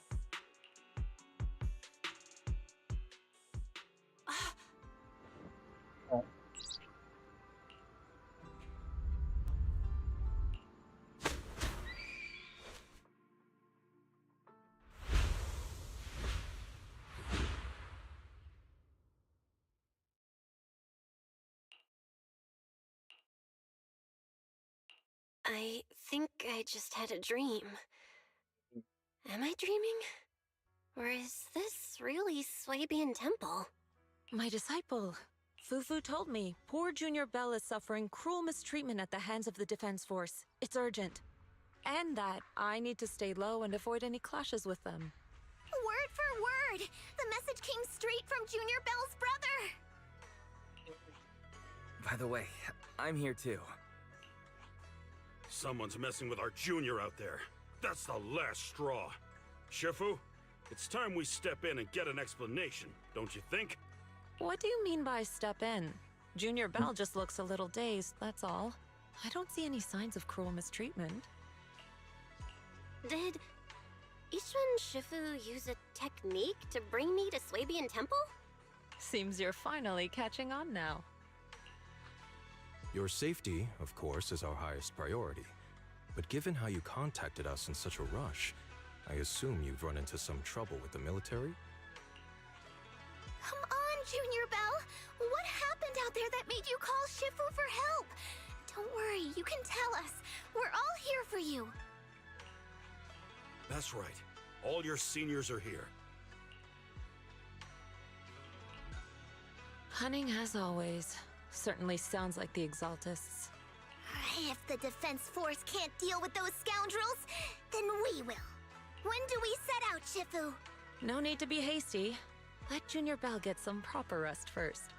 I think I just had a dream. Am I dreaming? Or is this really Swabian Temple? My disciple, Fufu told me poor Junior Bell is suffering cruel mistreatment at the hands of the defense force. It's urgent. And that I need to stay low and avoid any clashes with them. Word for word! The message came straight from Junior Bell's brother! By the way, I'm here too. Someone's messing with our junior out there. That's the last straw. Shifu, it's time we step in and get an explanation, don't you think? What do you mean by step in? Junior Bell just looks a little dazed, that's all. I don't see any signs of cruel mistreatment. Did Ishu and Shifu use a technique to bring me to Swabian Temple? Seems you're finally catching on now. Your safety, of course, is our highest priority. But given how you contacted us in such a rush, I assume you've run into some trouble with the military? Come on, Junior Bell! What happened out there that made you call Shifu for help? Don't worry, you can tell us. We're all here for you. That's right. All your seniors are here. Cunning as always. Certainly sounds like the Exaltists. If the defense force can't deal with those scoundrels, then we will. When do we set out, Shifu? No need to be hasty. Let Junior Bell get some proper rest first.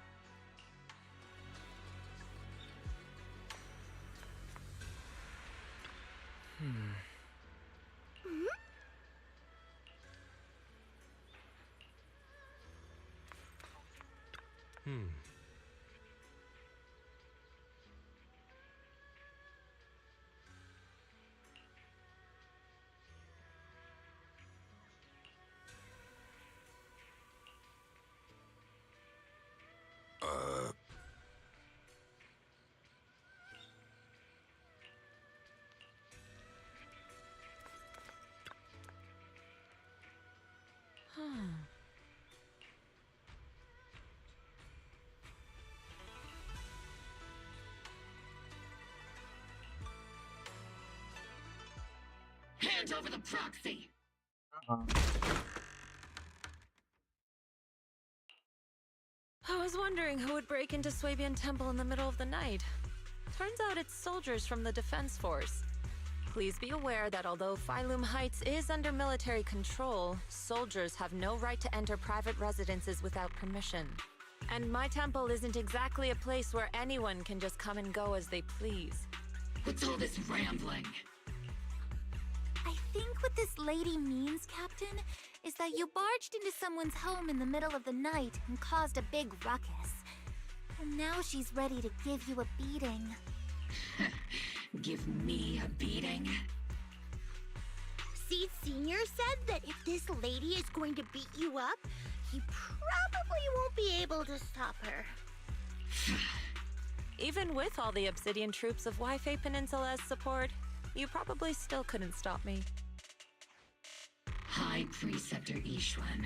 Hand over the proxy! I was wondering who would break into Swabian Temple in the middle of the night. Turns out it's soldiers from the defense force. Please be aware that although Phylum Heights is under military control, soldiers have no right to enter private residences without permission. And my temple isn't exactly a place where anyone can just come and go as they please. What's all this rambling? I think what this lady means, Captain, is that you barged into someone's home in the middle of the night and caused a big ruckus. And now she's ready to give you a beating. Give me a beating? Seed Sr. said that if this lady is going to beat you up, he probably won't be able to stop her. Even with all the Obsidian troops of Wi-Fi Peninsula's support, you probably still couldn't stop me. High Preceptor Ishwan,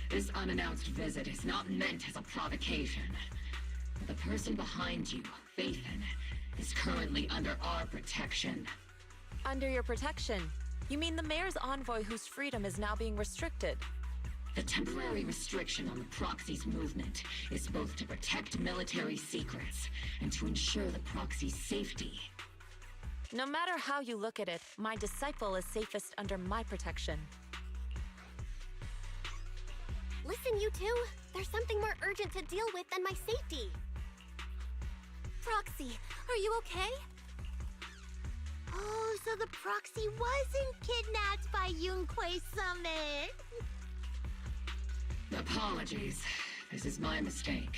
this unannounced visit is not meant as a provocation. The person behind you, Faithin, is currently under our protection. Under your protection? You mean the mayor's envoy whose freedom is now being restricted? The temporary restriction on the proxy's movement is both to protect military secrets and to ensure the proxy's safety. No matter how you look at it, my disciple is safest under my protection. Listen, you two. There's something more urgent to deal with than my safety. Proxy, are you okay? Oh, so the proxy wasn't kidnapped by Yunquay Summit. Apologies. This is my mistake.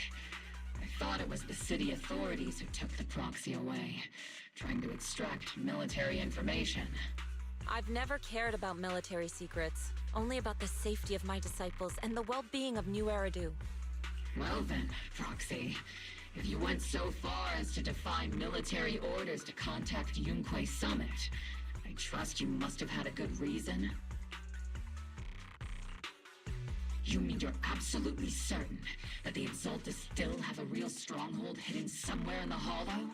I thought it was the city authorities who took the proxy away, trying to extract military information. I've never cared about military secrets, only about the safety of my disciples and the well-being of New Eridu. Well then, Proxy, if you went so far as to defy military orders to contact Yunquay Summit, I trust you must have had a good reason. You mean you're absolutely certain that the Exaltus still have a real stronghold hidden somewhere in the Hollow?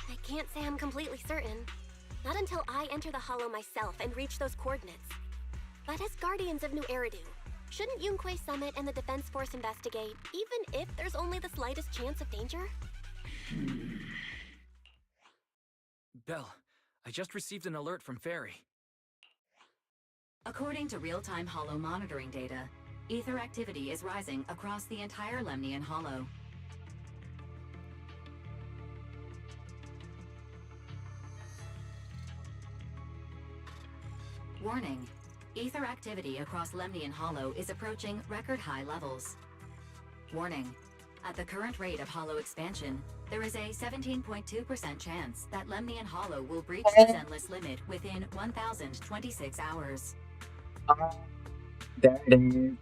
I can't say I'm completely certain. Not until I enter the Hollow myself and reach those coordinates. But as Guardians of New Eridu, shouldn't Yunquay Summit and the Defense Force investigate, even if there's only the slightest chance of danger? Belle, I just received an alert from Fairy. According to real-time Hollow monitoring data, ether activity is rising across the entire Lemnian Hollow. Warning. Ether activity across Lemnian Hollow is approaching record-high levels. Warning. At the current rate of Hollow expansion, there is a 17.2% chance that Lemnian Hollow will breach the Zenless limit within 1,026 hours. There it is.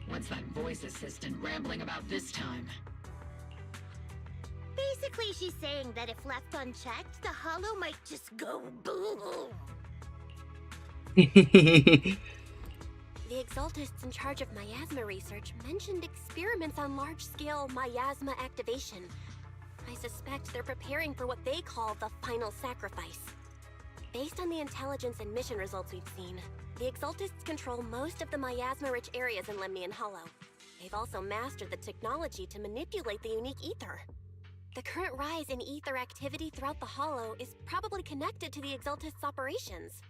What's that voice assistant rambling about this time? Basically, she's saying that if left unchecked, the Hollow might just go boom. The Exaltists in charge of miasma research mentioned experiments on large-scale miasma activation. I suspect they're preparing for what they call the final sacrifice. Based on the intelligence and mission results we've seen, the Exaltists control most of the miasma-rich areas in Lemnian Hollow. They've also mastered the technology to manipulate the unique ether. The current rise in ether activity throughout the Hollow is probably connected to the Exaltists' operations.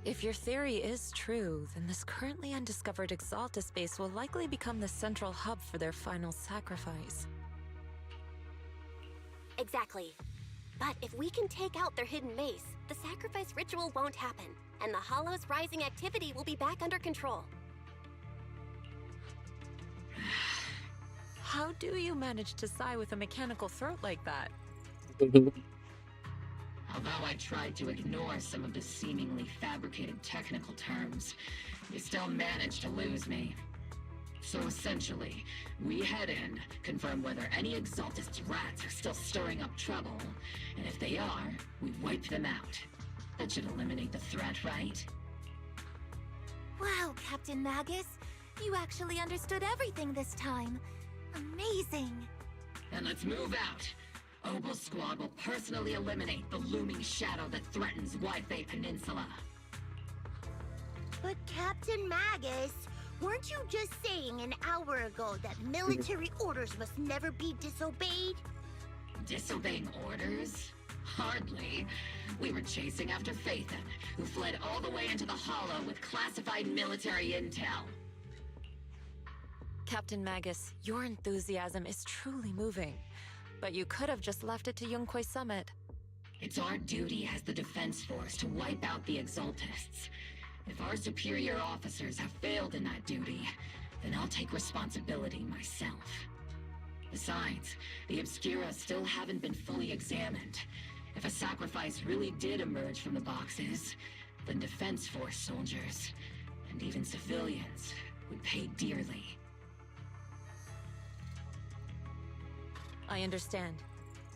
If your theory is true, then this currently undiscovered Exaltus base will likely become the central hub for their final sacrifice. Exactly. But if we can take out their hidden base, the sacrifice ritual won't happen, and the Hollow's rising activity will be back under control. How do you manage to sigh with a mechanical throat like that? Although I tried to ignore some of the seemingly fabricated technical terms, you still managed to lose me. So essentially, we head in, confirm whether any Exaltist rats are still stirring up trouble, and if they are, we wipe them out. That should eliminate the threat, right? Wow, Captain Magus. You actually understood everything this time. Amazing. Then let's move out. Obel Squad will personally eliminate the looming shadow that threatens Wi-Fi Peninsula. But Captain Magus, weren't you just saying an hour ago that military orders must never be disobeyed? Disobeying orders? Hardly. We were chasing after Phaethon, who fled all the way into the Hollow with classified military intel. Captain Magus, your enthusiasm is truly moving. But you could have just left it to Yunquay Summit. It's our duty as the Defense Force to wipe out the Exaltists. If our superior officers have failed in that duty, then I'll take responsibility myself. Besides, the Obscura still haven't been fully examined. If a sacrifice really did emerge from the boxes, then Defense Force soldiers, and even civilians, would pay dearly. I understand.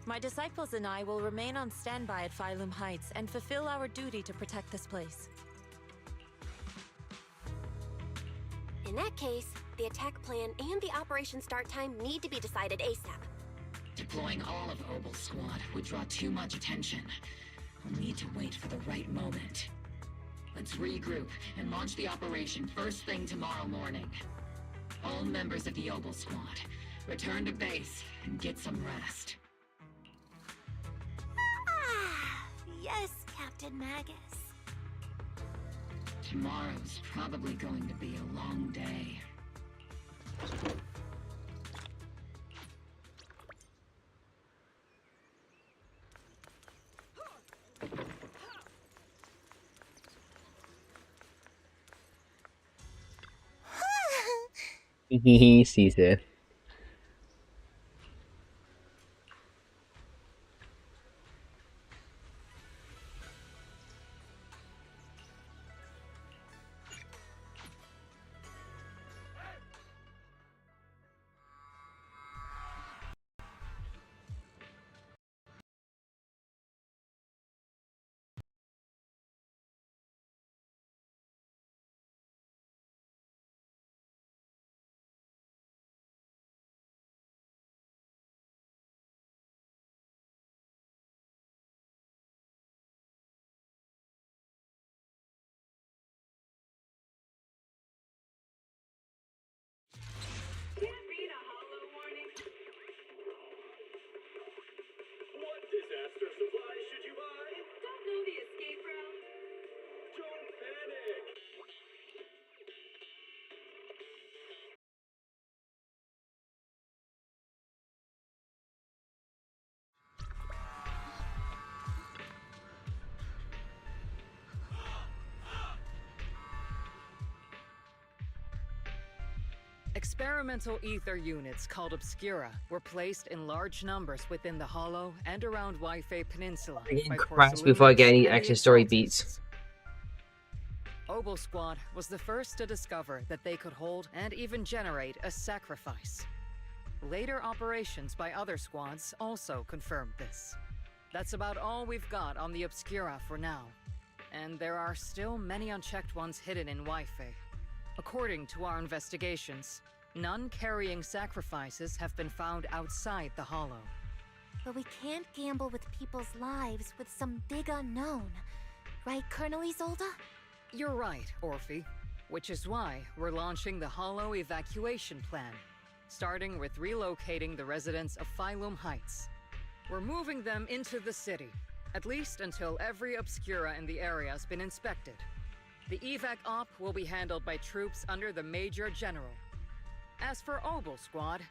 My disciples and I will remain on standby at Phylum Heights and fulfill our duty to protect this place. In that case, the attack plan and the operation start time need to be decided ASAP. Deploying all of Obel's squad would draw too much attention. We'll need to wait for the right moment. Let's regroup and launch the operation first thing tomorrow morning. All members of the Obel squad, return to base and get some rest. Yes, Captain Magus. Tomorrow's probably going to be a long day. He sees it. What disaster supplies should you buy? Don't know the escape route. Don't panic. Experimental ether units called Obscura were placed in large numbers within the Hollow and around Waifei Peninsula. Again, by cracks before I get any Porcelunians and extra the story Exaltists. beats. Obel Squad was the first to discover that they could hold and even generate a sacrifice. Later operations by other squads also confirmed this. That's about all we've got on the Obscura for now. And there are still many unchecked ones hidden in Waifei. According to our investigations, none carrying sacrifices have been found outside the Hollow. But we can't gamble with people's lives with some big unknown. Right, Colonel Isolde? You're right, Orphe. Which is why we're launching the Hollow evacuation plan, starting with relocating the residents of Phylum Heights. We're moving them into the city, at least until every Obscura in the area has been inspected. The evac op will be handled by troops under the Major General. As for Obel Squad,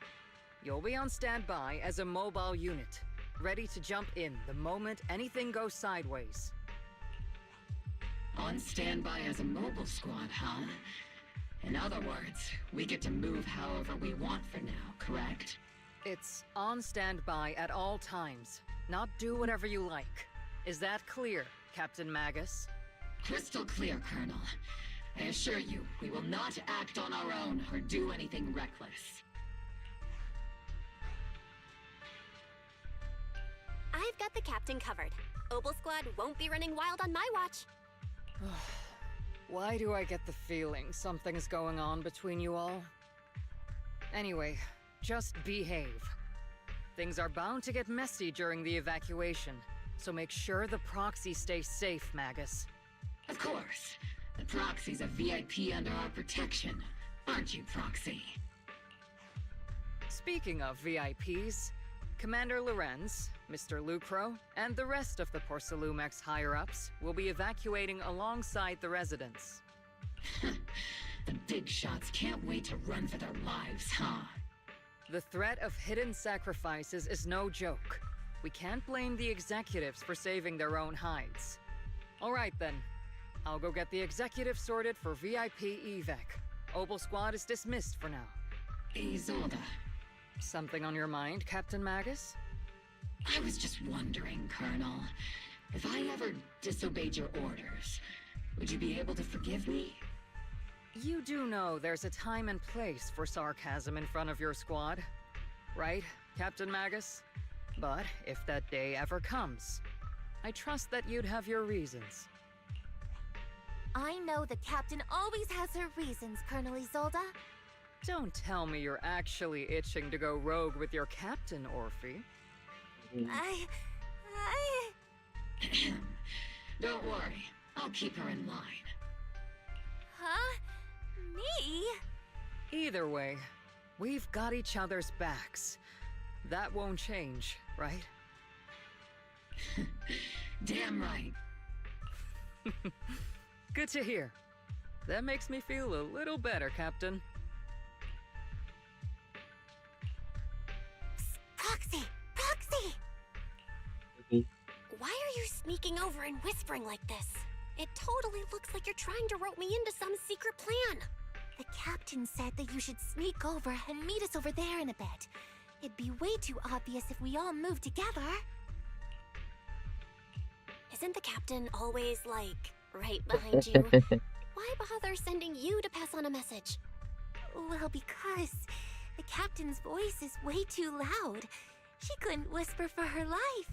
you'll be on standby as a mobile unit, ready to jump in the moment anything goes sideways. On standby as a mobile squad, huh? In other words, we get to move however we want for now, correct? It's on standby at all times, not do whatever you like. Is that clear, Captain Magus? Crystal clear, Colonel. I assure you, we will not act on our own or do anything reckless. I've got the captain covered. Obel Squad won't be running wild on my watch. Why do I get the feeling something's going on between you all? Anyway, just behave. Things are bound to get messy during the evacuation, so make sure the proxy stays safe, Magus. Of course. The Proxy's a VIP under our protection, aren't you, Proxy? Speaking of VIPs, Commander Lorenz, Mr. Lucro, and the rest of the Porcelumex higher-ups will be evacuating alongside the residents. The big shots can't wait to run for their lives, huh? The threat of hidden sacrifices is no joke. We can't blame the executives for saving their own hides. All right then. I'll go get the executives sorted for VIP evac. Obel Squad is dismissed for now. Isolde. Something on your mind, Captain Magus? I was just wondering, Colonel. If I ever disobeyed your orders, would you be able to forgive me? You do know there's a time and place for sarcasm in front of your squad, right, Captain Magus? But if that day ever comes, I trust that you'd have your reasons. I know the captain always has her reasons, Colonel Isolde. Don't tell me you're actually itching to go rogue with your captain, Orphe. Don't worry, I'll keep her in line. Huh? Me? Either way, we've got each other's backs. That won't change, right? Damn right. Good to hear. That makes me feel a little better, Captain. Psst, Proxy! Proxy! Why are you sneaking over and whispering like this? It totally looks like you're trying to rope me into some secret plan. The captain said that you should sneak over and meet us over there in a bit. It'd be way too obvious if we all moved together. Isn't the captain always, like, right behind you? Why bother sending you to pass on a message? Well, because the captain's voice is way too loud. She couldn't whisper for her life.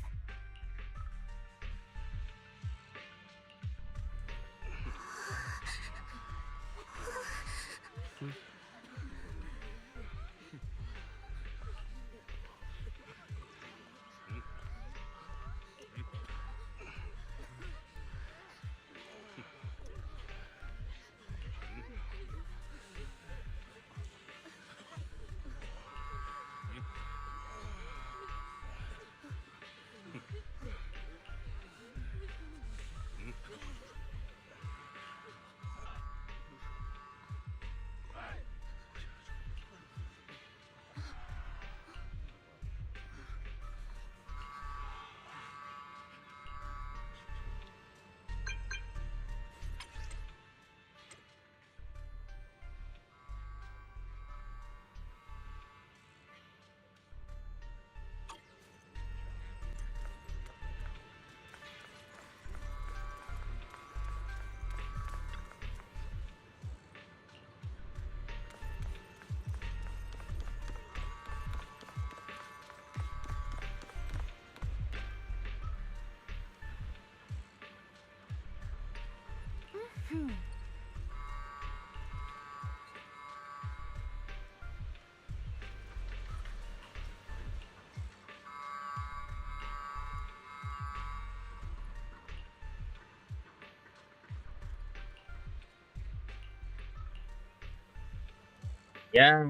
Yeah.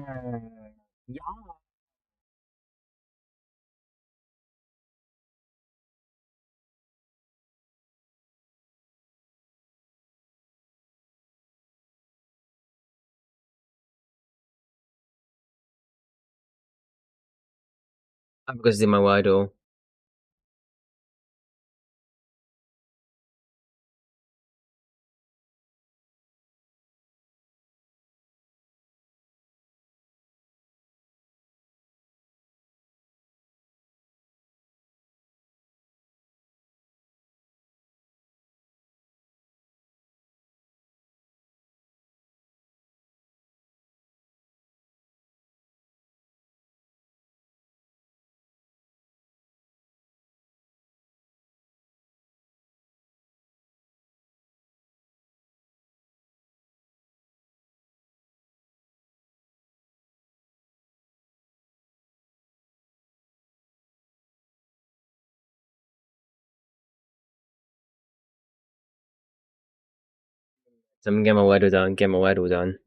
Yeah. I've got to do my Wordle. So I'm gonna get my Wordle done, get my Wordle done.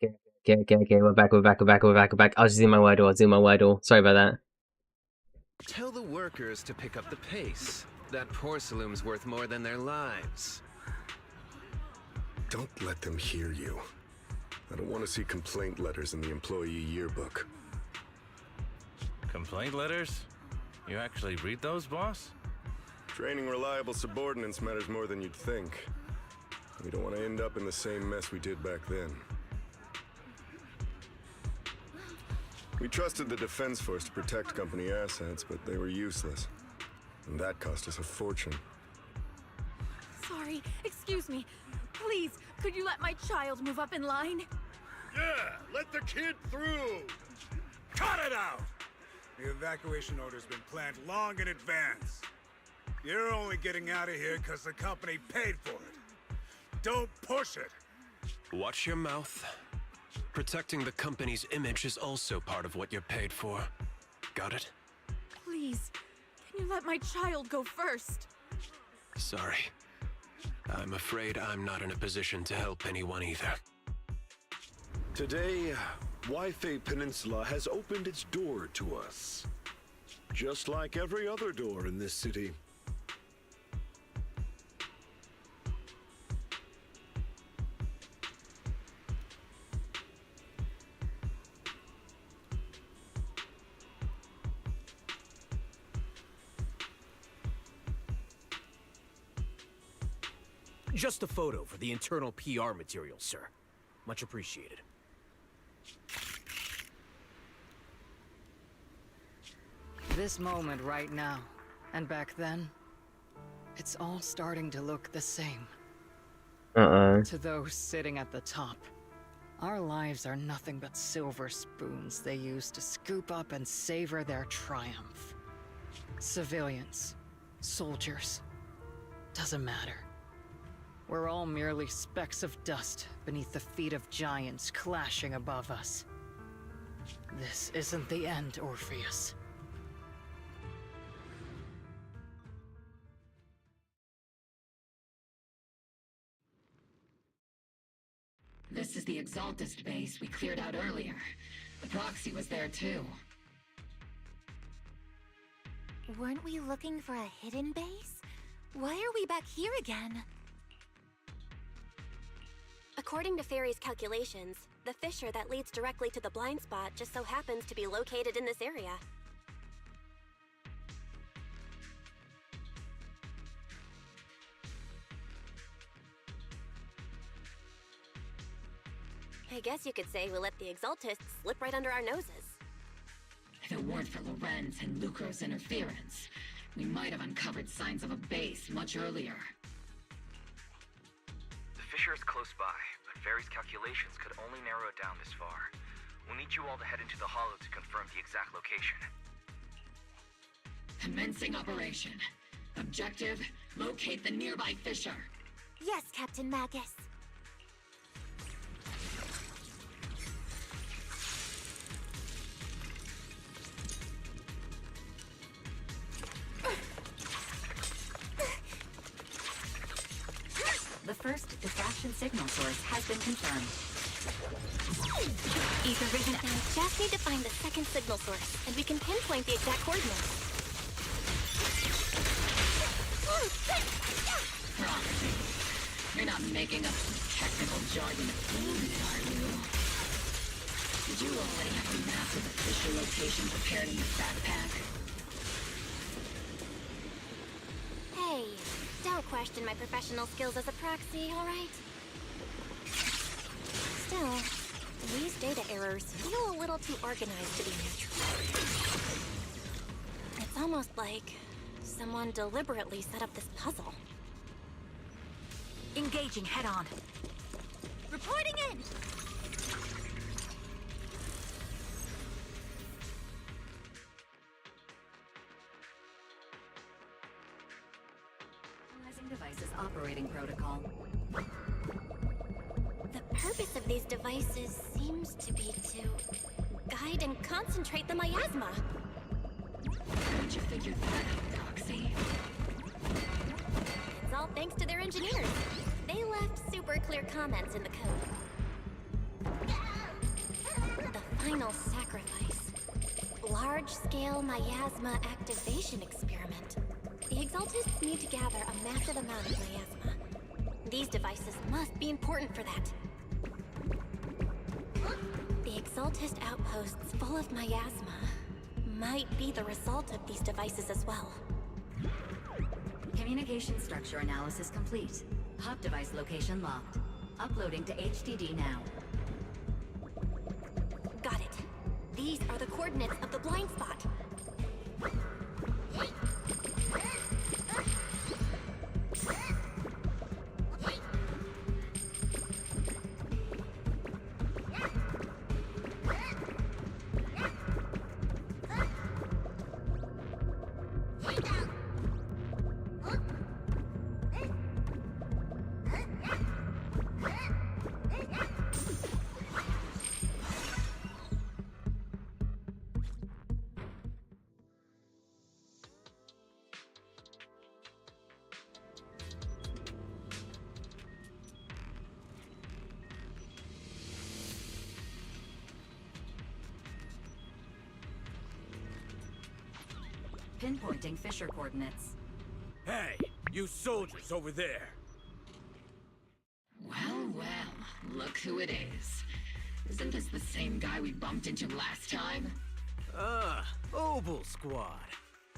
Okay. We're back. I was just doing my Wordle. Sorry about that. Tell the workers to pick up the pace. That porcelain's worth more than their lives. Don't let them hear you. I don't want to see complaint letters in the employee yearbook. Complaint letters? You actually read those, boss? Training reliable subordinates matters more than you'd think. We don't want to end up in the same mess we did back then. We trusted the Defense Force to protect company assets, but they were useless. And that cost us a fortune. Sorry, excuse me. Please, could you let my child move up in line? Yeah, let the kid through! Cut it out! The evacuation order's been planned long in advance. You're only getting out of here because the company paid for it. Don't push it! Watch your mouth. Protecting the company's image is also part of what you're paid for. Got it? Please, can you let my child go first? Sorry. I'm afraid I'm not in a position to help anyone either. Today, Wi-Fi Peninsula has opened its door to us. Just like every other door in this city. Just a photo for the internal PR material, sir. Much appreciated. This moment right now, and back then, it's all starting to look the same. To those sitting at the top, our lives are nothing but silver spoons they use to scoop up and savor their triumph. Civilians, soldiers, doesn't matter. We're all merely specks of dust beneath the feet of giants clashing above us. This isn't the end, Orpheus. This is the Exaltist base we cleared out earlier. The proxy was there too. Weren't we looking for a hidden base? Why are we back here again? According to Fairy's calculations, the fissure that leads directly to the blind spot just so happens to be located in this area. I guess you could say we let the Exaltists slip right under our noses. If it weren't for Lorenz and Lucro's interference, we might have uncovered signs of a base much earlier. The fissure is close by, but Fairy's calculations could only narrow it down this far. We'll need you all to head into the hollow to confirm the exact location. Commencing operation. Objective, locate the nearby fissure. Yes, Captain Magus. The first diffraction signal source has been confirmed. Ether vision. And we just need to find the second signal source, and we can pinpoint the exact coordinates. Proxy. You're not making up some technical jargon to fool me, are you? Did you already have a map of the fissure location prepared in your backpack? Hey, don't question my professional skills as a proxy, alright? Still, these data errors feel a little too organized to be neutral. It's almost like someone deliberately set up this puzzle. Engaging head-on. Reporting in! Analyzing devices operating protocol. The purpose of these devices seems to be to guide and concentrate the miasma. How'd you figure that out, Proxy? It's all thanks to their engineers. They left super clear comments in the code. final sacrifice. Large-scale miasma activation experiment. The Exaltists need to gather a massive amount of miasma. These devices must be important for that. The Exaltist outposts full of miasma might be the result of these devices as well. Communication structure analysis complete. Hub device location locked. Uploading to HDD now. Got it. These are the coordinates of the blind spot. Pinpointing Fisher coordinates. Hey, you soldiers over there! Well, well, look who it is. Isn't this the same guy we bumped into last time? Ah, Obel Squad.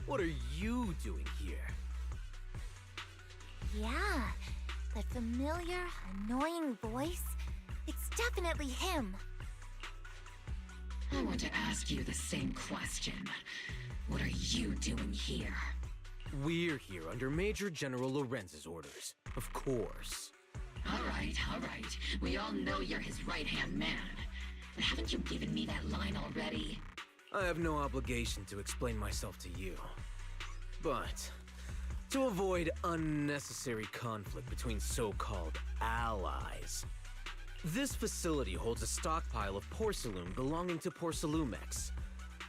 What are you doing here? Yeah, that familiar, annoying voice. It's definitely him. I want to ask you the same question. What are you doing here? We're here under Major General Lorenz's orders, of course. All right. We all know you're his right-hand man. But haven't you given me that line already? I have no obligation to explain myself to you. But to avoid unnecessary conflict between so-called allies, this facility holds a stockpile of porcelain belonging to Porcelumex.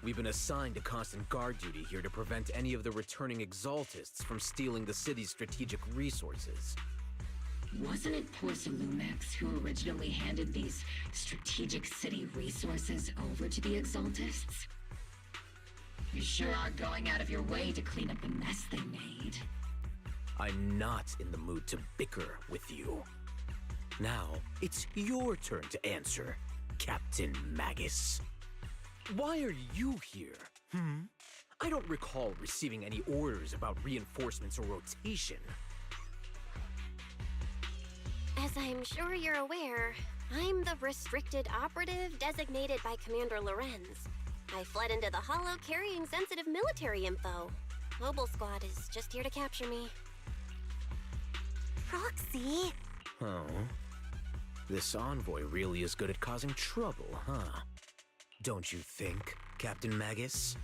We've been assigned to constant guard duty here to prevent any of the returning Exaltists from stealing the city's strategic resources. Wasn't it Porcelumex who originally handed these strategic city resources over to the Exaltists? You sure are going out of your way to clean up the mess they made. I'm not in the mood to bicker with you. Now, it's your turn to answer, Captain Magus. Why are you here? I don't recall receiving any orders about reinforcements or rotation. As I'm sure you're aware, I'm the restricted operative designated by Commander Lorenz. I fled into the Hollow carrying sensitive military info. Mobile Squad is just here to capture me. Roxy! Oh. This envoy really is good at causing trouble, huh? Don't you think, Captain Magus?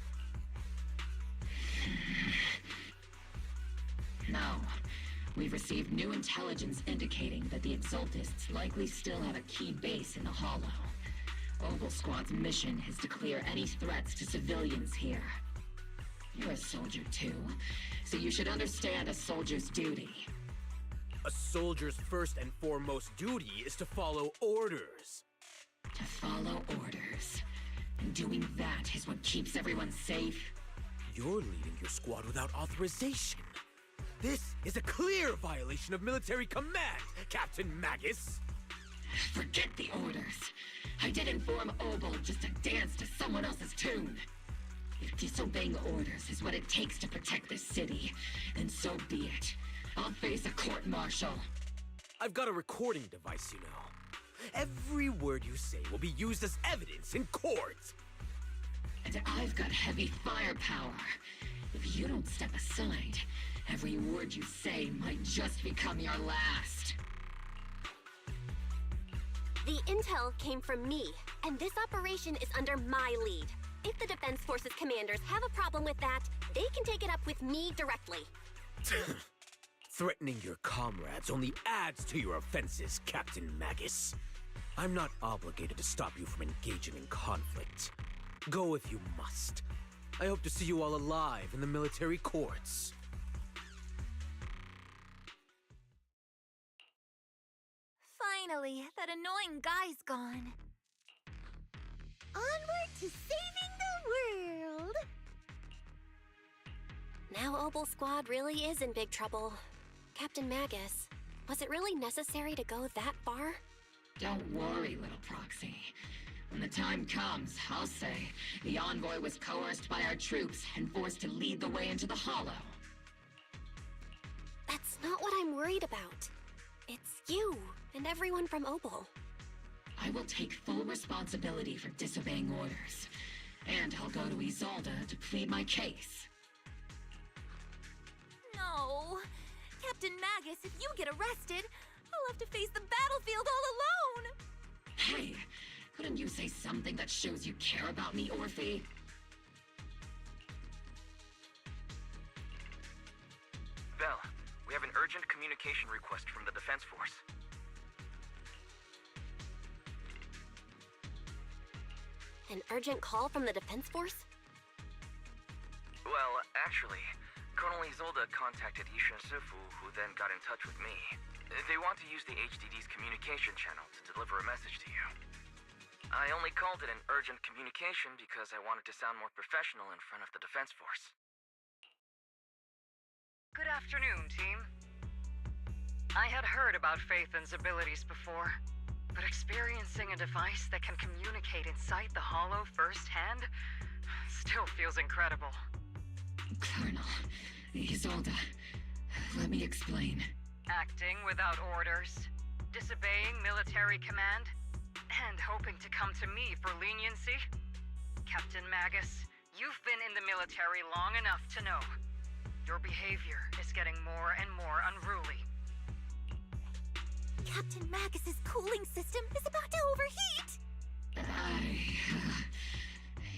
No. We've received new intelligence indicating that the Exaltists likely still have a key base in the Hollow. Obel Squad's mission is to clear any threats to civilians here. You're a soldier too, so you should understand a soldier's duty. A soldier's first and foremost duty is to follow orders. To follow orders. And doing that is what keeps everyone safe. You're leading your squad without authorization. This is a clear violation of military command, Captain Magus! Forget the orders. I did inform Obel just to dance to someone else's tune. If disobeying orders is what it takes to protect this city, then so be it. I'll face a court-martial. I've got a recording device, you know. Every word you say will be used as evidence in court. And I've got heavy firepower. If you don't step aside, every word you say might just become your last. The intel came from me, and this operation is under my lead. If the Defense Forces commanders have a problem with that, they can take it up with me directly. Threatening your comrades only adds to your offenses, Captain Magus. I'm not obligated to stop you from engaging in conflict. Go if you must. I hope to see you all alive in the military courts. Finally, that annoying guy's gone. Onward to saving the world! Now Obel Squad really is in big trouble. Captain Magus, was it really necessary to go that far? Don't worry, little Proxy. When the time comes, I'll say the envoy was coerced by our troops and forced to lead the way into the Hollow. That's not what I'm worried about. It's you and everyone from Obel. I will take full responsibility for disobeying orders. And I'll go to Isolde to plead my case. No! Captain Magus, if you get arrested, I'll have to face the battlefield all alone! Hey, couldn't you say something that shows you care about me, Orphe? Belle, we have an urgent communication request from the Defense Force. An urgent call from the Defense Force? Well, actually, Colonel Isolde contacted Ishin Sifu, who then got in touch with me. They want to use the HDD's communication channel to deliver a message to you. I only called it an urgent communication because I wanted to sound more professional in front of the Defense Force. Good afternoon, team. I had heard about Phaethon's abilities before, but experiencing a device that can communicate inside the Hollow firsthand still feels incredible. Colonel, Isolde, let me explain. Acting without orders, disobeying military command, and hoping to come to me for leniency? Captain Magus, you've been in the military long enough to know. Your behavior is getting more and more unruly. Captain Magus's cooling system is about to overheat!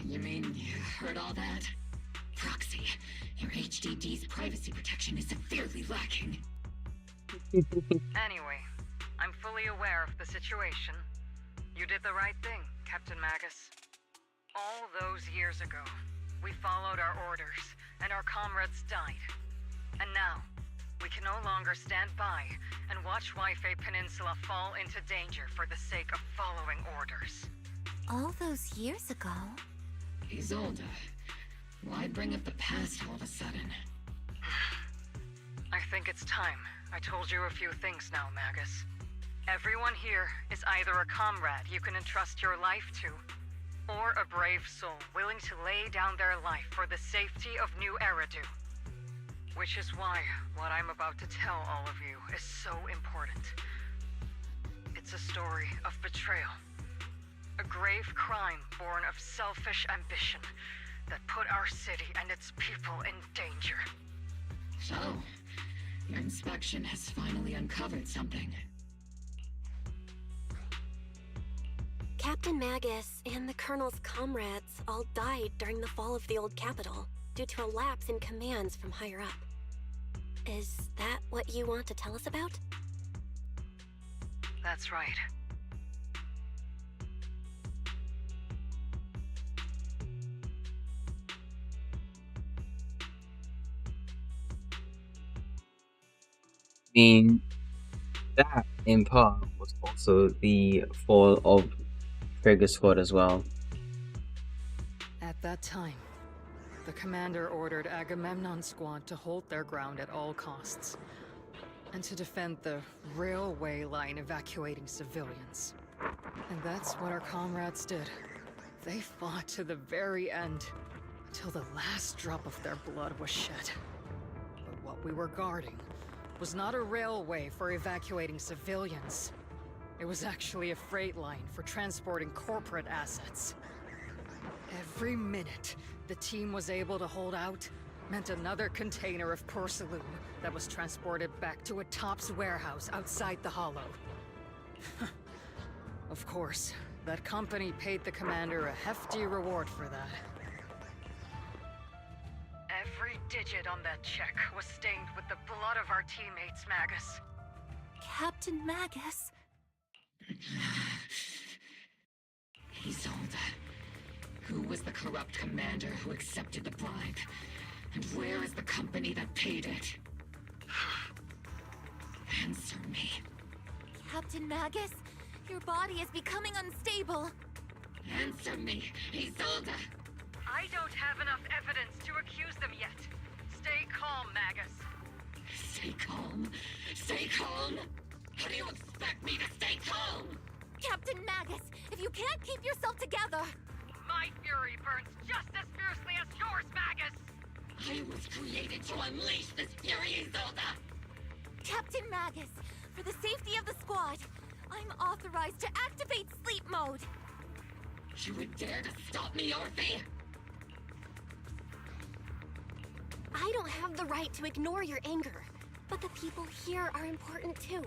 You mean you heard all that? Proxy, your HDD's privacy protection is severely lacking. Anyway, I'm fully aware of the situation. You did the right thing, Captain Magus. All those years ago, we followed our orders, and our comrades died. And now, we can no longer stand by and watch Waifei Peninsula fall into danger for the sake of following orders. All those years ago? Isolde, why bring up the past all of a sudden? I think it's time I told you a few things now, Magus. Everyone here is either a comrade you can entrust your life to, or a brave soul willing to lay down their life for the safety of New Eridu. Which is why what I'm about to tell all of you is so important. It's a story of betrayal. A grave crime born of selfish ambition that put our city and its people in danger. So, your inspection has finally uncovered something. Captain Magus and the Colonel's comrades all died during the fall of the old capital due to a lapse in commands from higher up. Is that what you want to tell us about? That's right. I mean, that in part was also the fall of Trigger Squad as well. At that time, the commander ordered Agamemnon's squad to hold their ground at all costs, and to defend the railway line evacuating civilians. And that's what our comrades did. They fought to the very end, until the last drop of their blood was shed. But what we were guarding was not a railway for evacuating civilians. It was actually a freight line for transporting corporate assets. Every minute the team was able to hold out meant another container of porcelain that was transported back to a Topps warehouse outside the Hollow. Of course, that company paid the commander a hefty reward for that. Every digit on that check was stained with the blood of our teammates, Magus. Captain Magus? Isolde, who was the corrupt commander who accepted the bribe? And where is the company that paid it? Answer me. Captain Magus, your body is becoming unstable. Answer me, Isolde! I don't have enough evidence to accuse them yet. Stay calm, Magus. Stay calm? Stay calm? How do you expect me to stay calm? Captain Magus, if you can't keep yourself together... My fury burns just as fiercely as yours, Magus! I was created to unleash this fury, Isolde! Captain Magus, for the safety of the squad, I'm authorized to activate sleep mode. You would dare to stop me, Orphe? I don't have the right to ignore your anger, but the people here are important too.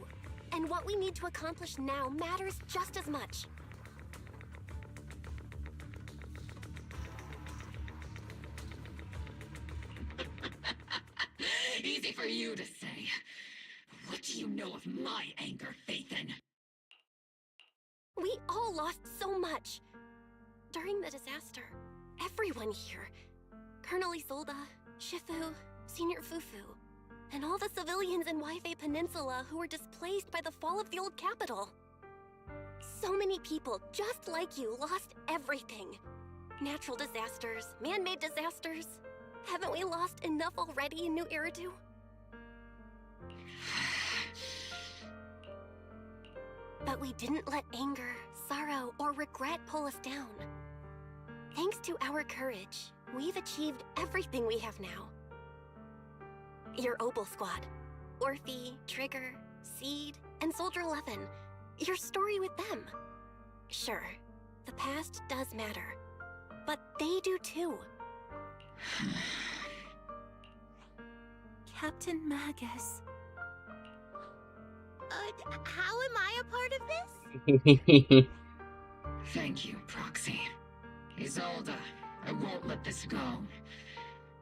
And what we need to accomplish now matters just as much. Easy for you to say. What do you know of my anger, Phaethon? We all lost so much. During the disaster, everyone here, Colonel Isolde, Shifu, Senior Fufu, and all the civilians in Waifei Peninsula who were displaced by the fall of the old capital. So many people just like you lost everything. Natural disasters, man-made disasters. Haven't we lost enough already in New Eridu? But we didn't let anger, sorrow, or regret pull us down. Thanks to our courage, we've achieved everything we have now. Your Obel Squad, Orphe, Trigger, Seed, and Soldier 11. Your story with them. Sure, the past does matter, but they do too. Captain Magus. How am I a part of this? Thank you, Proxy. Isolde, I won't let this go.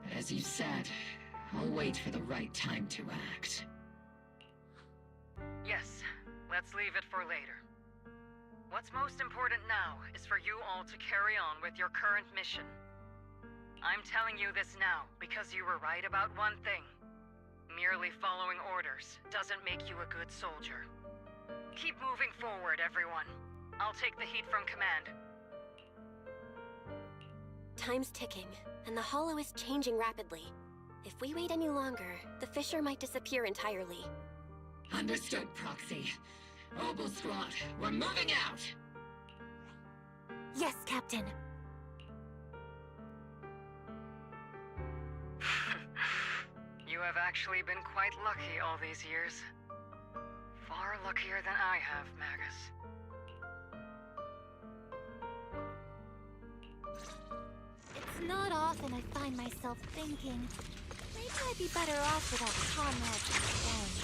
But as you said, I'll wait for the right time to act. Yes, let's leave it for later. What's most important now is for you all to carry on with your current mission. I'm telling you this now because you were right about one thing. Merely following orders doesn't make you a good soldier. Keep moving forward, everyone. I'll take the heat from command. Time's ticking, and the Hollow is changing rapidly. If we wait any longer, the fissure might disappear entirely. Understood, Proxy. Obel Squad, we're moving out! Yes, Captain. You have actually been quite lucky all these years. Far luckier than I have, Magus. It's not often I find myself thinking, maybe I'd be better off without comrades and friends.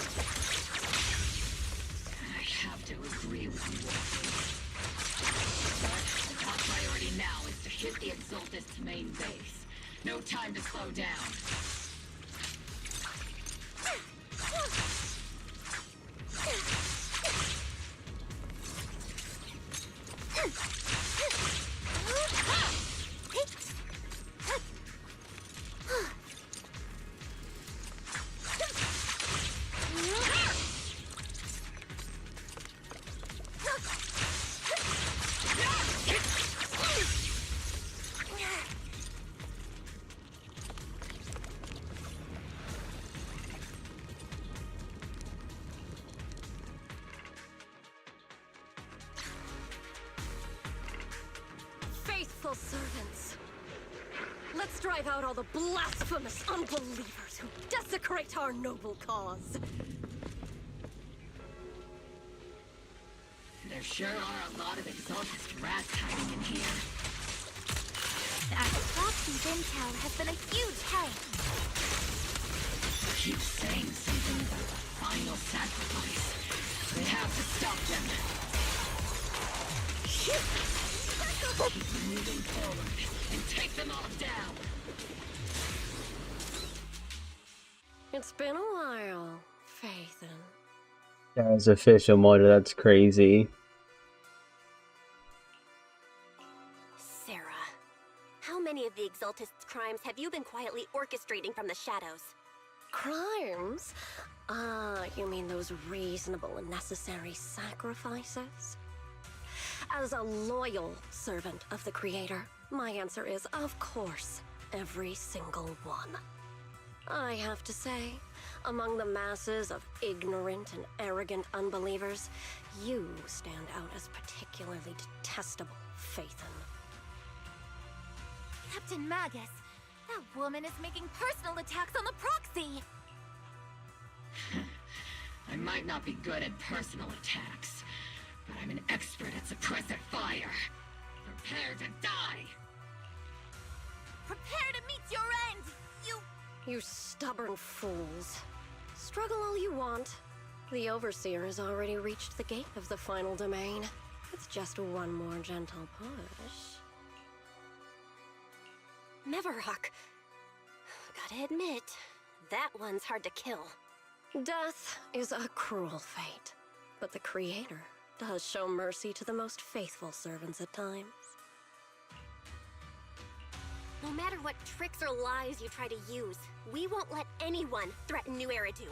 I have to agree with you, Orphe. But the top priority now is to hit the Exaltist's main base. No time to slow down. Faithful servants. Let's drive out all the blasphemous unbelievers who desecrate our noble cause. There sure are a lot of Exaltist rats hiding in here. Proxy's intel has been a huge help. Keep saying something about the final sacrifice. We have to stop them. Keep moving forward and take them all down. It's been a while, Phaethon. As official model, that's crazy. Sarah, how many of the Exaltist's crimes have you been quietly orchestrating from the shadows? Crimes? Ah, you mean those reasonable and necessary sacrifices? As a loyal servant of the Creator, my answer is, of course, every single one. I have to say, among the masses of ignorant and arrogant unbelievers, you stand out as particularly detestable, Phaethon. Captain Magus, that woman is making personal attacks on the proxy! I might not be good at personal attacks, but I'm an expert at suppressive fire. Prepare to die! Prepare to meet your end, You stubborn fools. Struggle all you want. The Overseer has already reached the gate of the final domain. It's just one more gentle push. Neverrock. Gotta admit, that one's hard to kill. Death is a cruel fate, but the Creator does show mercy to the most faithful servants at times. No matter what tricks or lies you try to use, we won't let anyone threaten New Eridu.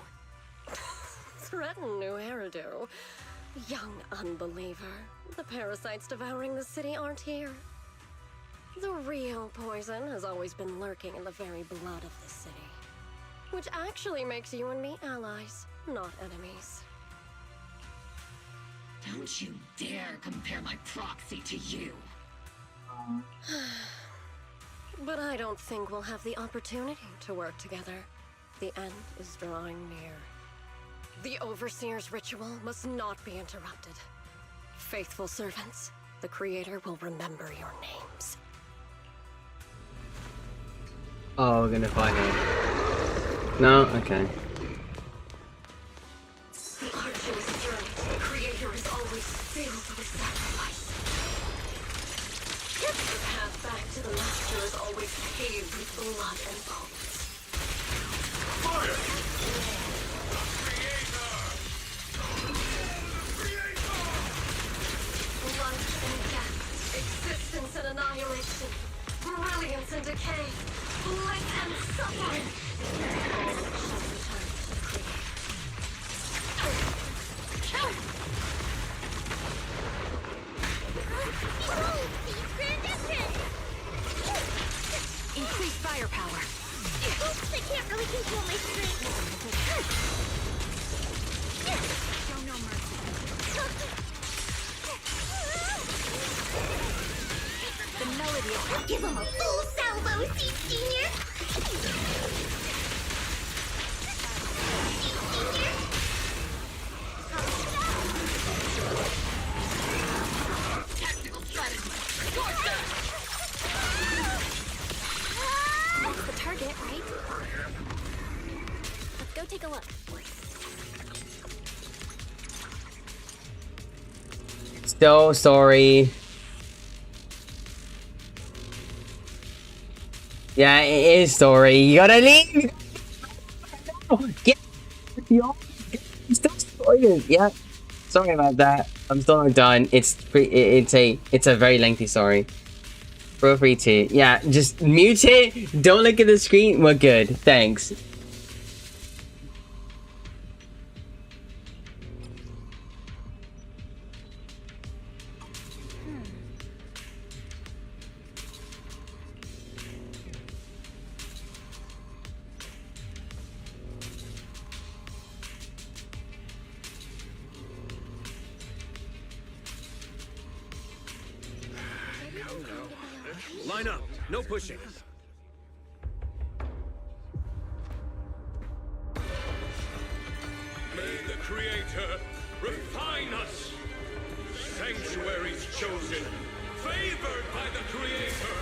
Threaten New Eridu? Young unbeliever. The parasites devouring the city aren't here. The real poison has always been lurking in the very blood of the city. Which actually makes you and me allies, not enemies. Don't you dare compare my proxy to you! But I don't think we'll have the opportunity to work together. The end is drawing near. The Overseer's ritual must not be interrupted. Faithful servants, the Creator will remember your names. Oh, we're gonna fight him. No? Okay. The arduous journey to the Creator is always filled with sacrifice. The path back to the Master is always paved with blood and bones. Fire! Life and death, existence and annihilation, brilliance and decay, bliss and suffering. All shall return to the Creator. Behold, the grand entrance! Increase firepower. Oops, I can't really control my strength. Show no mercy. The melody of Give him a full salvo, Seed Senior! Tactical strategy! That's the target, right? Let's go take a look. So sorry. Yeah, it is sorry. You gotta leave. Get your still spoilers. Yeah. Sorry about that. I'm still not done. It's a very lengthy sorry. Feel free to. Yeah, just mute it. Don't look at the screen. We're good. Thanks. Line up. No pushing. May the Creator refine us. Sanctuaries chosen, favored by the Creator.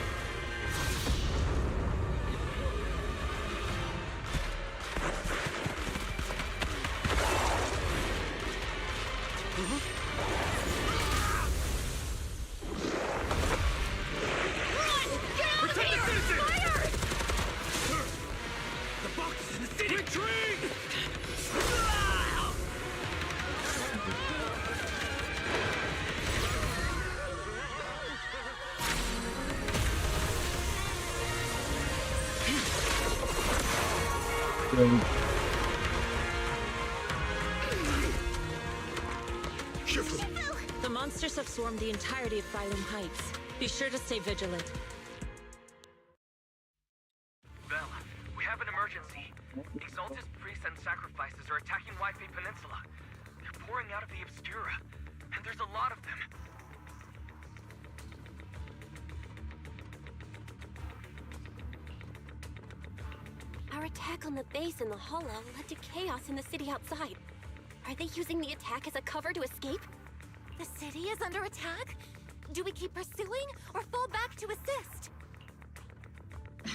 Shifu! The monsters have swarmed the entirety of Phylum Heights. Be sure to stay vigilant. Belle, we have an emergency. Exaltus priests and sacrifices are attacking Wi-Fi Peninsula. They're pouring out of the Obscura, and there's a lot of them. Our attack on the base in the Hollow led to chaos in the city outside. Are they using the attack as a cover to escape? The city is under attack? Do we keep pursuing or fall back to assist?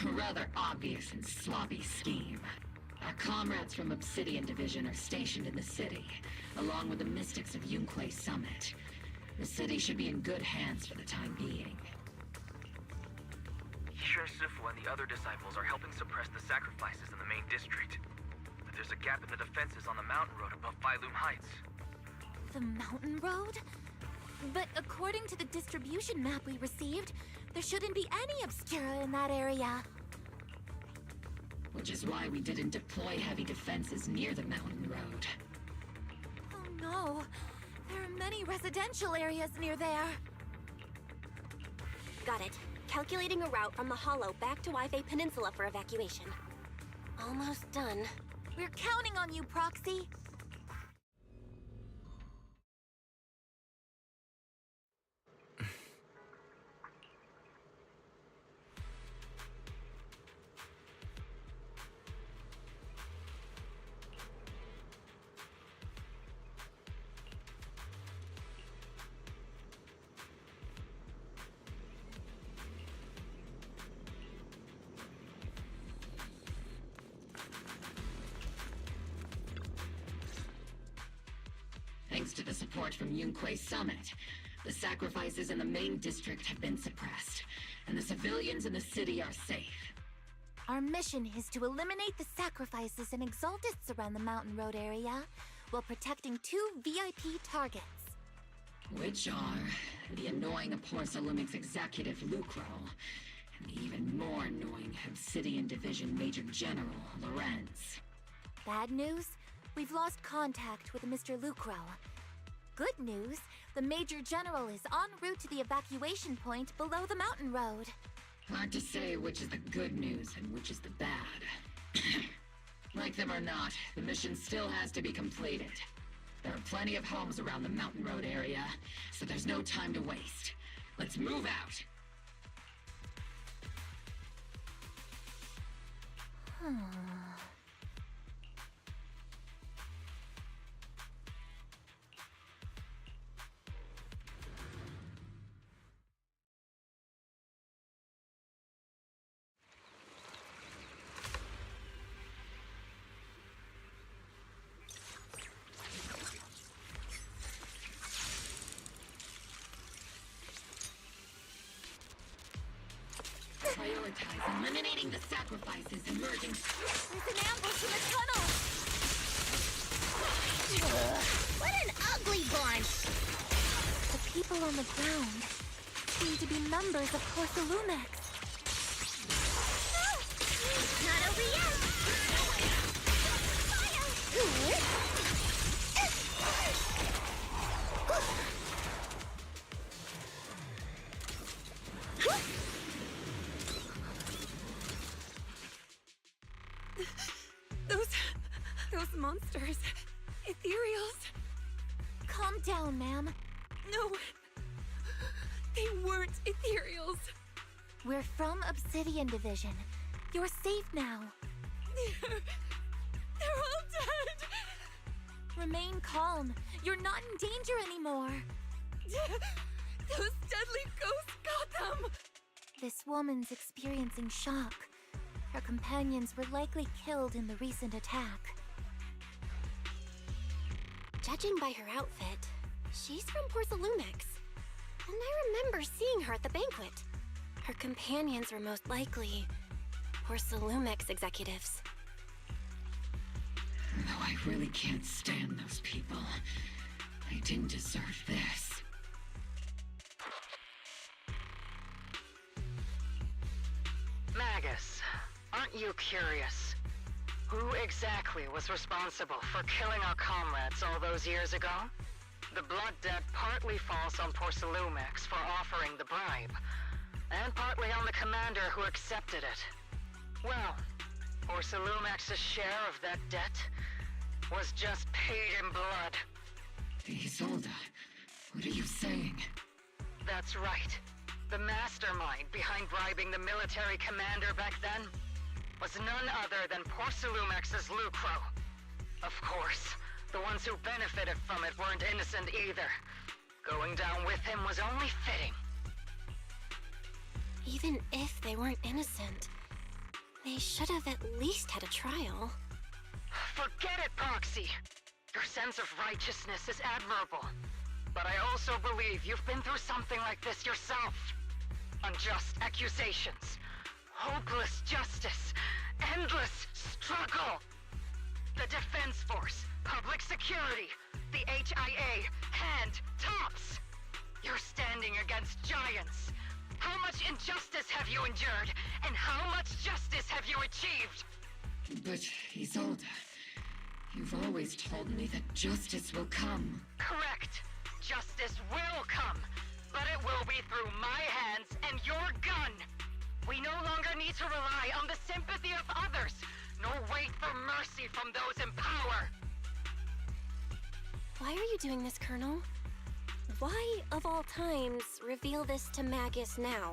A rather obvious and sloppy scheme. Our comrades from Obsidian Division are stationed in the city, along with the mystics of Yunque Summit. The city should be in good hands for the time being. Sifu and the other disciples are helping suppress the sacrifices in the main district. But there's a gap in the defenses on the mountain road above Phylum Heights. The mountain road? But according to the distribution map we received, there shouldn't be any Obscura in that area. Which is why we didn't deploy heavy defenses near the mountain road. Oh no, there are many residential areas near there. Got it. Calculating a route from the Hollow back to Wi-Fi Peninsula for evacuation. Almost done. We're counting on you, Proxy. Thanks to the support from Yunque Summit, the sacrifices in the main district have been suppressed, and the civilians in the city are safe. Our mission is to eliminate the sacrifices and exaltists around the mountain road area, while protecting 2 VIP targets. Which are the annoying Porcelumix executive Lucro, and the even more annoying Obsidian Division Major General Lorenz. Bad news? We've lost contact with Mr. Lucro. Good news, the Major General is en route to the evacuation point below the mountain road. Hard to say which is the good news and which is the bad. Like them or not, the mission still has to be completed. There are plenty of homes around the mountain road area, so there's no time to waste. Let's move out! Prioritize eliminating the sacrifices emerging. There's an ambush in the tunnel! What an ugly bunch! The people on the ground seem to be members of Porcelumix. Not over yet! Those monsters. Ethereals. Calm down, ma'am. No. They weren't Ethereals. We're from Obsidian Division. You're safe now. They're all dead. Remain calm. You're not in danger anymore. Those deadly ghosts got them. This woman's experiencing shock. Her companions were likely killed in the recent attack. Judging by her outfit, she's from Porcelumix. And I remember seeing her at the banquet. Her companions were most likely Porcelumix executives. Though I really can't stand those people, I didn't deserve this. Magus, aren't you curious? Who exactly was responsible for killing our comrades all those years ago? The blood debt partly falls on Porcelumex for offering the bribe, and partly on the commander who accepted it. Well, Porcelumex's share of that debt was just paid in blood. Isolde, what are you saying? That's right. The mastermind behind bribing the military commander back then was none other than Porcelumex's Lucro. Of course, the ones who benefited from it weren't innocent either. Going down with him was only fitting. Even if they weren't innocent, they should have at least had a trial. Forget it, Proxy! Your sense of righteousness is admirable. But I also believe you've been through something like this yourself. Unjust accusations, hopeless justice, endless struggle. The Defense Force, public security, the HIA, hand tops. You're standing against giants. How much injustice have you endured, and how much justice have you achieved? But, Isolde, you've always told me that justice will come. Correct. Justice will come, but it will be through my hands and your gun. We no longer need to rely on the sympathy of others, nor wait for mercy from those in power. Why are you doing this, Colonel? Why, of all times, reveal this to Magus now?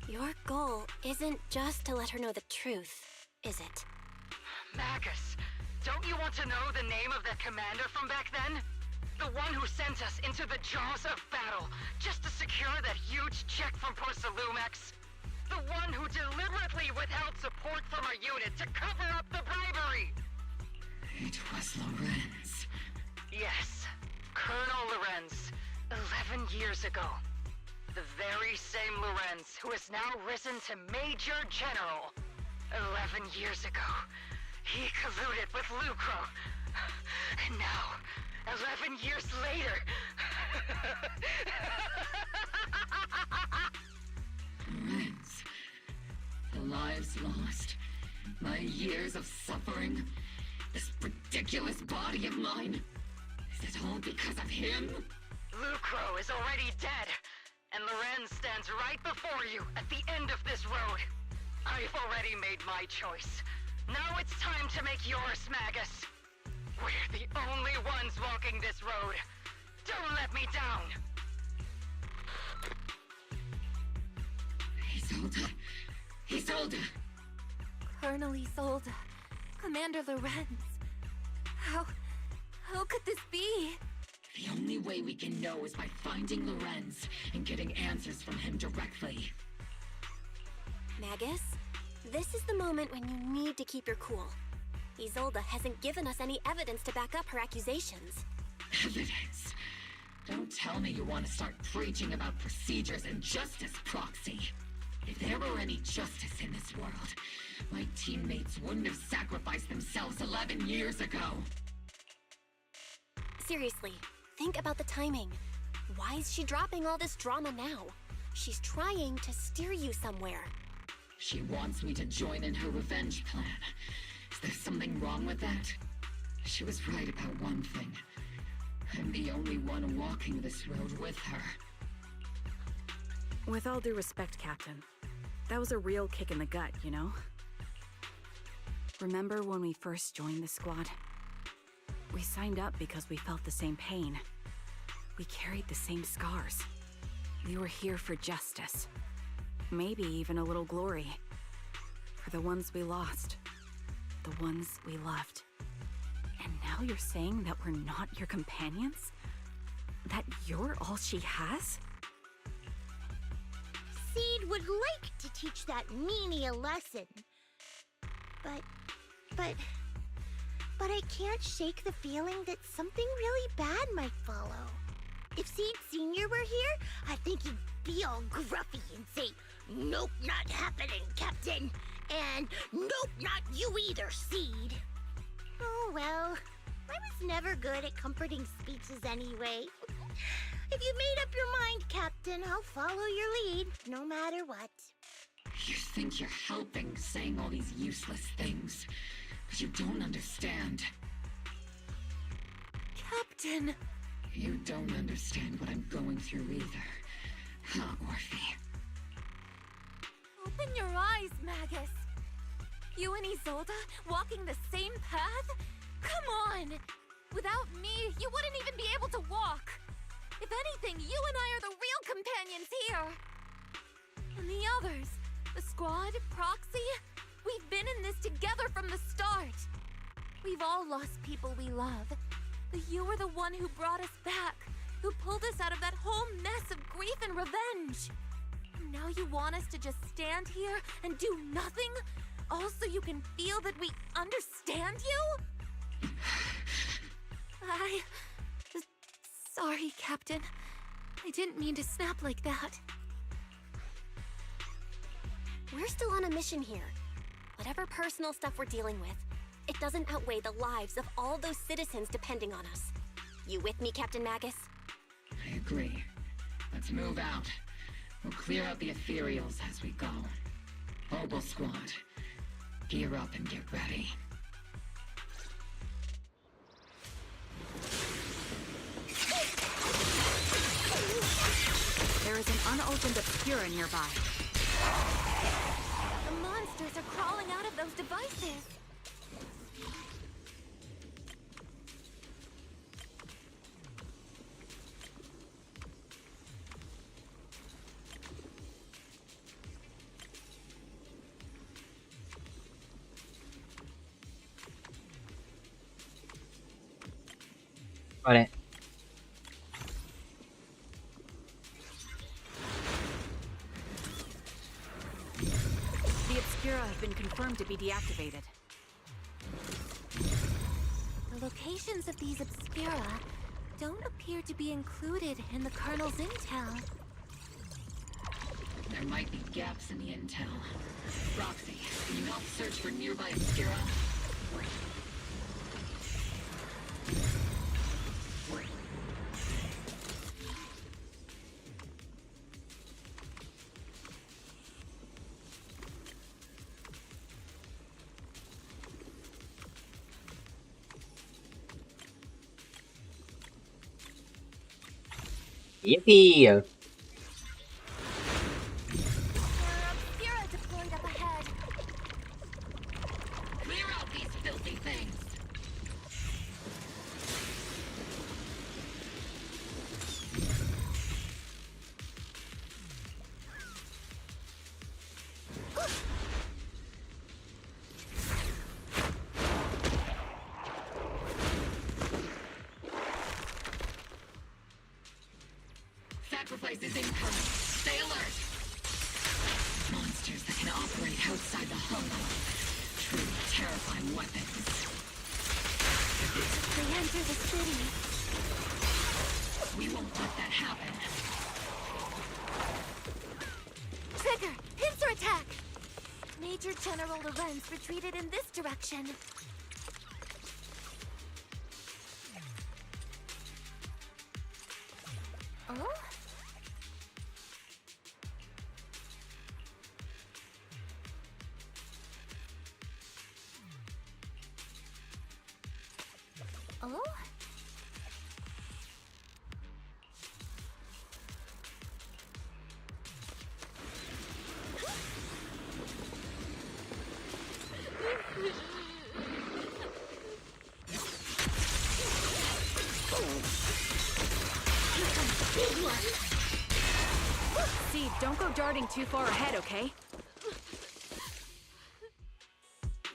Your goal isn't just to let her know the truth, is it? Magus, don't you want to know the name of that commander from back then? The one who sent us into the jaws of battle just to secure that huge check from Porcelumex? The one who deliberately withheld support from our unit to cover up the bribery! It was Lorenz. Yes, Colonel Lorenz, 11 years ago. The very same Lorenz who has now risen to Major General. 11 years ago, he colluded with Lucro. And now, 11 years later... Lorenz, the lives lost, my years of suffering, this ridiculous body of mine. Is it all because of him? Lucro is already dead, and Lorenz stands right before you at the end of this road. I've already made my choice. Now it's time to make yours, Magus. We're the only ones walking this road. Don't let me down. Isolde. Isolde. Colonel Isolde. Commander Lorenz. How could this be? The only way we can know is by finding Lorenz and getting answers from him directly. Magus, this is the moment when you need to keep your cool. Isolde hasn't given us any evidence to back up her accusations. Evidence? Don't tell me you want to start preaching about procedures and justice, Proxy. If there were any justice in this world, my teammates wouldn't have sacrificed themselves 11 years ago. Seriously, think about the timing. Why is she dropping all this drama now? She's trying to steer you somewhere. She wants me to join in her revenge plan. Is there something wrong with that? She was right about one thing. I'm the only one walking this road with her. With all due respect, Captain, that was a real kick in the gut, you know? Remember when we first joined the squad? We signed up because we felt the same pain. We carried the same scars. We were here for justice. Maybe even a little glory. For the ones we lost. The ones we loved. And now you're saying that we're not your companions? That you're all she has? Seed would like to teach that meanie a lesson. But I can't shake the feeling that something really bad might follow. If Seed Sr. were here, I think he'd be all gruffy and say, "Nope, not happening, Captain." And "Nope, not you either, Seed." Oh well, I was never good at comforting speeches anyway. If you've made up your mind, Captain, I'll follow your lead, no matter what. You think you're helping saying all these useless things, but you don't understand. Captain! You don't understand what I'm going through either. Huh, Orphe? Open your eyes, Magus. You and Isolde walking the same path? Come on! Without me, you wouldn't even be able to walk. If anything, you and I are the real companions here. And the others, the squad, Proxy, we've been in this together from the start. We've all lost people we love. But you were the one who brought us back, who pulled us out of that whole mess of grief and revenge. And now you want us to just stand here and do nothing? All so you can feel that we understand you? Sorry, Captain. I didn't mean to snap like that. We're still on a mission here. Whatever personal stuff we're dealing with, it doesn't outweigh the lives of all those citizens depending on us. You with me, Captain Magus? I agree. Let's move out. We'll clear out the ethereals as we go. Mobile squad, gear up and get ready. There is an unopened obscura nearby. The monsters are crawling out of those devices. Got it. The obscura have been confirmed to be deactivated. The locations of these obscura don't appear to be included in the Colonel's intel. There might be gaps in the intel. Roxy, can you help search for nearby obscura? Yippee! There are obscura deployed up ahead. Clear out these filthy things! Sacrifice is incoming. Stay alert! Monsters that can operate outside the hollow. Truly terrifying weapons. They enter the city. We won't let that happen. Trigger! Pincer attack! Major General Lorenz retreated in this direction. Oh? Oh? Seed, don't go darting too far ahead, okay?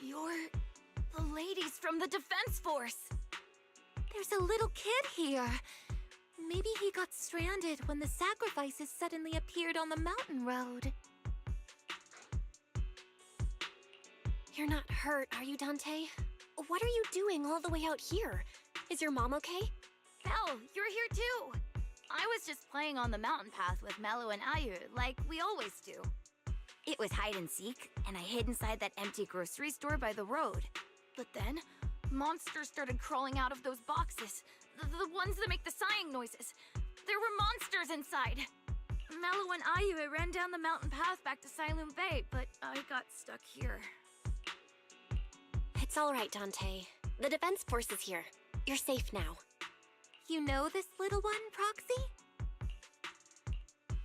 You're the ladies from the Defense Force. There's a little kid here. Maybe he got stranded when the sacrifices suddenly appeared on the mountain road. You're not hurt, are you, Dante? What are you doing all the way out here? Is your mom okay? Belle, you're here too. I was just playing on the mountain path with Mello and Ayu, like we always do. It was hide and seek, and I hid inside that empty grocery store by the road. But then, monsters started crawling out of those boxes. The ones that make the sighing noises. There were monsters inside. Mello and Ayu ran down the mountain path back to Silent Bay, but I got stuck here. It's all right, Dante. The Defense Force is here. You're safe now. You know this little one, Proxy?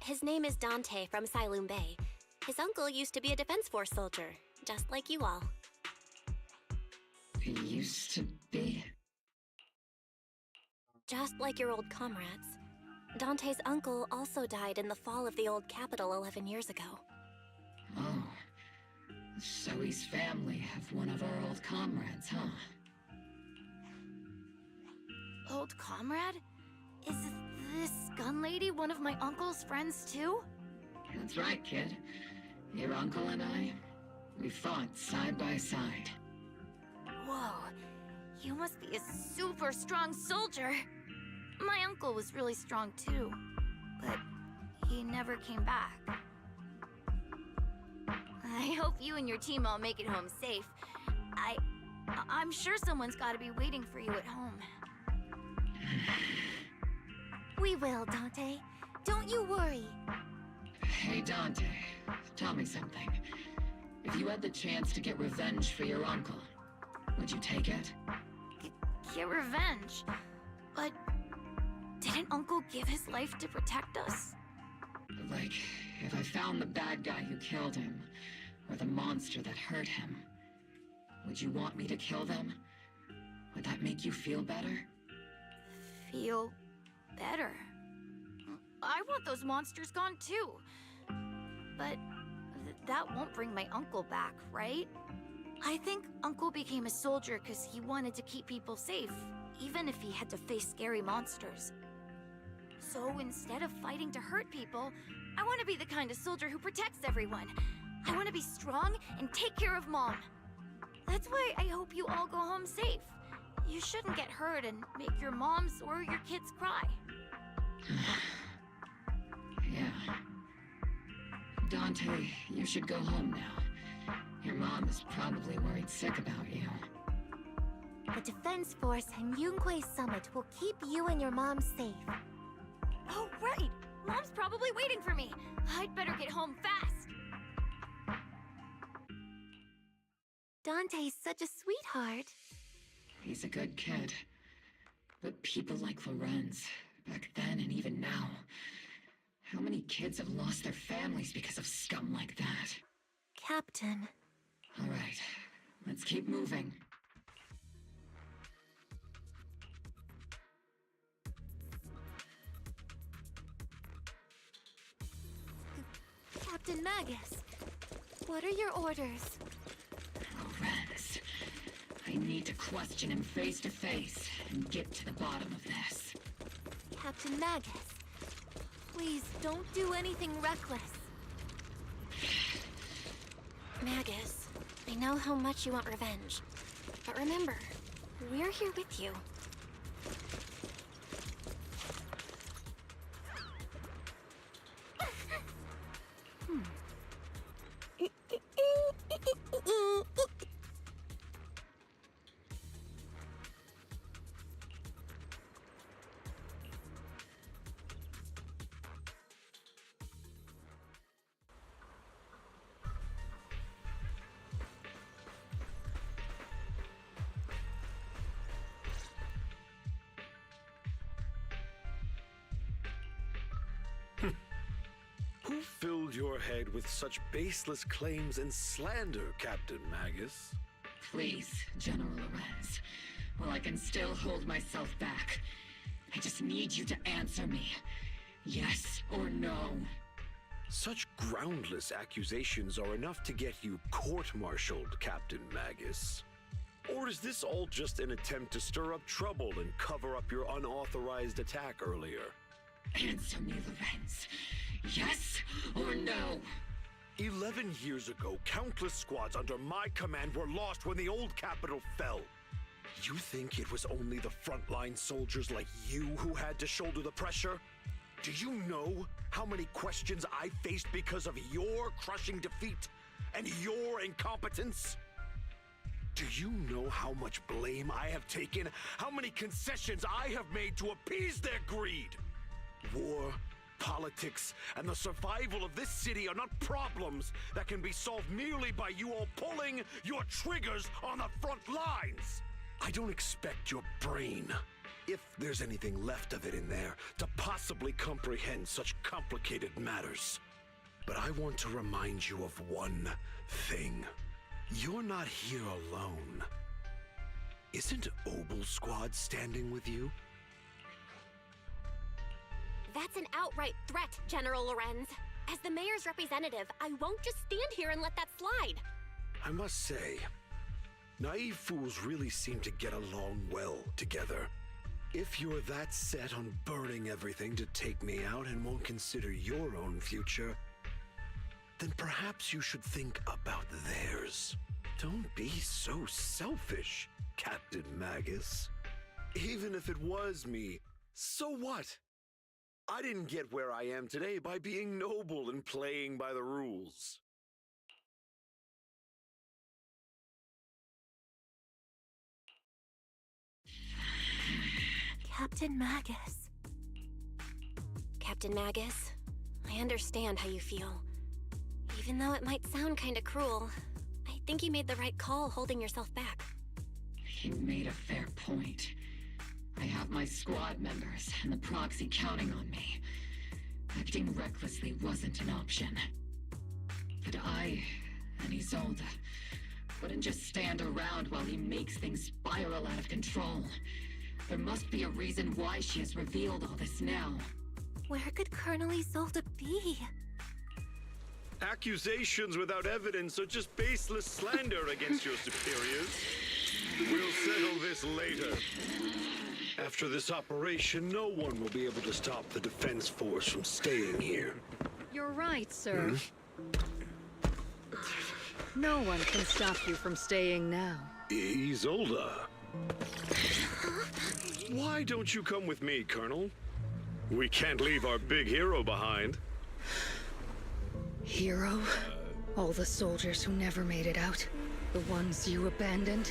His name is Dante from Siloon Bay. His uncle used to be a Defense Force soldier, just like you all. He used to be? Just like your old comrades. Dante's uncle also died in the fall of the old capital 11 years ago. Oh. So his family have one of our old comrades, huh? Old comrade? Is this gun lady one of my uncle's friends too? That's right, kid. Your uncle and I, we fought side by side. Whoa, you must be a super strong soldier. My uncle was really strong too, but he never came back. I hope you and your team all make it home safe. I'm sure someone's gotta be waiting for you at home. We will, Dante. Don't you worry. Hey, Dante, tell me something. If you had the chance to get revenge for your uncle, would you take it? Get revenge? But didn't Uncle give his life to protect us? Like, if I found the bad guy who killed him, or the monster that hurt him, would you want me to kill them? Would that make you feel better? Feel better? I want those monsters gone too. But that won't bring my uncle back, right? I think Uncle became a soldier because he wanted to keep people safe, even if he had to face scary monsters. So instead of fighting to hurt people, I want to be the kind of soldier who protects everyone. I want to be strong and take care of Mom. That's why I hope you all go home safe. You shouldn't get hurt and make your moms or your kids cry. Yeah. Dante, you should go home now. Your mom is probably worried sick about you. The Defense Force and Yunquay Summit will keep you and your mom safe. Oh, right! Mom's probably waiting for me. I'd better get home fast. Dante's such a sweetheart. He's a good kid. But people like Lorenz, back then and even now, how many kids have lost their families because of scum like that? Captain. All right, let's keep moving. Captain Magus, what are your orders? Lorenz, I need to question him face to face and get to the bottom of this. Captain Magus, please don't do anything reckless. Magus, I know how much you want revenge. But remember, we're here with you. Who filled your head with such baseless claims and slander, Captain Magus? Please, General Lorenz. While I can still hold myself back, I just need you to answer me. Yes or no? Such groundless accusations are enough to get you court-martialed, Captain Magus. Or is this all just an attempt to stir up trouble and cover up your unauthorized attack earlier? Answer me, Lorenz. Yes or no? 11 years ago, countless squads under my command were lost when the old capital fell. You think it was only the frontline soldiers like you who had to shoulder the pressure? Do you know how many questions I faced because of your crushing defeat and your incompetence? Do you know how much blame I have taken? How many concessions I have made to appease their greed? War, politics, and the survival of this city are not problems that can be solved merely by you all pulling your triggers on the front lines. I don't expect your brain. if there's anything left of it in there, to possibly comprehend such complicated matters. But I want to remind you of one thing. You're not here alone. Isn't Obel Squad standing with you? That's an outright threat, General Lorenz. As the mayor's representative, I won't just stand here and let that slide. I must say, naive fools really seem to get along well together. If you're that set on burning everything to take me out and won't consider your own future, then perhaps you should think about theirs. Don't be so selfish, Captain Magus. Even if it was me, so what? I didn't get where I am today by being noble and playing by the rules. Captain Magus. Captain Magus, I understand how you feel. Even though it might sound kinda cruel, I think you made the right call holding yourself back. He made a fair point. I have my squad members and the proxy counting on me. Acting recklessly wasn't an option. But I and Isolde wouldn't just stand around while he makes things spiral out of control. There must be a reason why she has revealed all this now. Where could Colonel Isolde be? Accusations without evidence are just baseless slander against your superiors. We'll settle this later. After this operation, no one will be able to stop the Defense Force from staying here. You're right, sir. No one can stop you from staying now. Isolde. Why don't you come with me, Colonel? We can't leave our big hero behind. Hero? All the soldiers who never made it out? The ones you abandoned?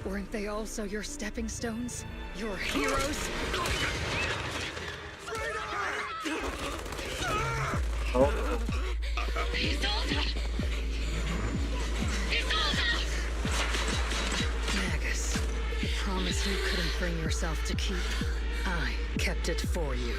Weren't they also your stepping stones? Your heroes? Magus, the promise you couldn't bring yourself to keep. I kept it for you.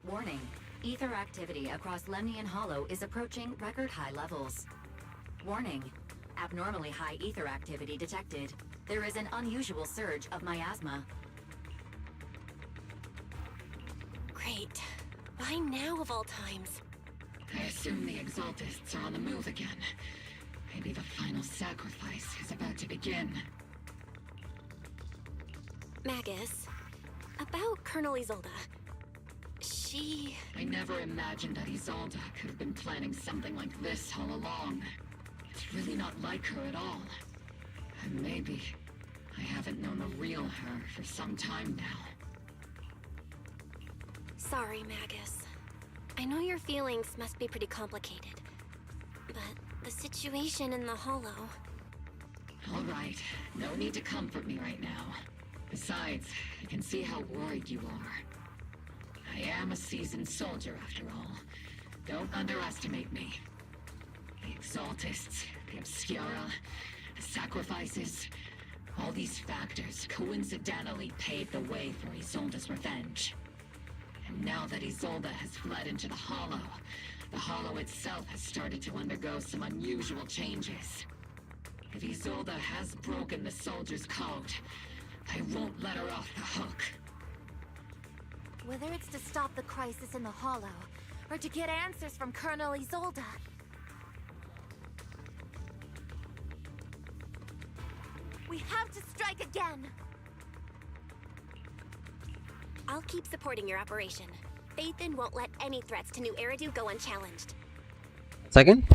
Warning. Ether activity across Lemnian Hollow is approaching record high levels. Warning. Abnormally high ether activity detected. There is an unusual surge of miasma. Great. Why now of all times? I assume the Exaltists are on the move again. Maybe the final sacrifice is about to begin. Magus, about Colonel Isolde. She... I never imagined that Isolde could have been planning something like this all along. It's really not like her at all. And maybe I haven't known the real her for some time now. Sorry, Magus. I know your feelings must be pretty complicated. But the situation in the Hollow... All right, no need to comfort me right now. Besides, I can see how worried you are. I am a seasoned soldier, after all. Don't underestimate me. The Exaltists, the Obscura, the sacrifices... all these factors coincidentally paved the way for Isolde's revenge. And now that Isolde has fled into the Hollow itself has started to undergo some unusual changes. If Isolde has broken the soldier's code, I won't let her off the hook. Whether it's to stop the crisis in the Hollow, or to get answers from Colonel Isolde. We have to strike again! I'll keep supporting your operation. Phaethon won't let any threats to New Eridu go unchallenged. Second?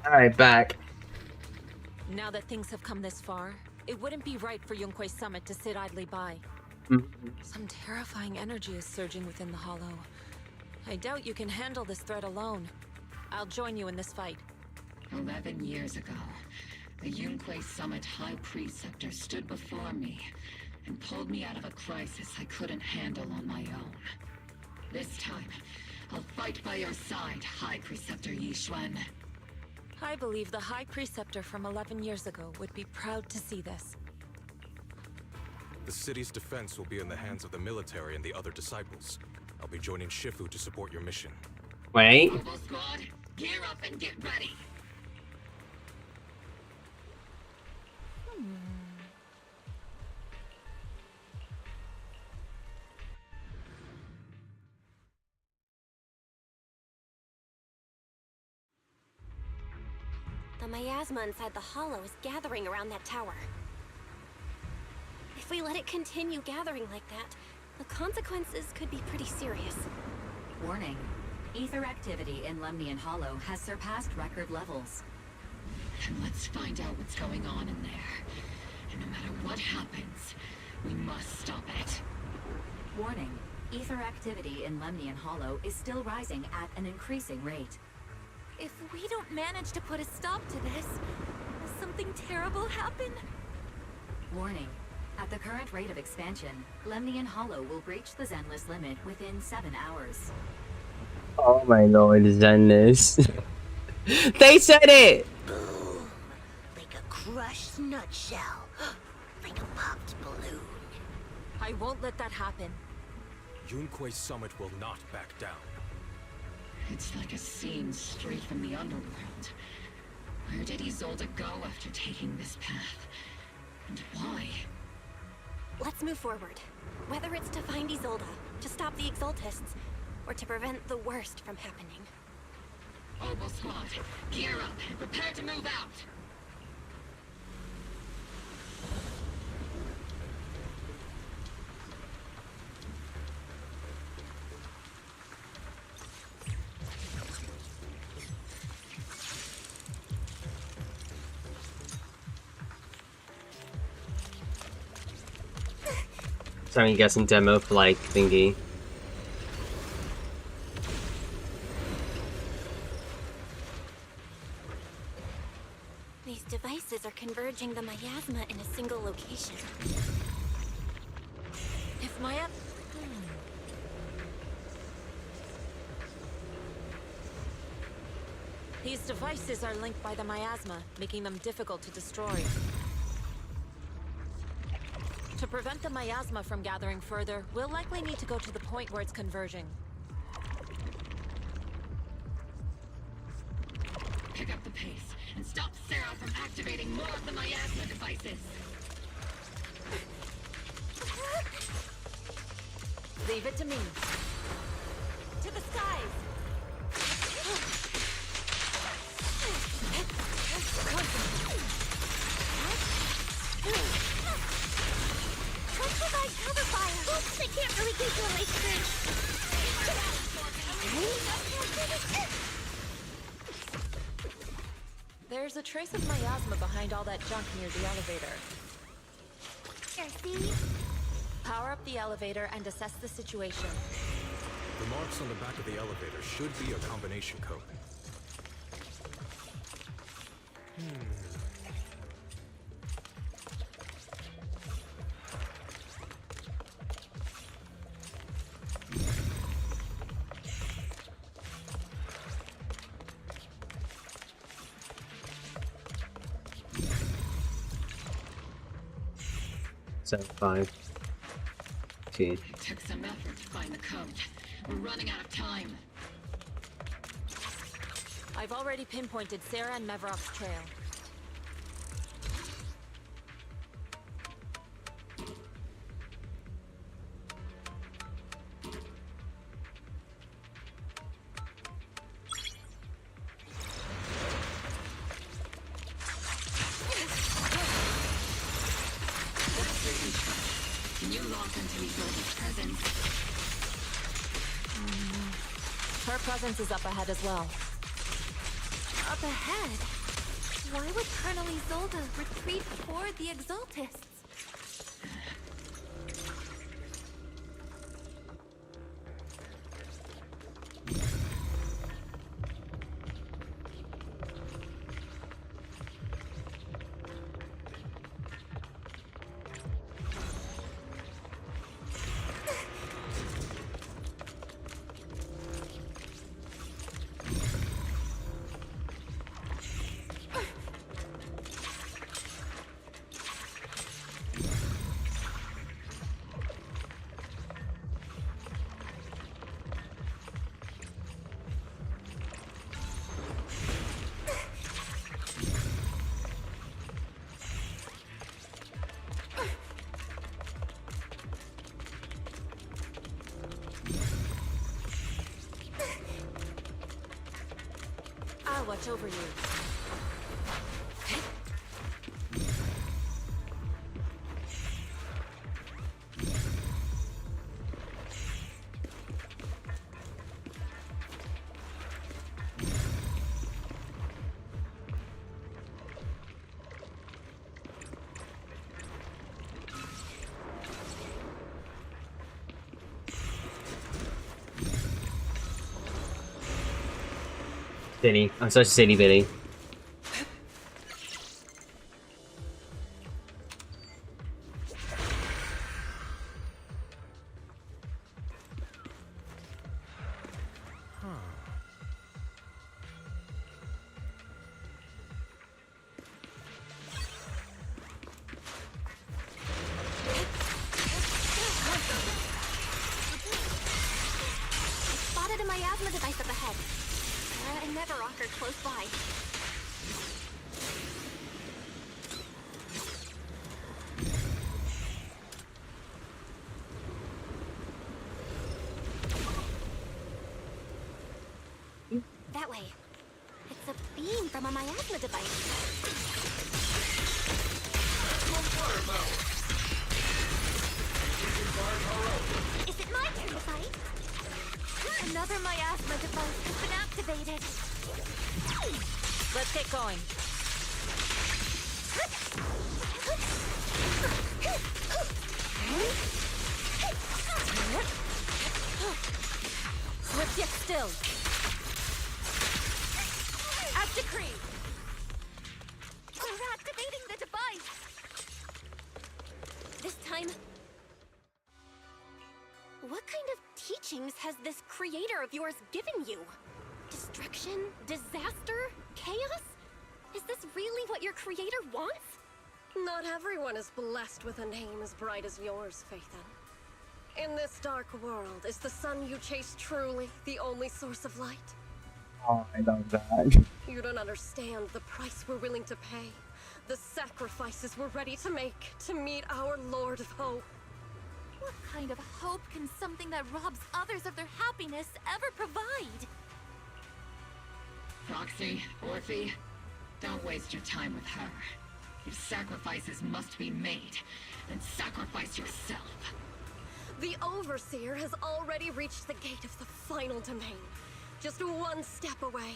Alright, back. Now that things have come this far, it wouldn't be right for Yunque's summit to sit idly by. Some terrifying energy is surging within the Hollow. I doubt you can handle this threat alone. I'll join you in this fight. 11 years ago, the Yunque Summit High Preceptor stood before me and pulled me out of a crisis I couldn't handle on my own. This time, I'll fight by your side, High Preceptor Yixuan. I believe the High Preceptor from 11 years ago would be proud to see this. The city's defense will be in the hands of the military and the other disciples. I'll be joining Shifu to support your mission. Wait. Bravo Squad, gear up and get ready! The miasma inside the Hollow is gathering around that tower. If we let it continue gathering like that, the consequences could be pretty serious. Warning. Ether activity in Lemnian Hollow has surpassed record levels. Then let's find out what's going on in there. And no matter what happens, we must stop it. Warning. Ether activity in Lemnian Hollow is still rising at an increasing rate. If we don't manage to put a stop to this, will something terrible happen? Warning. At the current rate of expansion, Lemnian Hollow will breach the Zenless limit within 7 hours. Oh my lord, Zenless. They said it! Boom. Like a crushed nutshell. Like a popped balloon. I won't let that happen. Yunque's summit will not back down. It's like a scene straight from the underworld. Where did Isolde go after taking this path? And why? Let's move forward. Whether it's to find Isolde, to stop the Exaltists, or to prevent the worst from happening. Oboe Squad, gear up and prepare to move out! So I'm guessing demo for like thingy. These devices are converging the miasma in a single location. If These devices are linked by the miasma, making them difficult to destroy. To prevent the miasma from gathering further, we'll likely need to go to the point where it's converging. Pick up the pace and stop Sarah from activating more of the miasma devices. Leave it to me. To the skies! Let's provide cover fire. Oops, they can't really control my strength. There's a trace of miasma behind all that junk near the elevator. See? Power up the elevator and assess the situation. The marks on the back of the elevator should be a combination code. Seven, 5, 2. It took some effort to find the code. We're running out of time. I've already pinpointed Sarah and Mevrock's trail. Can you lock into Isolde's presence? Her presence is up ahead as well. Up ahead? Why would Colonel Isolde retreat before the Exaltists? I'll watch over you. Billy. I'm such a silly Billy. Mevarok are close by. That way. It's a beam from a miasma device. Is it my turn to fight? Another miasma device has been activated. Let's get going. Swift yet still. As decreed. We're activating the device. This time... What kind of teachings has this creator of yours given you? Destruction? Disaster? Chaos? Is this really what your creator wants? Not everyone is blessed with a name as bright as yours, Phaethon. In this dark world, is the sun you chase truly the only source of light? Oh, I love that. You don't understand the price we're willing to pay, the sacrifices we're ready to make to meet our Lord of Hope. What kind of hope can something that robs others of their happiness ever provide? Roxy, Orphe, don't waste your time with her. If sacrifices must be made, then sacrifice yourself. The Overseer has already reached the gate of the final domain. Just one step away.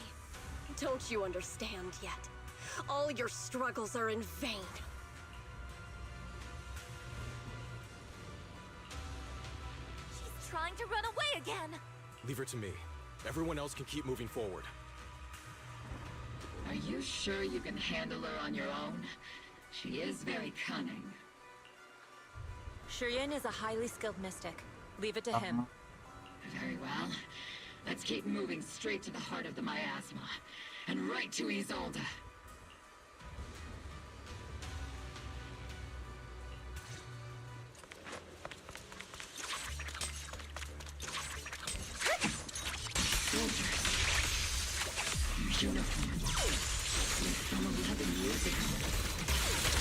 Don't you understand yet? All your struggles are in vain. She's trying to run away again. Leave her to me. Everyone else can keep moving forward. Are you sure you can handle her on your own? She is very cunning. Shireen is a highly skilled mystic. Leave it to him. Very well. Let's keep moving straight to the heart of the miasma. And right to Isolde. Soldiers. Your uniform. From 11 years ago.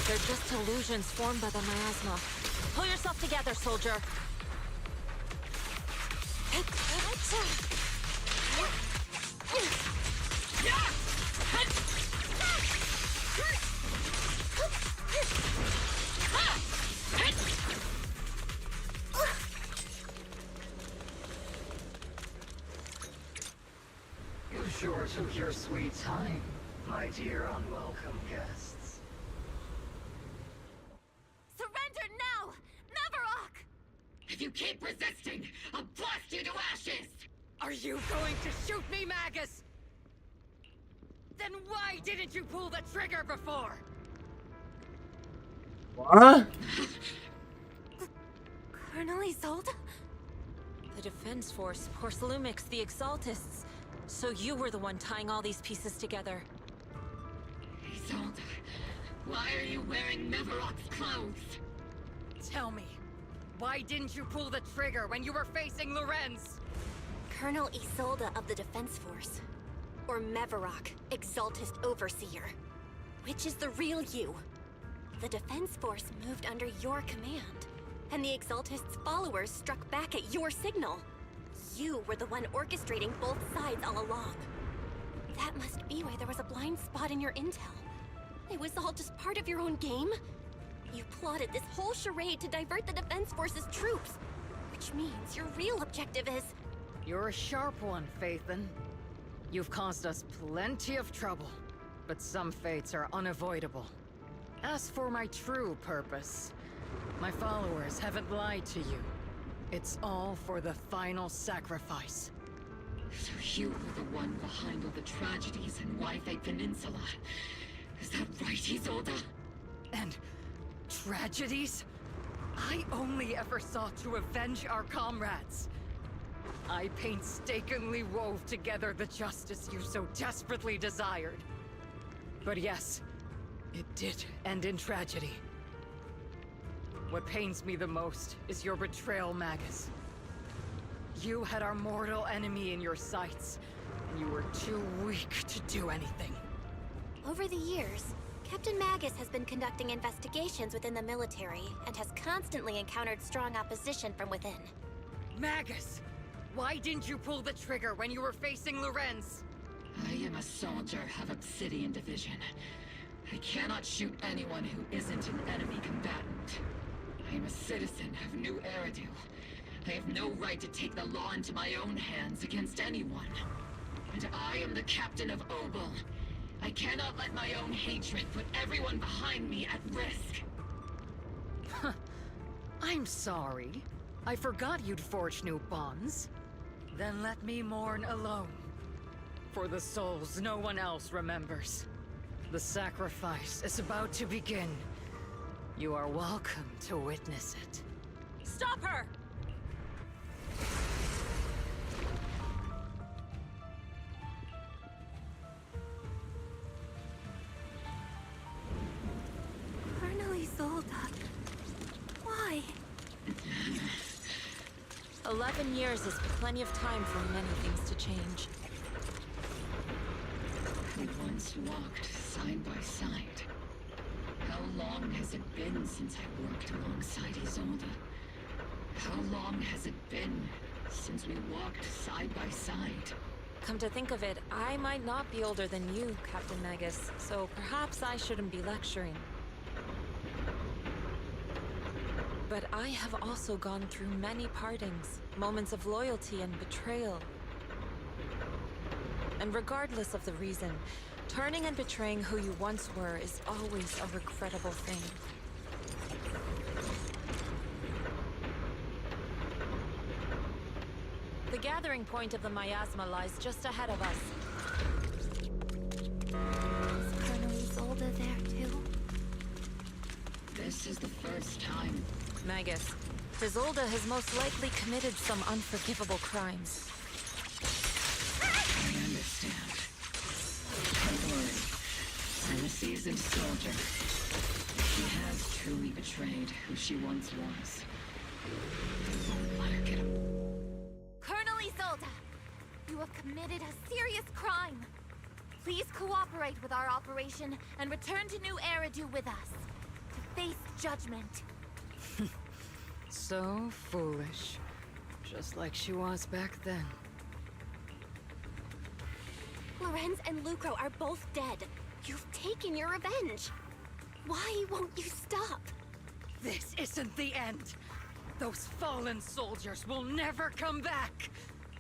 They're just illusions formed by the miasma. Pull yourself together, soldier. You sure took your sweet time, my dear unwelcome guests. Surrender now! Mevarok! If you keep resisting, I'll blast you to ashes! Are you going to shoot me, Magus? Then why didn't you pull the trigger before? What? Colonel Isolde? The Defense Force, Porcelumix, the Exaltists. So you were the one tying all these pieces together. Isolde, why are you wearing Mevarok's clothes? Tell me, why didn't you pull the trigger when you were facing Lorenz? Colonel Isolde of the Defense Force. Or Mevarok, Exaltist Overseer. Which is the real you? The Defense Force moved under your command, and the Exaltist's followers struck back at your signal. You were the one orchestrating both sides all along. That must be why there was a blind spot in your intel. It was all just part of your own game? You plotted this whole charade to divert the Defense Force's troops, which means your real objective is... You're a sharp one, Phaethon. You've caused us plenty of trouble, but some fates are unavoidable. As for my true purpose, my followers haven't lied to you. It's all for the final sacrifice. So you were the one behind all the tragedies in Wi-Fi Peninsula. Is that right, Isolde? And tragedies? I only ever sought to avenge our comrades. I painstakingly wove together the justice you so desperately desired. But yes, it did end in tragedy. What pains me the most is your betrayal, Magus. You had our mortal enemy in your sights, You were too weak to do anything. Over the years, Captain Magus has been conducting investigations within the military and has constantly encountered strong opposition from within. Magus! Why didn't you pull the trigger when you were facing Lorenz? I am a soldier of Obsidian Division. I cannot shoot anyone who isn't an enemy combatant. I am a citizen of New Eridu. I have no right to take the law into my own hands against anyone. And I am the captain of Obel. I cannot let my own hatred put everyone behind me at risk. I'm sorry. I forgot you'd forged new bonds. Then let me mourn alone. For the souls no one else remembers. The sacrifice is about to begin. You are welcome to witness it. Stop her! Colonel Isolde. Why? 11 years is plenty of time for many things to change. We once walked side by side. How long has it been since I worked alongside Isolde? How long has it been since we walked side by side? Come to think of it, I might not be older than you, Captain Magus, so perhaps I shouldn't be lecturing. But I have also gone through many partings, moments of loyalty and betrayal. And regardless of the reason, turning and betraying who you once were is always a regrettable thing. The gathering point of the miasma lies just ahead of us. Is Colonel Isolde there too? This is the first time. Magus, Isolde has most likely committed some unforgivable crimes. I understand. Don't worry. I'm a seasoned soldier. She has truly betrayed who she once was. Let her get him. Colonel Isolde! You have committed a serious crime. Please cooperate with our operation and return to New Eridu with us. To face judgment. So foolish. Just like she was back then. Lorenz and Lucro are both dead. You've taken your revenge. Why won't you stop? This isn't the end. Those fallen soldiers will never come back.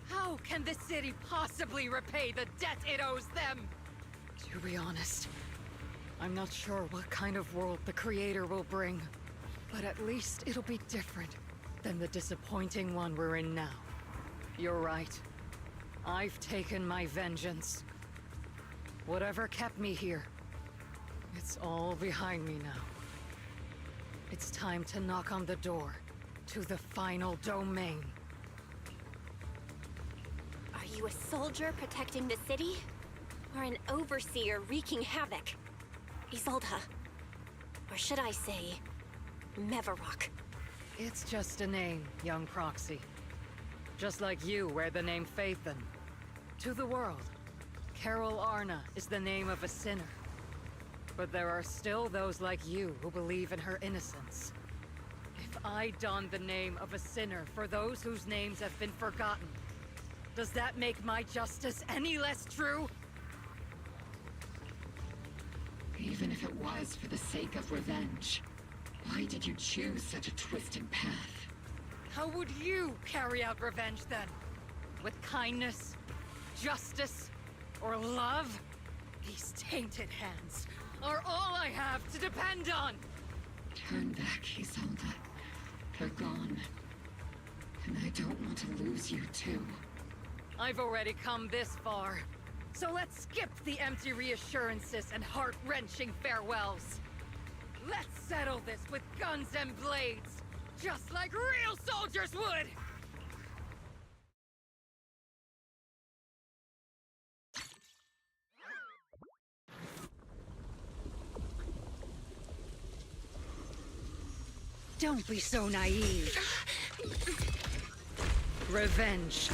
How can the city possibly repay the debt it owes them? To be honest, I'm not sure what kind of world the Creator will bring. But at least it'll be different than the disappointing one we're in now. You're right. I've taken my vengeance. Whatever kept me here, it's all behind me now. It's time to knock on the door to the final domain. Are you a soldier protecting the city? Or an overseer wreaking havoc? Isolde. Or should I say, Mevarok? It's just a name, young proxy. Just like you wear the name Phaethon. To the world, Carol Arna is the name of a sinner. But there are still those like you who believe in her innocence. If I don the name of a sinner for those whose names have been forgotten, does that make my justice any less true? Even if it was for the sake of revenge, why did you choose such a twisted path? How would you carry out revenge then? With kindness, justice, or love? These tainted hands are all I have to depend on! Turn back, Isolde. They're gone. And I don't want to lose you too. I've already come this far. So let's skip the empty reassurances and heart-wrenching farewells. Let's settle this with guns and blades, just like real soldiers would! Don't be so naive. Revenge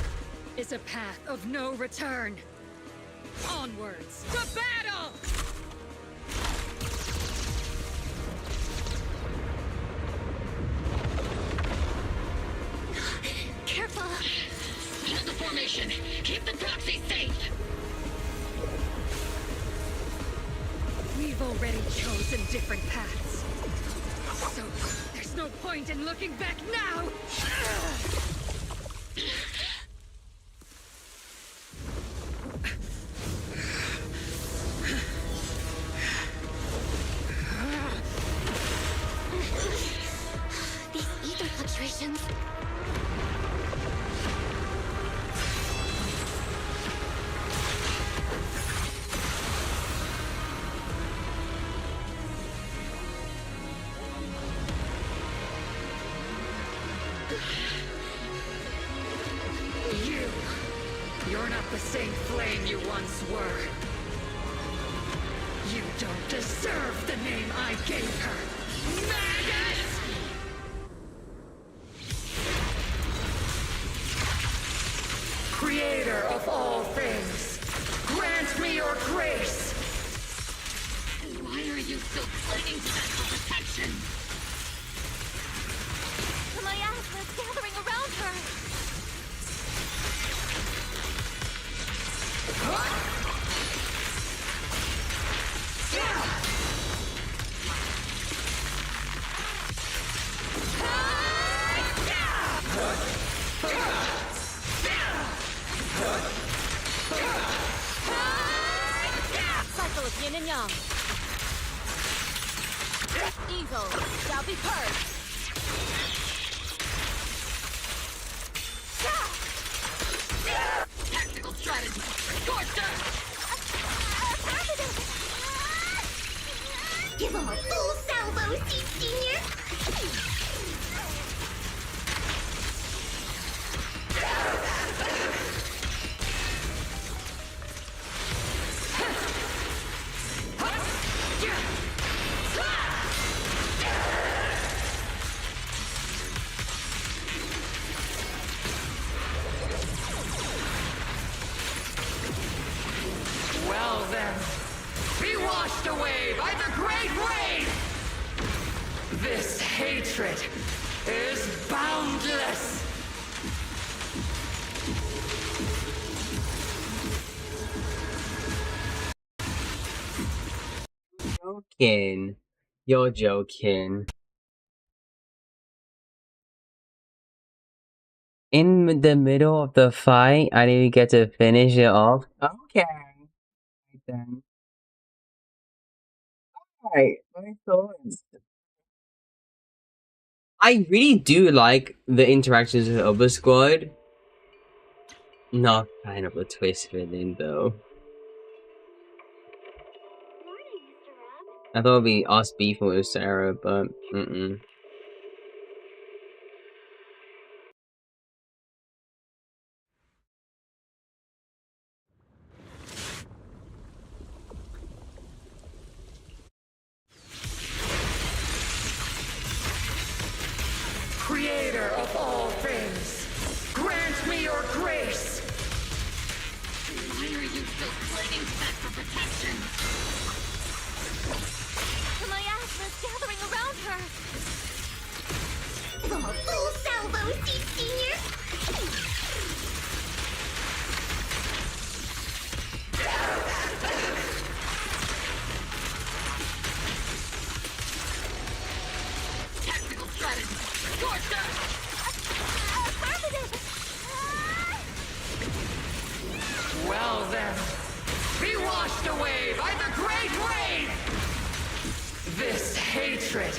is a path of no return. Onwards to battle! Careful! Hold the formation! Keep the proxy safe! We've already chosen different paths. So, there's no point in looking back now! These ether fluctuations. You're not the same flame you once were. You don't deserve the name I gave her. Maggot! Creator of all things, grant me your grace! Why are you still clinging to that for protection? The miasma's gathering around her. Cycle of yin and yang. Evil shall be purged. Tactical strategy! Scorcher! Give him a full salvo, Senior! Well then, be washed away by the great rain! This hatred is boundless! Joking. You're joking. In the middle of the fight, I didn't even get to finish it off. Okay. Then. Alright, my thoughts. I really do like the interactions with Oba Squad. Not kind of a twist villain though. I thought it'd be us beefing with Sarah, but Creator of all things, grant me your grace! Why are you still clinging to that for protection? The miasma's gathering around her. Give him a full salvo, Senior! Tactical strategy! Scorcher! Well then, be washed away by the great rain! This hatred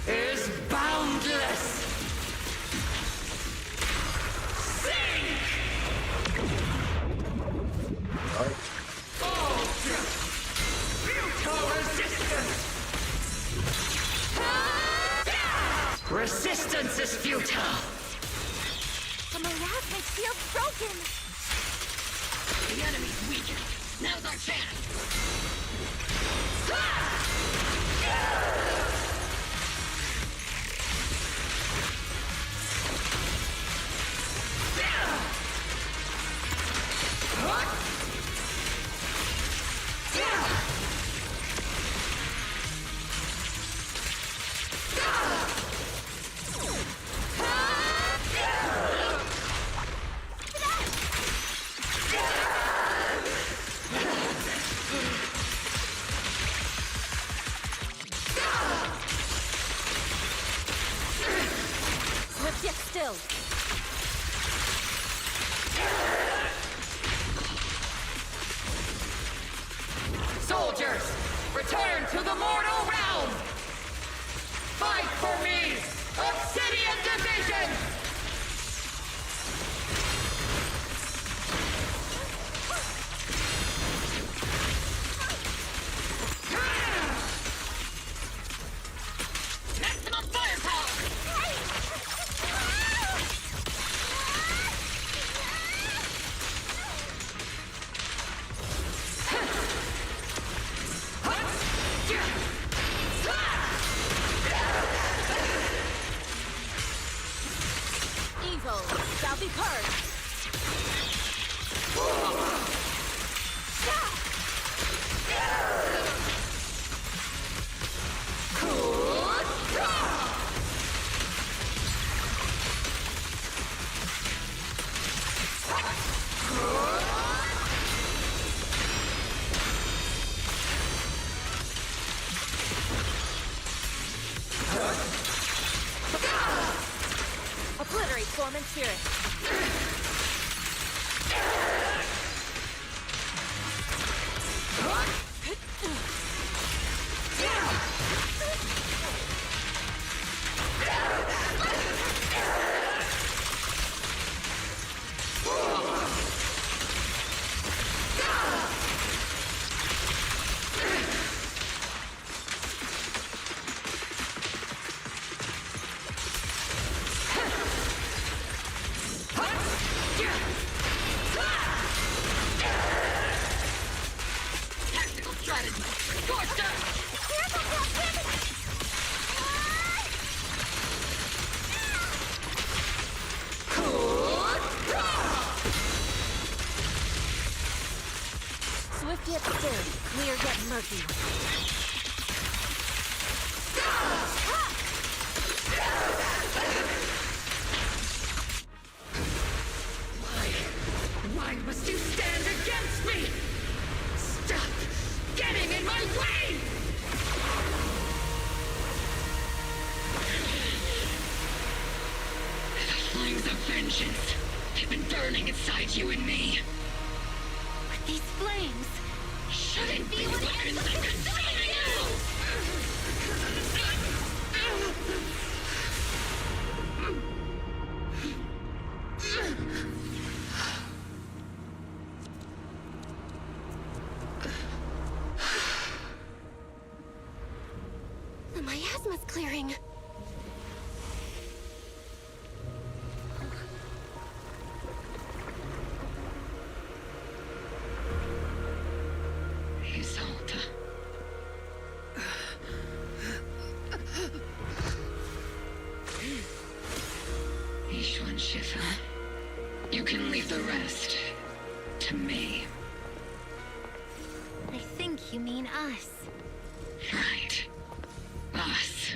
is boundless! Sink! Ultra! Futile resistance! Resistance is futile! The miasmic shield's broken. The enemy's weakened. Now's our chance. Universe, return to the mortal realm! Fight for me, Obsidian Division! Maximum firepower! Evil shall be purged. Obliterate form and spirit. Tactical strategy! Scorched earth! Swift yet still, clear yet murky. Why must you stand against me? Stop getting in my way! The flames of vengeance have been burning inside you and me. But these flames Shouldn't be weapons that consume The miasma's clearing. Isolde. Ishwan Shifa. You can leave the rest to me. I think you mean us. Right. Us.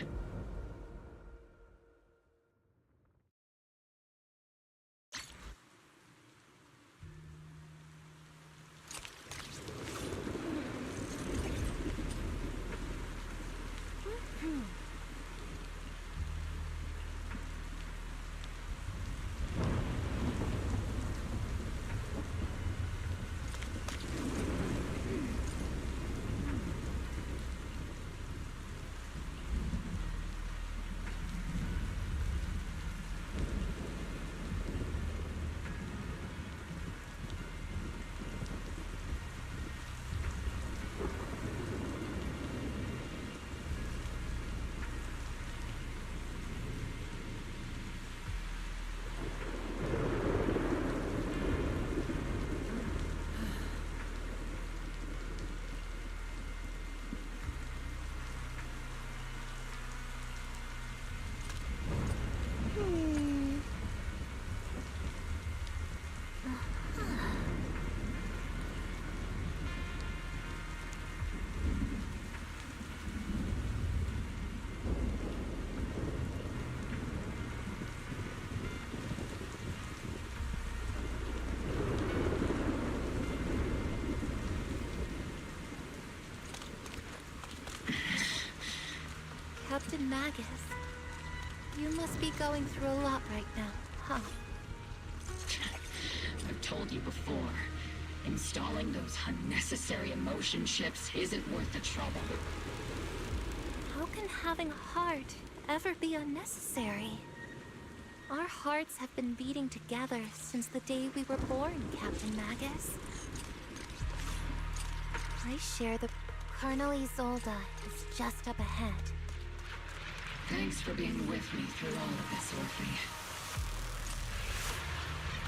Captain Magus, you must be going through a lot right now, huh? I've told you before. Installing those unnecessary emotion chips isn't worth the trouble. How can having a heart ever be unnecessary? Our hearts have been beating together since the day we were born, Captain Magus. I share the... Colonel Isolde is just up ahead. Thanks for being with me through all of this, Orphe.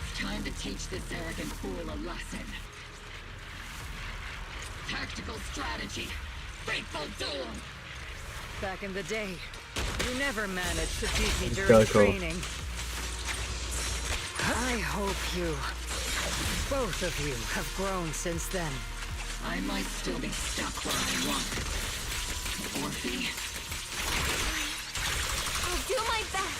It's time to teach this arrogant fool a lesson. Tactical strategy. Fateful duel. Back in the day, you never managed to teach me It's during so cool. training. I hope you, both of you, have grown since then. I might still be stuck where I was. Orphe. I'll do my best.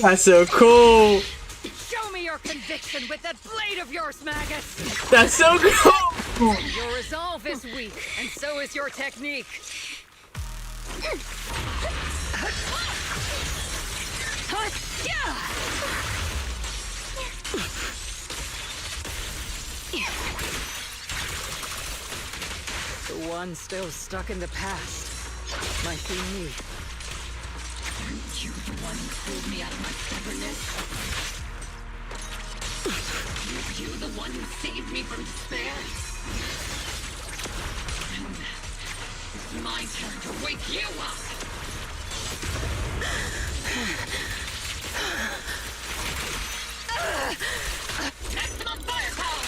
That's so cool. Show me your conviction with that blade of yours, Magus! That's so cool. Your resolve is weak, and so is your technique. The one still stuck in the past might be me. Aren't you the one who pulled me out of my stubbornness? Are you the one who saved me from despair? It's my turn to wake you up! Maximum firepower!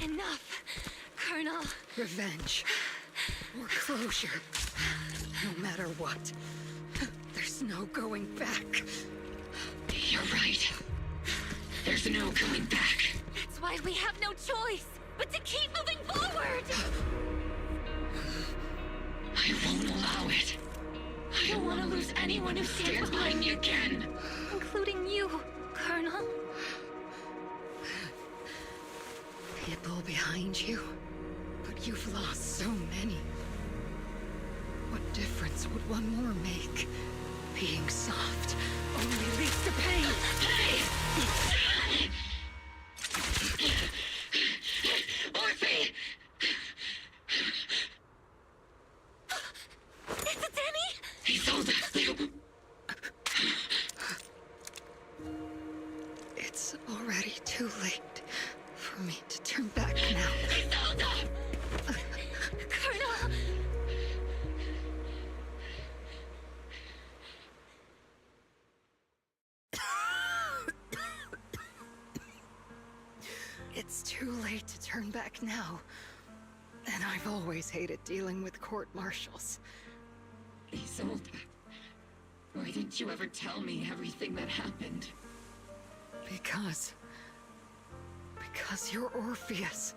Enough, Colonel. Revenge. Or closure. No matter what. There's no going back. You're right. There's no going back. That's why we have no choice but to keep moving forward. I won't allow it. I don't want to lose anyone who stands behind me again. Including you, Colonel. People behind you, but you've lost so many. What difference would one more make? Being soft only leads to pain. Orphe! Is it Danny? He sold it. It's already too late for me to turn back now. Colonel! It's too late to turn back now. And I've always hated dealing with court-martials. Isolde, why didn't you ever tell me everything that happened? Because you're Orpheus.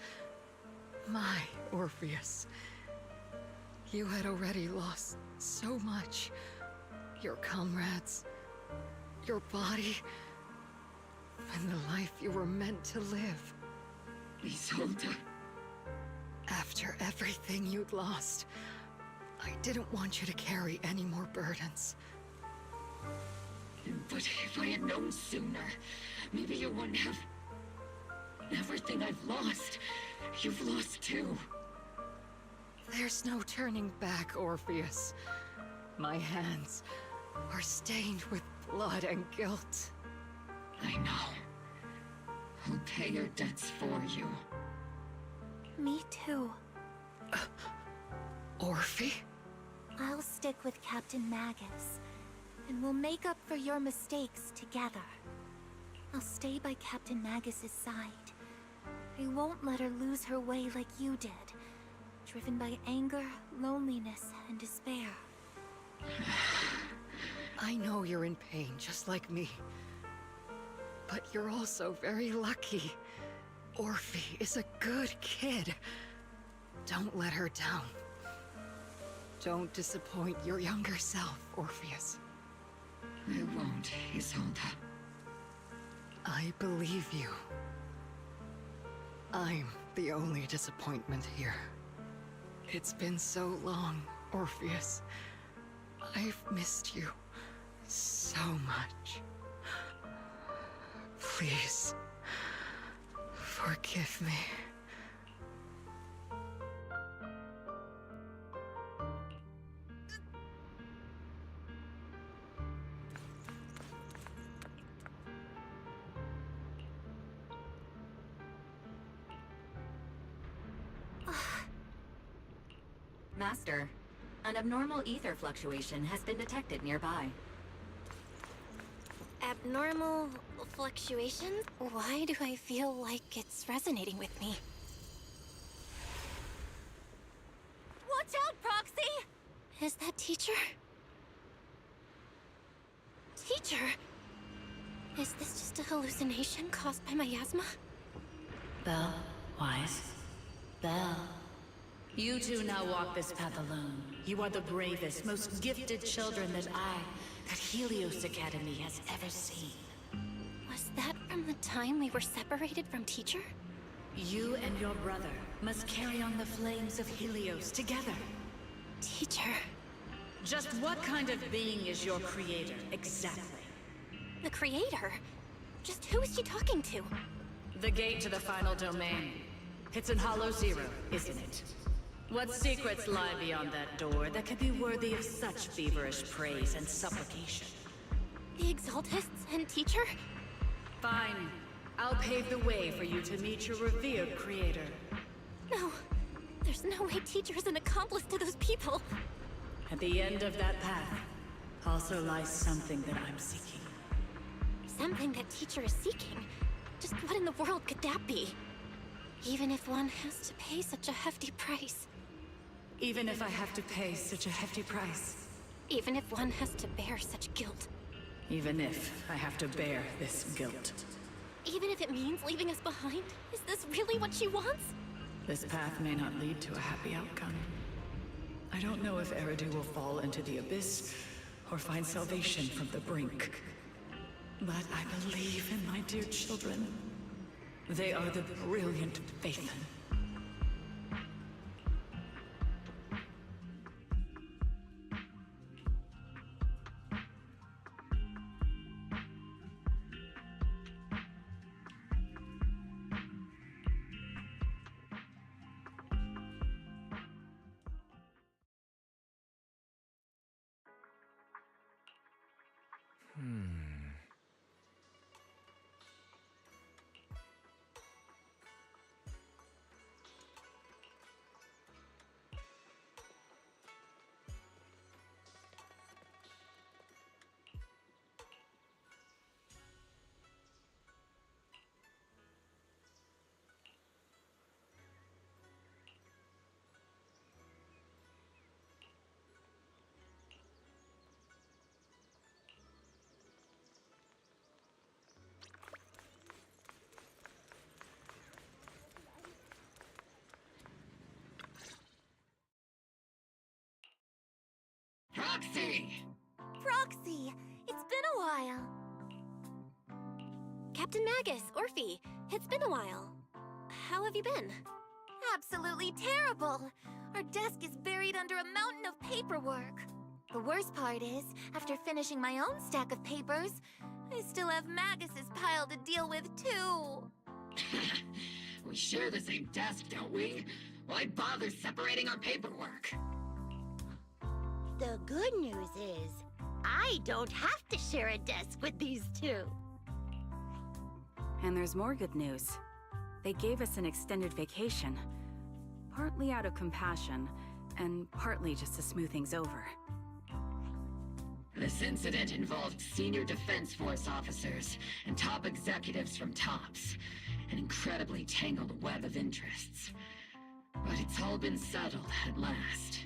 My Orpheus. You had already lost so much. Your comrades, your body, and the life you were meant to live. Isolde. After everything you'd lost, I didn't want you to carry any more burdens. But if I had known sooner, maybe you wouldn't have... Everything I've lost, you've lost too. There's no turning back, Orpheus. My hands are stained with blood and guilt. I know. I'll pay your debts for you. Me too. Orphe? I'll stick with Captain Magus, and we'll make up for your mistakes together. I'll stay by Captain Magus's side. I won't let her lose her way like you did, driven by anger, loneliness, and despair. I know you're in pain, just like me. But you're also very lucky. Orphe is a good kid. Don't let her down. Don't disappoint your younger self, Orpheus. I won't, Isolde. I believe you. I'm the only disappointment here. It's been so long, Orpheus. I've missed you so much. Please, forgive me. Master, an abnormal ether fluctuation has been detected nearby. Abnormal fluctuations? Why do I feel like it's resonating with me? Watch out, Proxy! Is that teacher? Teacher? Is this just a hallucination caused by miasma? Belle, Wise, Belle. You two now walk this path alone. You are the bravest, most gifted children that Helios Academy has ever seen. Was that from the time we were separated from teacher? You and your brother must carry on the flames of Helios together. Teacher. Just what kind of being is your creator, exactly? The creator? Just who is she talking to? The gate to the final domain. It's in Hollow Zero, isn't it? What secrets lie beyond that door that could be worthy of such feverish praise and supplication? The Exaltists and teacher? Fine. I'll pave the way for you to meet your revered creator. No. There's no way teacher is an accomplice to those people. At the end of that path also lies something that I'm seeking. Something that teacher is seeking? Just what in the world could that be? Even if one has to pay such a hefty price. Even if I have to pay such a hefty price. Even if one has to bear such guilt. Even if I have to bear this guilt. Even if it means leaving us behind? Is this really what she wants? This path may not lead to a happy outcome. I don't know if Eridu will fall into the abyss or find salvation from the brink. But I believe in my dear children. They are the brilliant Phaethon. Proxy! Proxy! It's been a while. Captain Magus, Orphe, it's been a while. How have you been? Absolutely terrible! Our desk is buried under a mountain of paperwork. The worst part is, after finishing my own stack of papers, I still have Magus's pile to deal with too. We share the same desk, don't we? Why bother separating our paperwork? The good news is, I don't have to share a desk with these two. And there's more good news. They gave us an extended vacation. partly out of compassion, and partly just to smooth things over. This incident involved senior Defense Force officers and top executives from TOPS. An incredibly tangled web of interests. But it's all been settled at last.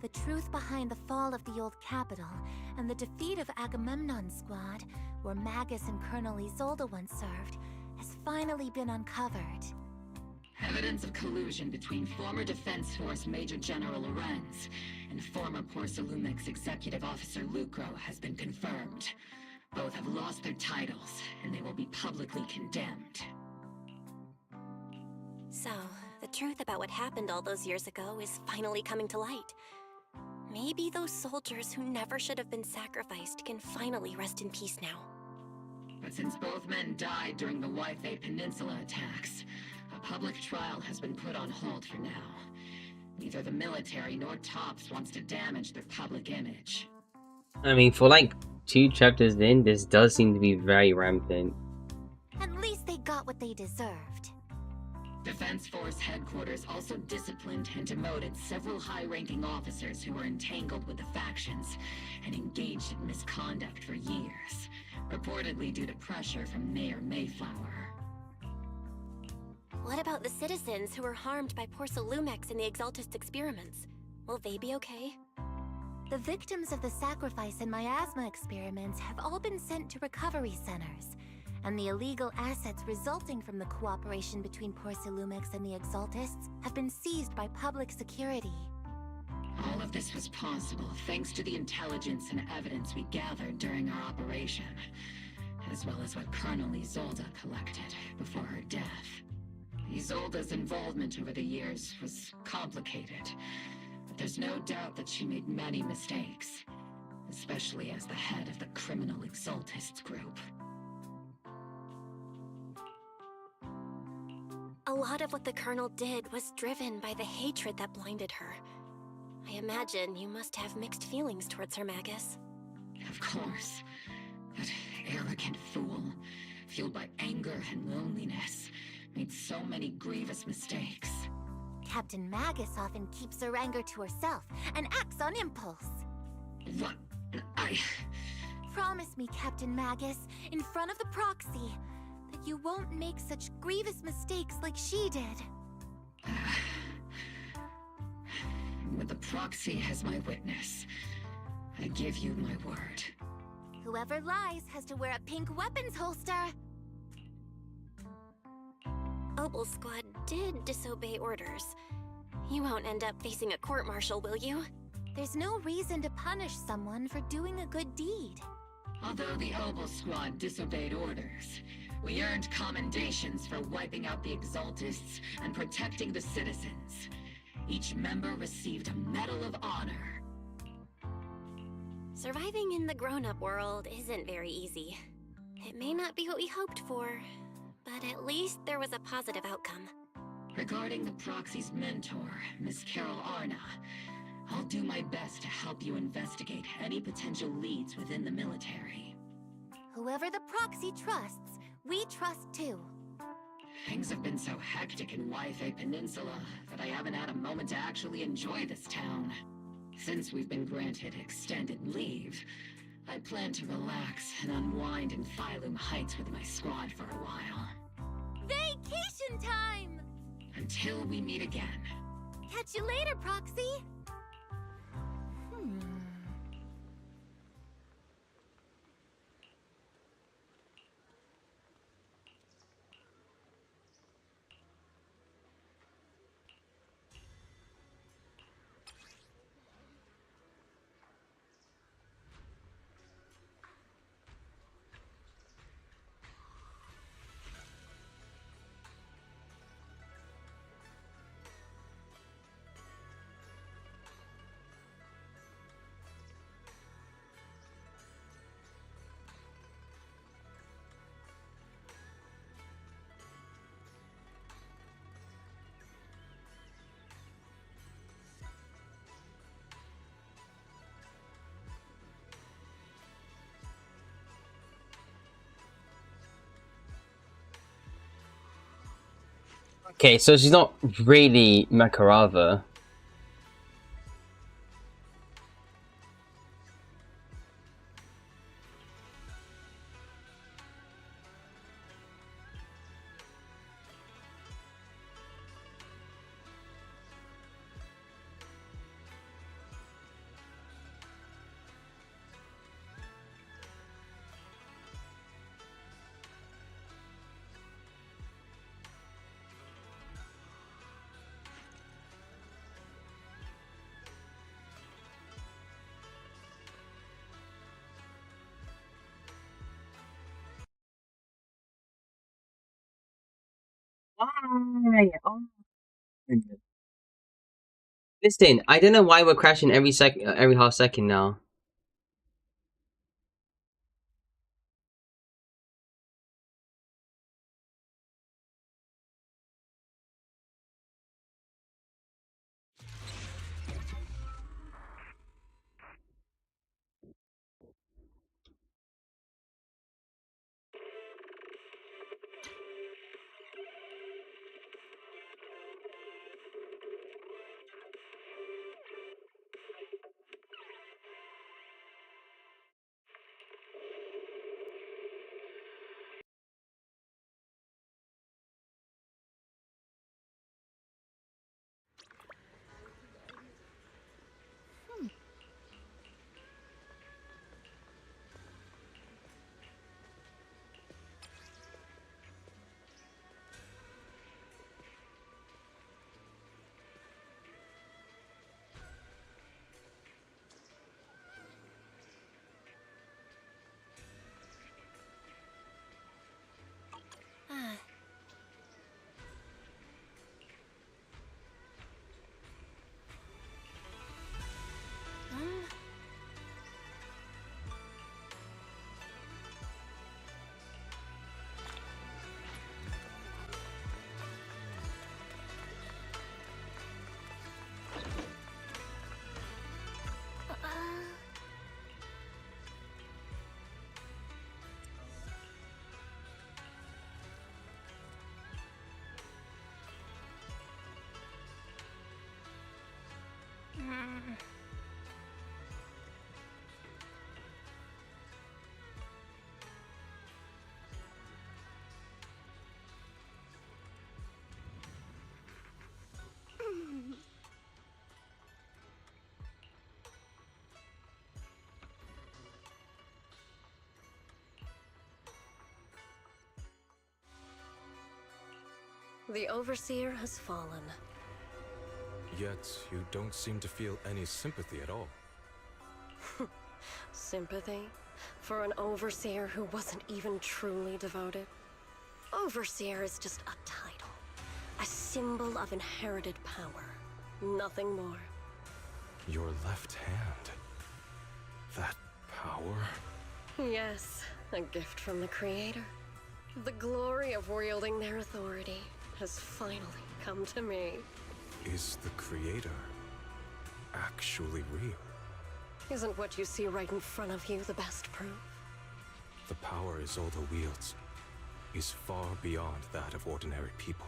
The truth behind the fall of the old capital and the defeat of Agamemnon's squad, where Magus and Colonel Isolde once served, has finally been uncovered. Evidence of collusion between former Defense Force Major General Lorenz and former Porcelumix Executive Officer Lucro has been confirmed. Both have lost their titles, and they will be publicly condemned. So, the truth about what happened all those years ago is finally coming to light. Maybe those soldiers who never should have been sacrificed can finally rest in peace now. But since both men died during the Waifei Peninsula attacks, a public trial has been put on hold for now. Neither the military nor TOPS wants to damage their public image. I mean, for like 2 chapters in, this does seem to be very rampant. At least they got what they deserved. Defense Force headquarters also disciplined and demoted several high-ranking officers who were entangled with the factions and engaged in misconduct for years, reportedly due to pressure from Mayor Mayflower. What about the citizens who were harmed by Porcelumix in the Exaltist experiments? Will they be okay? The victims of the sacrifice and miasma experiments have all been sent to recovery centers, and the illegal assets resulting from the cooperation between Porcelumix and the Exaltists have been seized by public security. All of this was possible thanks to the intelligence and evidence we gathered during our operation, as well as what Colonel Isolde collected before her death. Isolde's involvement over the years was complicated, but there's no doubt that she made many mistakes, especially as the head of the criminal Exaltists group. A lot of what the Colonel did was driven by the hatred that blinded her. I imagine you must have mixed feelings towards her, Magus. Of course. That arrogant fool, fueled by anger and loneliness, made so many grievous mistakes. Captain Magus often keeps her anger to herself and acts on impulse. What? Promise me, Captain Magus, in front of the proxy, that you won't make such grievous mistakes like she did. With the proxy as my witness, I give you my word. Whoever lies has to wear a pink weapons holster. Obel's squad did disobey orders. You won't end up facing a court-martial, will you? There's no reason to punish someone for doing a good deed. Although the Obel squad disobeyed orders, we earned commendations for wiping out the Exaltists and protecting the citizens. Each member received a Medal of Honor. Surviving in the grown-up world isn't very easy. It may not be what we hoped for, but at least there was a positive outcome. Regarding the proxy's mentor, Miss Carol Arna, I'll do my best to help you investigate any potential leads within the military. Whoever the proxy trusts, we trust too. Things have been so hectic in Waifei Peninsula that I haven't had a moment to actually enjoy this town. Since we've been granted extended leave, I plan to relax and unwind in Phylum Heights with my squad for a while. Vacation time! Until we meet again. Catch you later, Proxy! Okay, so she's not really Makarava. Why? Oh. Listen, I don't know why we're crashing every half second now. The Overseer has fallen. Yet, you don't seem to feel any sympathy at all. Sympathy? For an Overseer who wasn't even truly devoted? Overseer is just a title. A symbol of inherited power. Nothing more. Your left hand. That power? Yes, a gift from the Creator. The glory of wielding their authority has finally come to me. Is the Creator actually real? Isn't what you see right in front of you the best proof? The power Isolde wields is far beyond that of ordinary people.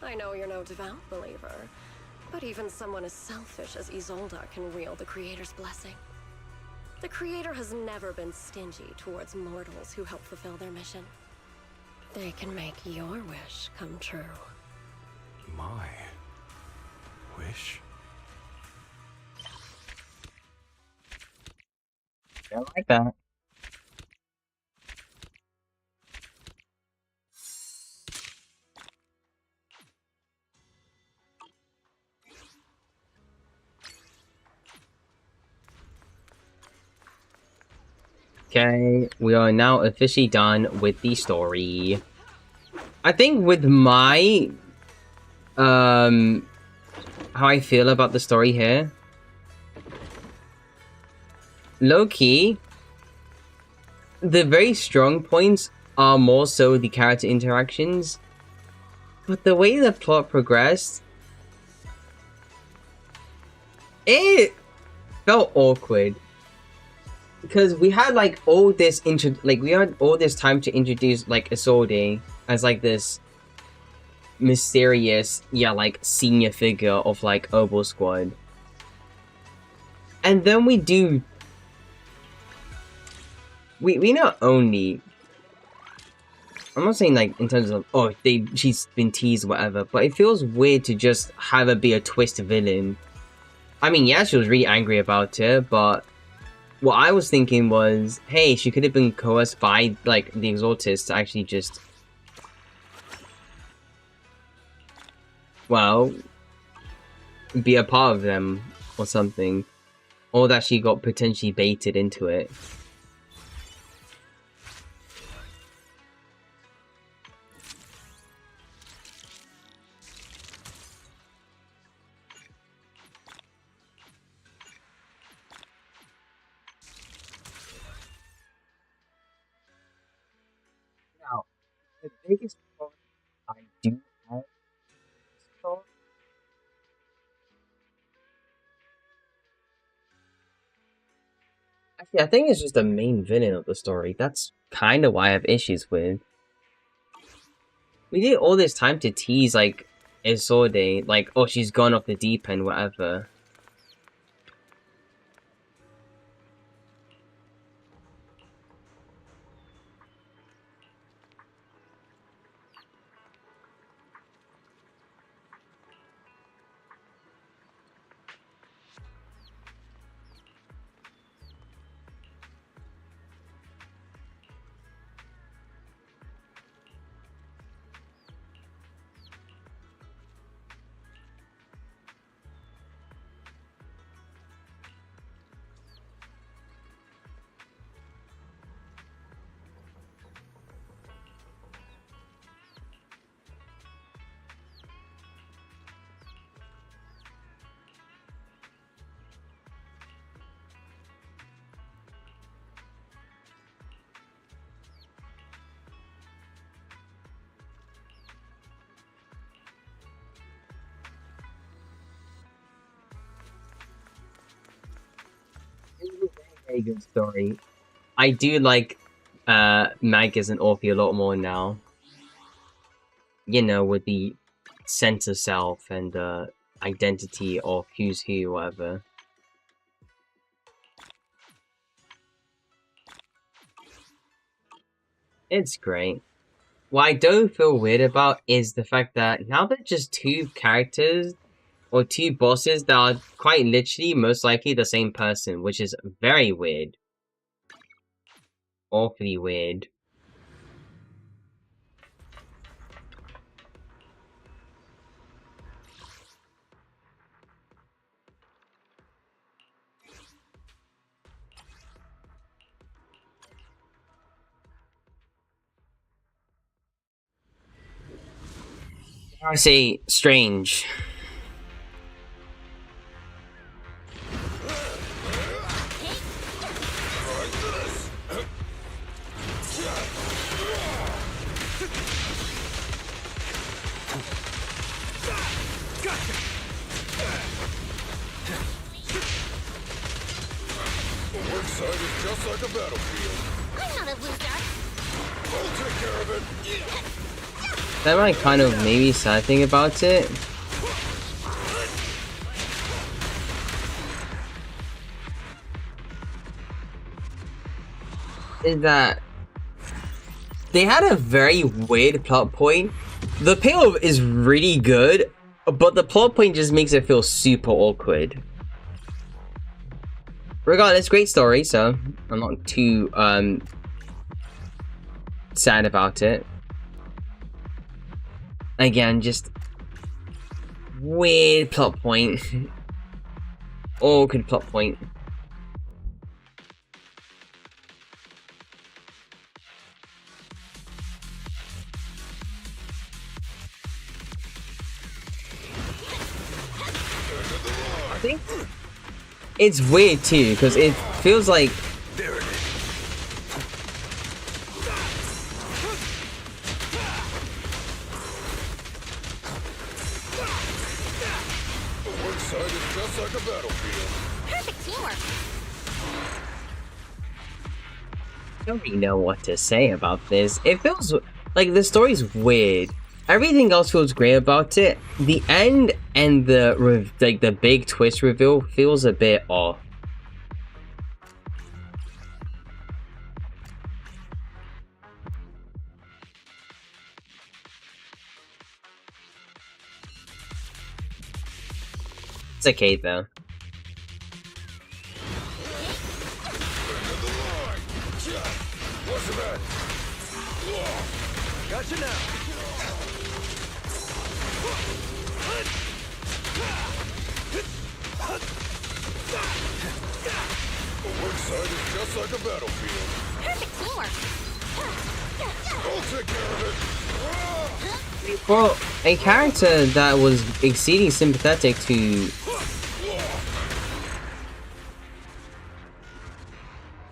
I know you're no devout believer, but even someone as selfish as Isolde can wield the Creator's blessing. The Creator has never been stingy towards mortals who help fulfill their mission. They can make your wish come true. My wish? I like that. Okay, we are now officially done with the story. I think with my how I feel about the story here, low-key, the very strong points are more so the character interactions, but the way the plot progressed, it felt awkward. Because we had like all this we had all this time to introduce like Isolde as like this mysterious, yeah, like senior figure of like Oboe Squad. And then we not only, I'm not saying like in terms of, oh, she's been teased or whatever, but it feels weird to just have her be a twist villain. I mean, yeah, she was really angry about it, but what I was thinking was, hey, she could have been coerced by like the Exaltists to actually just, well, be a part of them or something. Or that she got potentially baited into it. Now, the biggest problem I do have is actually, I think it's just the main villain of the story. That's kind of why I have issues with. We did all this time to tease, like, Isolde, like, oh, she's gone off the deep end, whatever. Very good story. I do like Magus and Orphe a lot more now. You know, with the sense of self and the identity of who's who, whatever. It's great. What I don't feel weird about is the fact that now they're just two characters or two bosses that are quite literally most likely the same person, which is very weird. Awfully weird. I say strange. Workside is just like a battlefield. I'm not a loser. I'll take care of it. That might kind of maybe sad thing about it. Is that they had a very weird plot point. The payoff is really good, but the plot point just makes it feel super awkward. Regardless, great story, so I'm not too sad about it. Again, just weird plot point. Awkward plot point. I think it's weird too, because it feels like Workside is just like a battlefield. Perfect teamwork. I don't really know what to say about this. It feels like the story's weird, everything else feels great about it. The end and the big twist reveal feels a bit off. It's okay though. What's the matter? Gotcha now. The work site is just like a battlefield. Perfect teamwork. I'll take care of it. Well, a character that was exceeding sympathetic to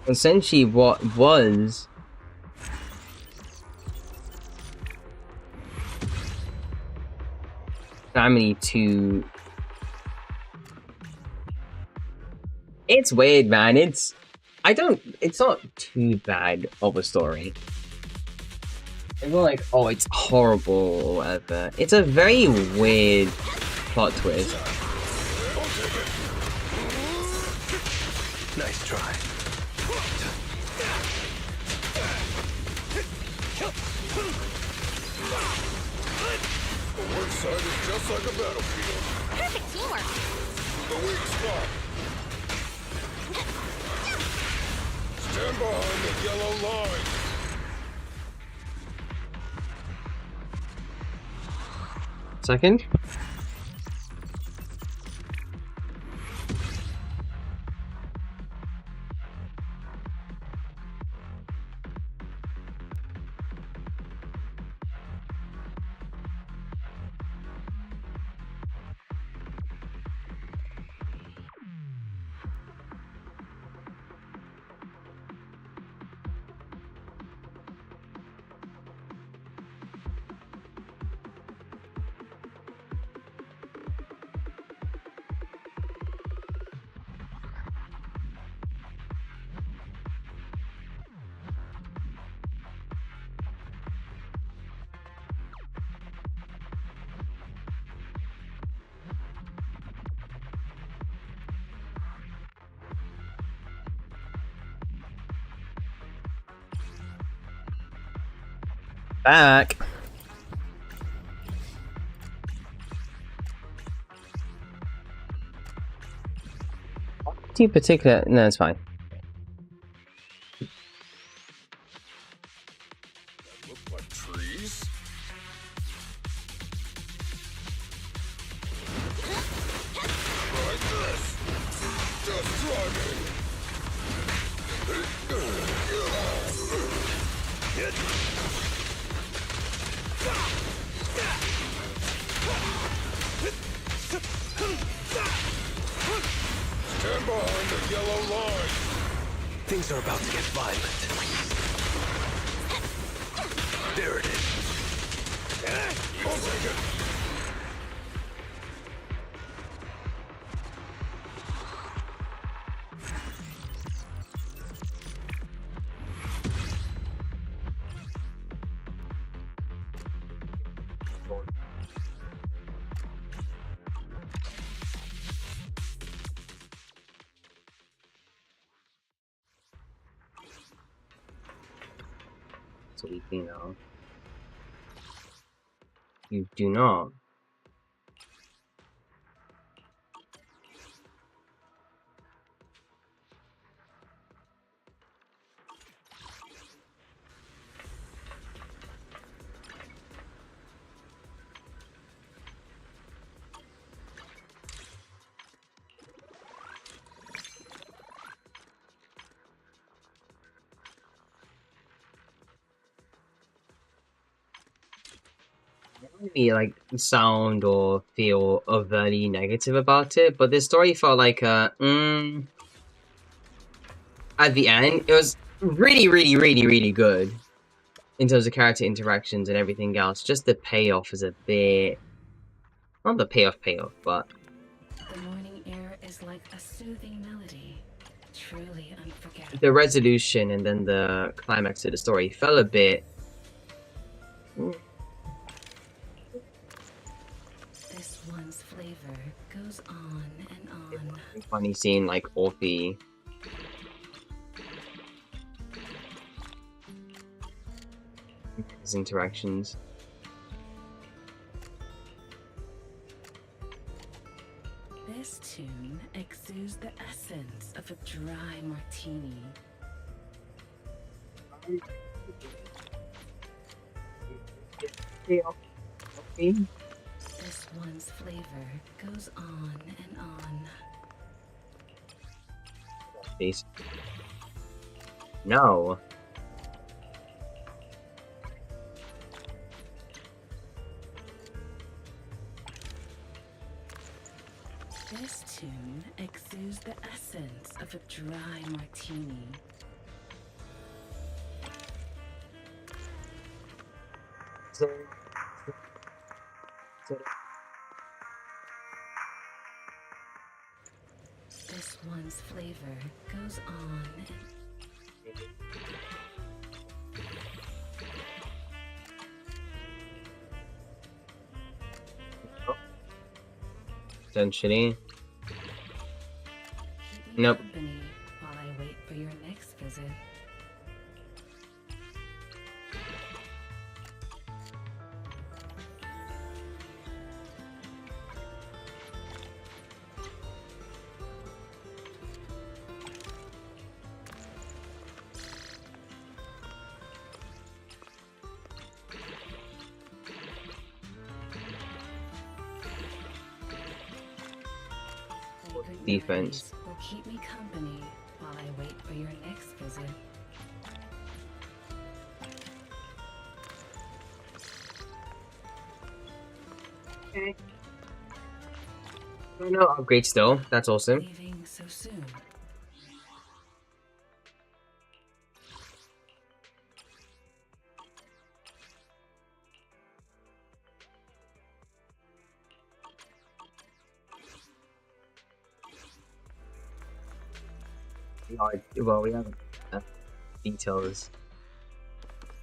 essentially what was family to... It's weird, man. It's not too bad of a story. It's not like, oh, it's horrible or whatever. It's a very weird plot twist. Nice try. The work site is just like a battlefield. Perfect teamwork. The weak spot. Stand behind the yellow line. Second. Back. In particular, no, it's fine. Look like trees. Try this. Just try me. Stand behind the yellow line. Things are about to get violent. There it is. I'll take it. Sleepy now. You do not. Me like sound or feel overly negative about it, but this story felt like at the end it was really good in terms of character interactions and everything else. Just the payoff is a bit, not the payoff, but The morning air is like a soothing melody, truly unforgettable. the resolution and then the climax of the story felt a bit one's flavor goes on and on. Funny seeing like Orphe. His interactions. This tune exudes the essence of a dry martini. This one's flavor goes on and on. Face. No. This tune exudes the essence of a dry martini. This one's flavor goes on and Essentially. keep me Nope. company while I wait for your next visit. Good Defense. memories will keep me company while I wait for your next visit. Okay. No upgrade still. That's awesome. Leaving so soon. Well, we have details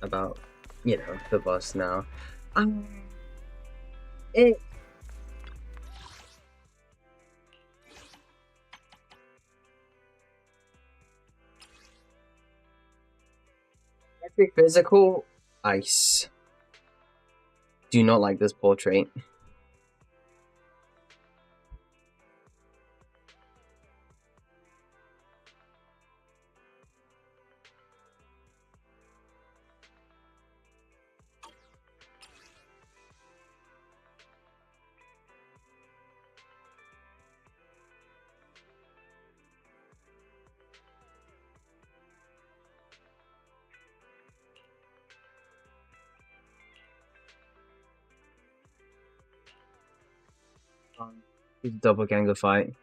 about, you know, the boss now. It. Epic physical ice. Do not like this portrait. It's a doppelganger fight.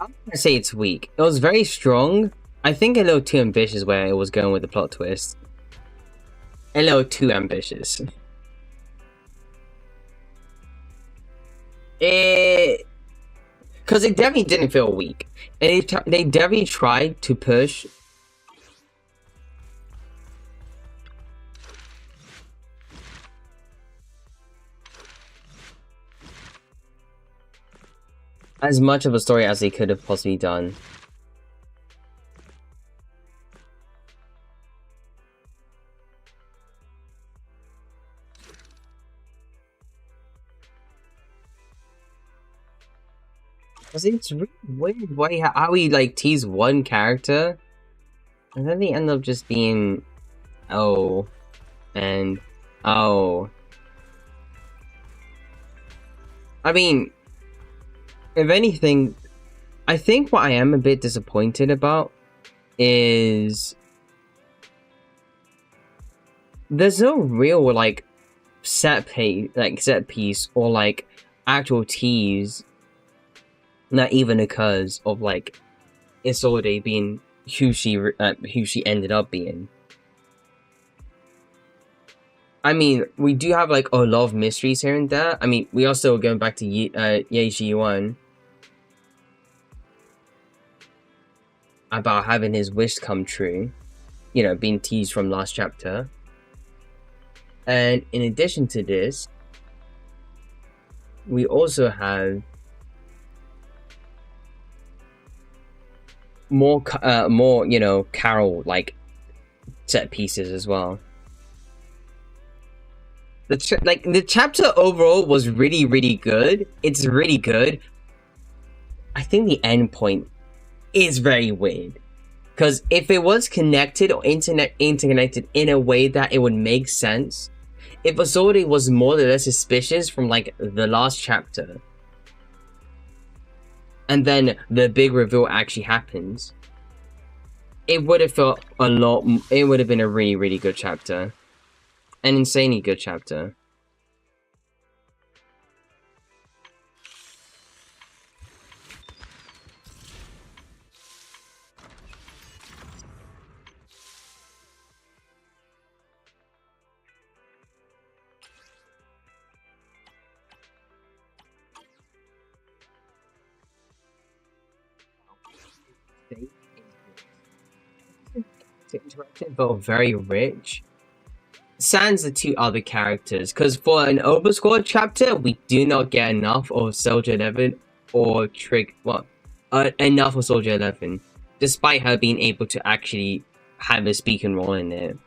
I'm gonna say it's weak. It was very strong. I think a little too ambitious where it was going with the plot twist. A little too ambitious. Because it definitely didn't feel weak. And they definitely tried to push as much of a story as they could have possibly done. Because it's really weird why how we like tease one character and then they end up just being oh and oh. I mean, if anything, I think what I am a bit disappointed about is there's no real like set piece or like actual tease that even occurs of like Isolde being who she ended up being. I mean, we do have like a lot of mysteries here and there. I mean, we are still going back to Yeji Yuan about having his wish come true, you know, being teased from last chapter. And in addition to this, we also have more, you know, Carol like set pieces as well. The chapter overall was really, really good. It's really good. I think the end point is very weird, because if it was connected or interconnected in a way that it would make sense, if Isolde was more or less suspicious from like the last chapter, and then the big reveal actually happens, it would have felt a lot. It would have been a really, really good chapter, an insanely good chapter. Interactive but very rich. Sans the two other characters, because for an overscored chapter, we do not get enough of Soldier 11 or enough of Soldier 11, despite her being able to actually have a speaking role in it.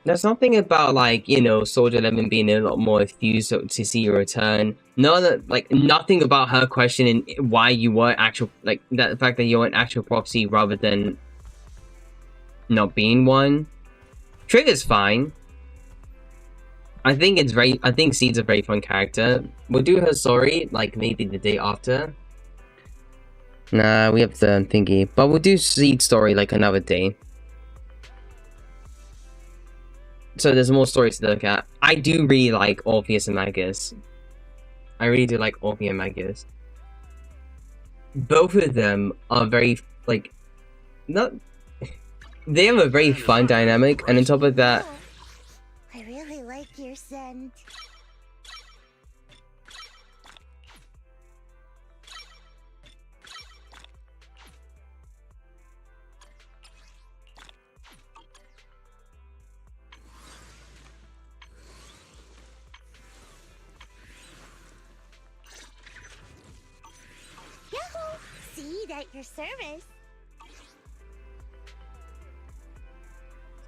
There's something about, like, you know, Soldier 11 being a lot more enthused to see your return. Nothing about her questioning why you were actual, like, the fact that you're an actual prophecy rather than not being one. Trigger's fine. I think Seed's a very fun character. We'll do her story, like, maybe the day after. Nah, we have the thingy. But we'll do Seed's story, like, another day. So there's more stories to look at. I do really like Orpheus and Magus. I really do like Orpheus and Magus. Both of them are very, like, they have a very fun dynamic, and on top of that, I really like your scent. Yahoo! Seed at your service.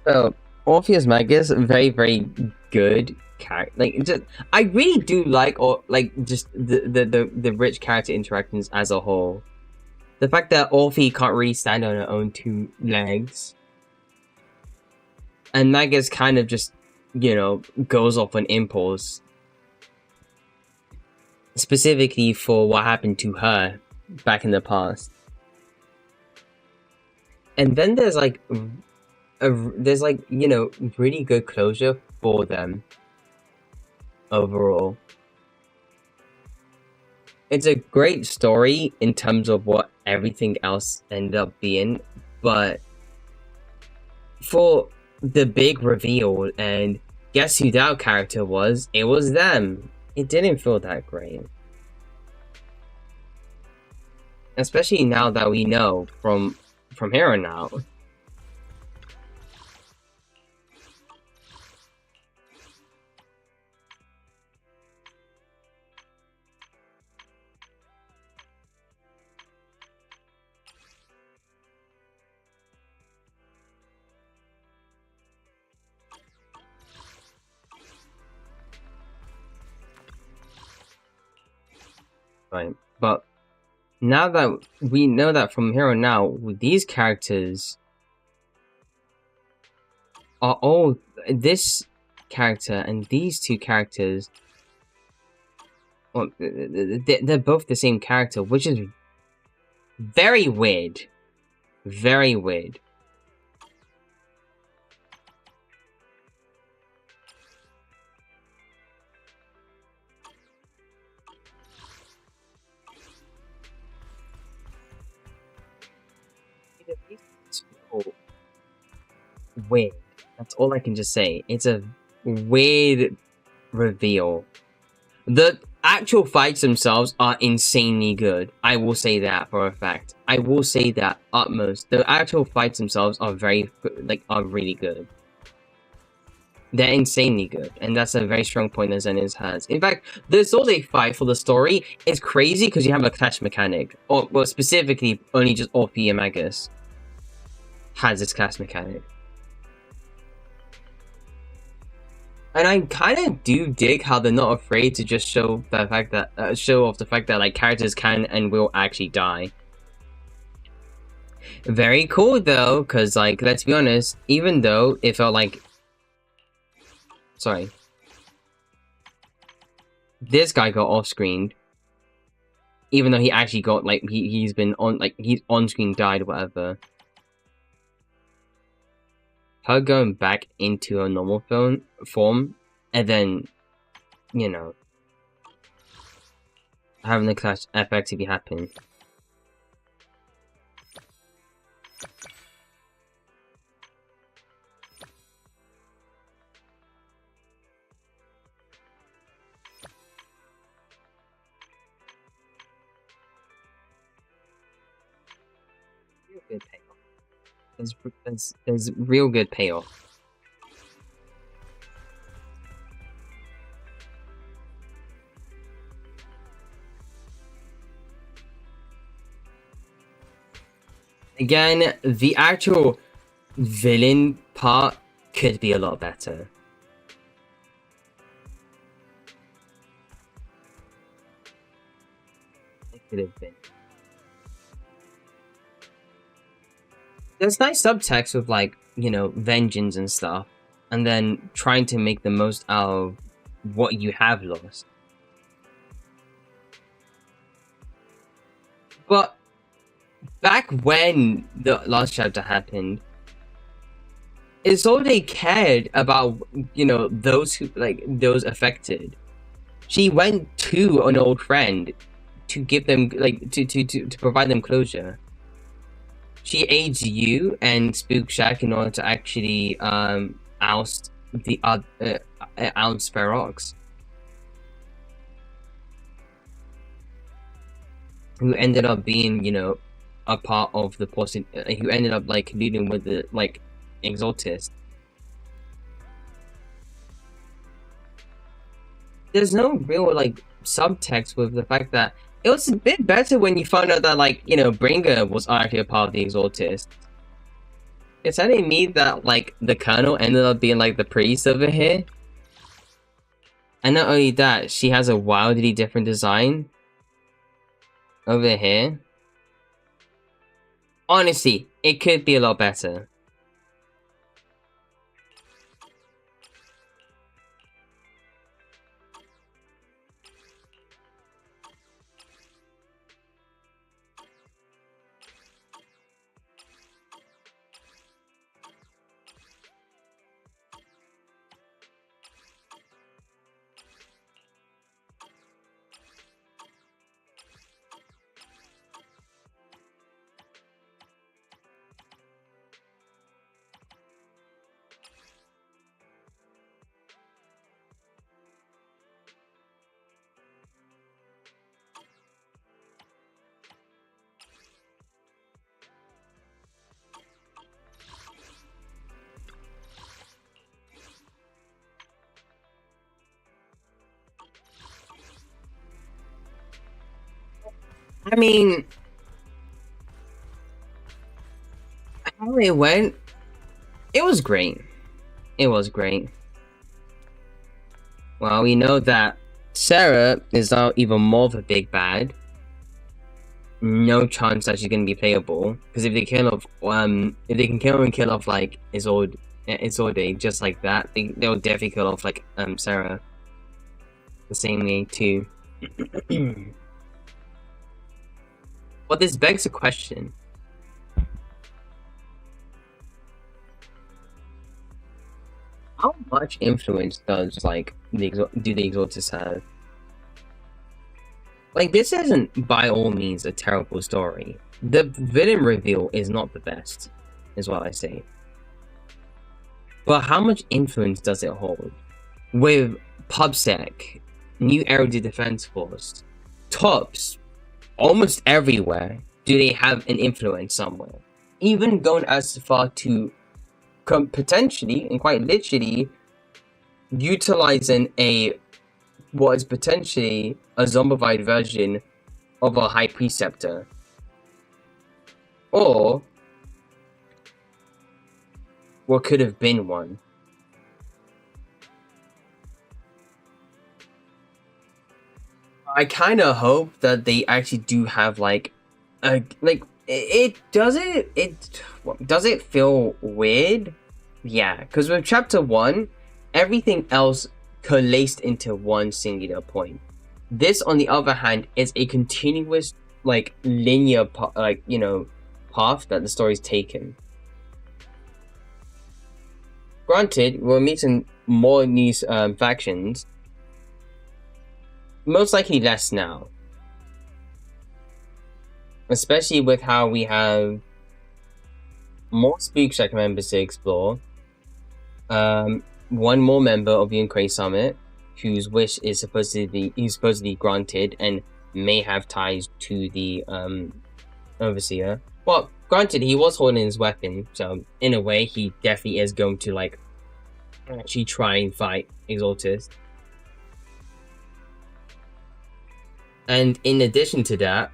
so Orpheus Magus, very, very good character. Like, just I really do like, or like, just the rich character interactions as a whole. The fact that Orphe can't really stand on her own two legs, and Magus kind of just, you know, goes off on impulse, specifically for what happened to her back in the past. And then there's like you know, really good closure for them overall. It's a great story in terms of what everything else ended up being, but for the big reveal and guess who that character was, it was them. It didn't feel that great. Especially now that we know from here on out. Right, but now that we know that from here on out, these characters are all, this character and these two characters Well, they're both the same character, which is very weird. Very weird. Weird. That's all I can just say. It's a weird reveal. The actual fights themselves are insanely good. I will say that for a fact. I will say that utmost. The actual fights themselves are are really good. They're insanely good, and that's a very strong point that Zenith has. In fact, the Zolde fight for the story is crazy because you have a clash mechanic. Or, well, specifically, only just Orpheum Magus has this clash mechanic. And I kind of do dig how they're not afraid to just show the fact that show off the fact that like characters can and will actually die. Very cool though, because like let's be honest, even though it felt like, sorry, this guy got off screened, even though he actually got like he's been on like he's on screen died or whatever. Her going back into her normal form, and then, you know, having the clash effectively happen. Good payoff. There's real good payoff. Again, the actual villain part could be a lot better. It could have been. There's nice subtext with like, you know, vengeance and stuff, and then trying to make the most out of what you have lost. But back when the last chapter happened, it's all they cared about, you know, those who those affected. She went to an old friend to give them to provide them closure. She aids you and Spook Shack in order to actually oust the oust Ferox, who ended up being, you know, a part of the who ended up like colluding with the Exaltist. There's no real like subtext with the fact that it was a bit better when you found out that, like, you know, Bringer was actually a part of the Exaltist. It's telling me that, like, the Colonel ended up being, like, the priest over here. And not only that, she has a wildly different design over here. Honestly, it could be a lot better. I mean, how it went, it was great. It was great. Well, we know that Sarah is now even more of a big bad. No chance that she's gonna be playable, because if they kill off, if they can kill off like Isolde just like that, they'll definitely kill off like Sarah the same way too. Well, this begs a question. How much influence does like do the Exorcists have? Like, this isn't by all means a terrible story. The villain reveal is not the best, is what I say. But how much influence does it hold? With PubSec, New Era of the Defense Force, TOPS, almost everywhere, do they have an influence somewhere? Even going as far to potentially, and quite literally, utilizing what is potentially a zombified version of a High Preceptor. Or what could have been one. I kind of hope that they actually do have like does it feel weird? Yeah, because with chapter 1, everything else coalesced into one singular point. This, on the other hand, is a continuous like linear path that the story's taken. Granted, we're meeting more new factions. Most likely less now. Especially with how we have more Spook Shack members to explore. One more member of the Yunquei Summit, whose wish is supposedly granted and may have ties to the Overseer. Well, granted, he was holding his weapon, so in a way, he definitely is going to like actually try and fight Exorcist. And in addition to that,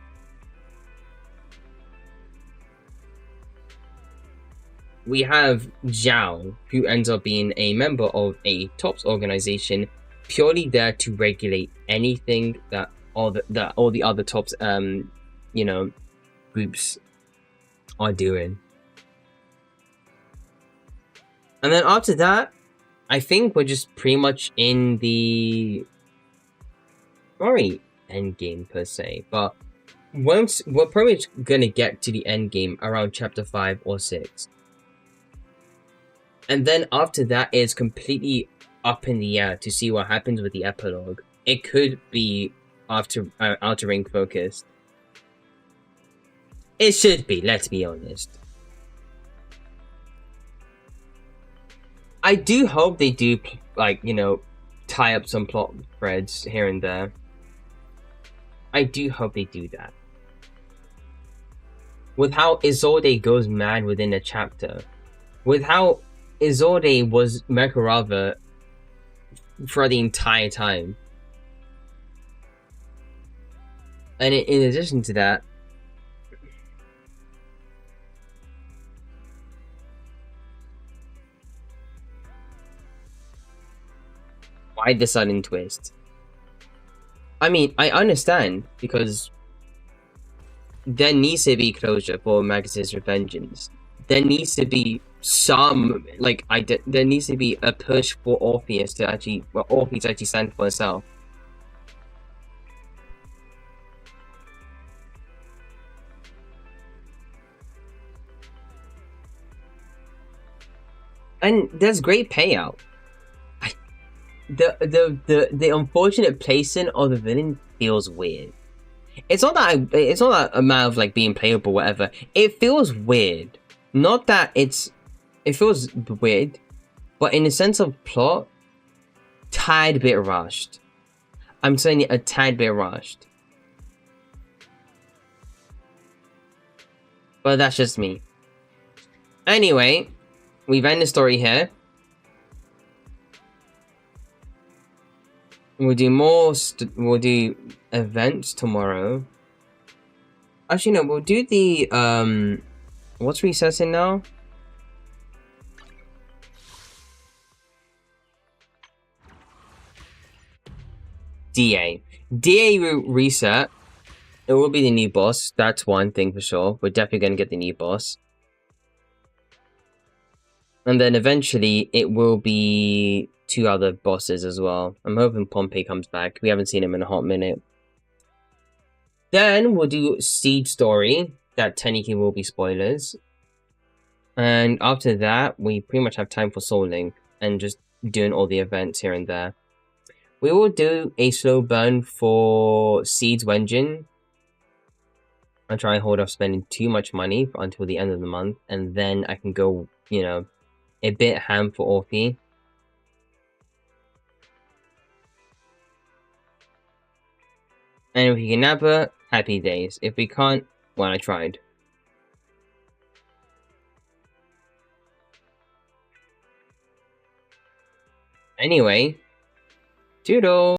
we have Zhao, who ends up being a member of a TOPS organization, purely there to regulate anything that all the other TOPS groups are doing. And then after that, I think we're just pretty much in the endgame per se, but once we're pretty much gonna get to the endgame around chapter 5 or 6. And then after that, it's completely up in the air to see what happens with the epilogue. It could be Outer Ring focused. It should be, let's be honest. I do hope they do, like, tie up some plot threads here and there. I do hope they do that. With how Isolde goes mad within a chapter. With how Isolde was Mekarava for the entire time. And in addition to that, why the sudden twist? I mean, I understand, because there needs to be closure for Magus' revengeance. There needs to be some, there needs to be a push for Orpheus to actually stand for herself. And there's great payout. The unfortunate placing of the villain feels weird. It's not that a matter of like being playable or whatever. It feels weird. Not that it feels weird, but in the sense of plot, tad bit rushed. I'm saying it a tad bit rushed. But that's just me. Anyway, we've ended the story here. We'll do more. We'll do events tomorrow. Actually, no. We'll do the what's recessing now? DA. DA will reset. It will be the new boss. That's one thing for sure. We're definitely gonna get the new boss. And then eventually it will be 2 other bosses as well. I'm hoping Pompey comes back. We haven't seen him in a hot minute. Then we'll do Seed Story. That technically will be spoilers. And after that, we pretty much have time for Soul Link and just doing all the events here and there. We will do a slow burn for Seeds Wenjin. I'll try and hold off spending too much money until the end of the month, and then I can go, you know, a bit ham for Orphe. And if we can nabber, happy days. If we can't, well, I tried. Anyway, toodle!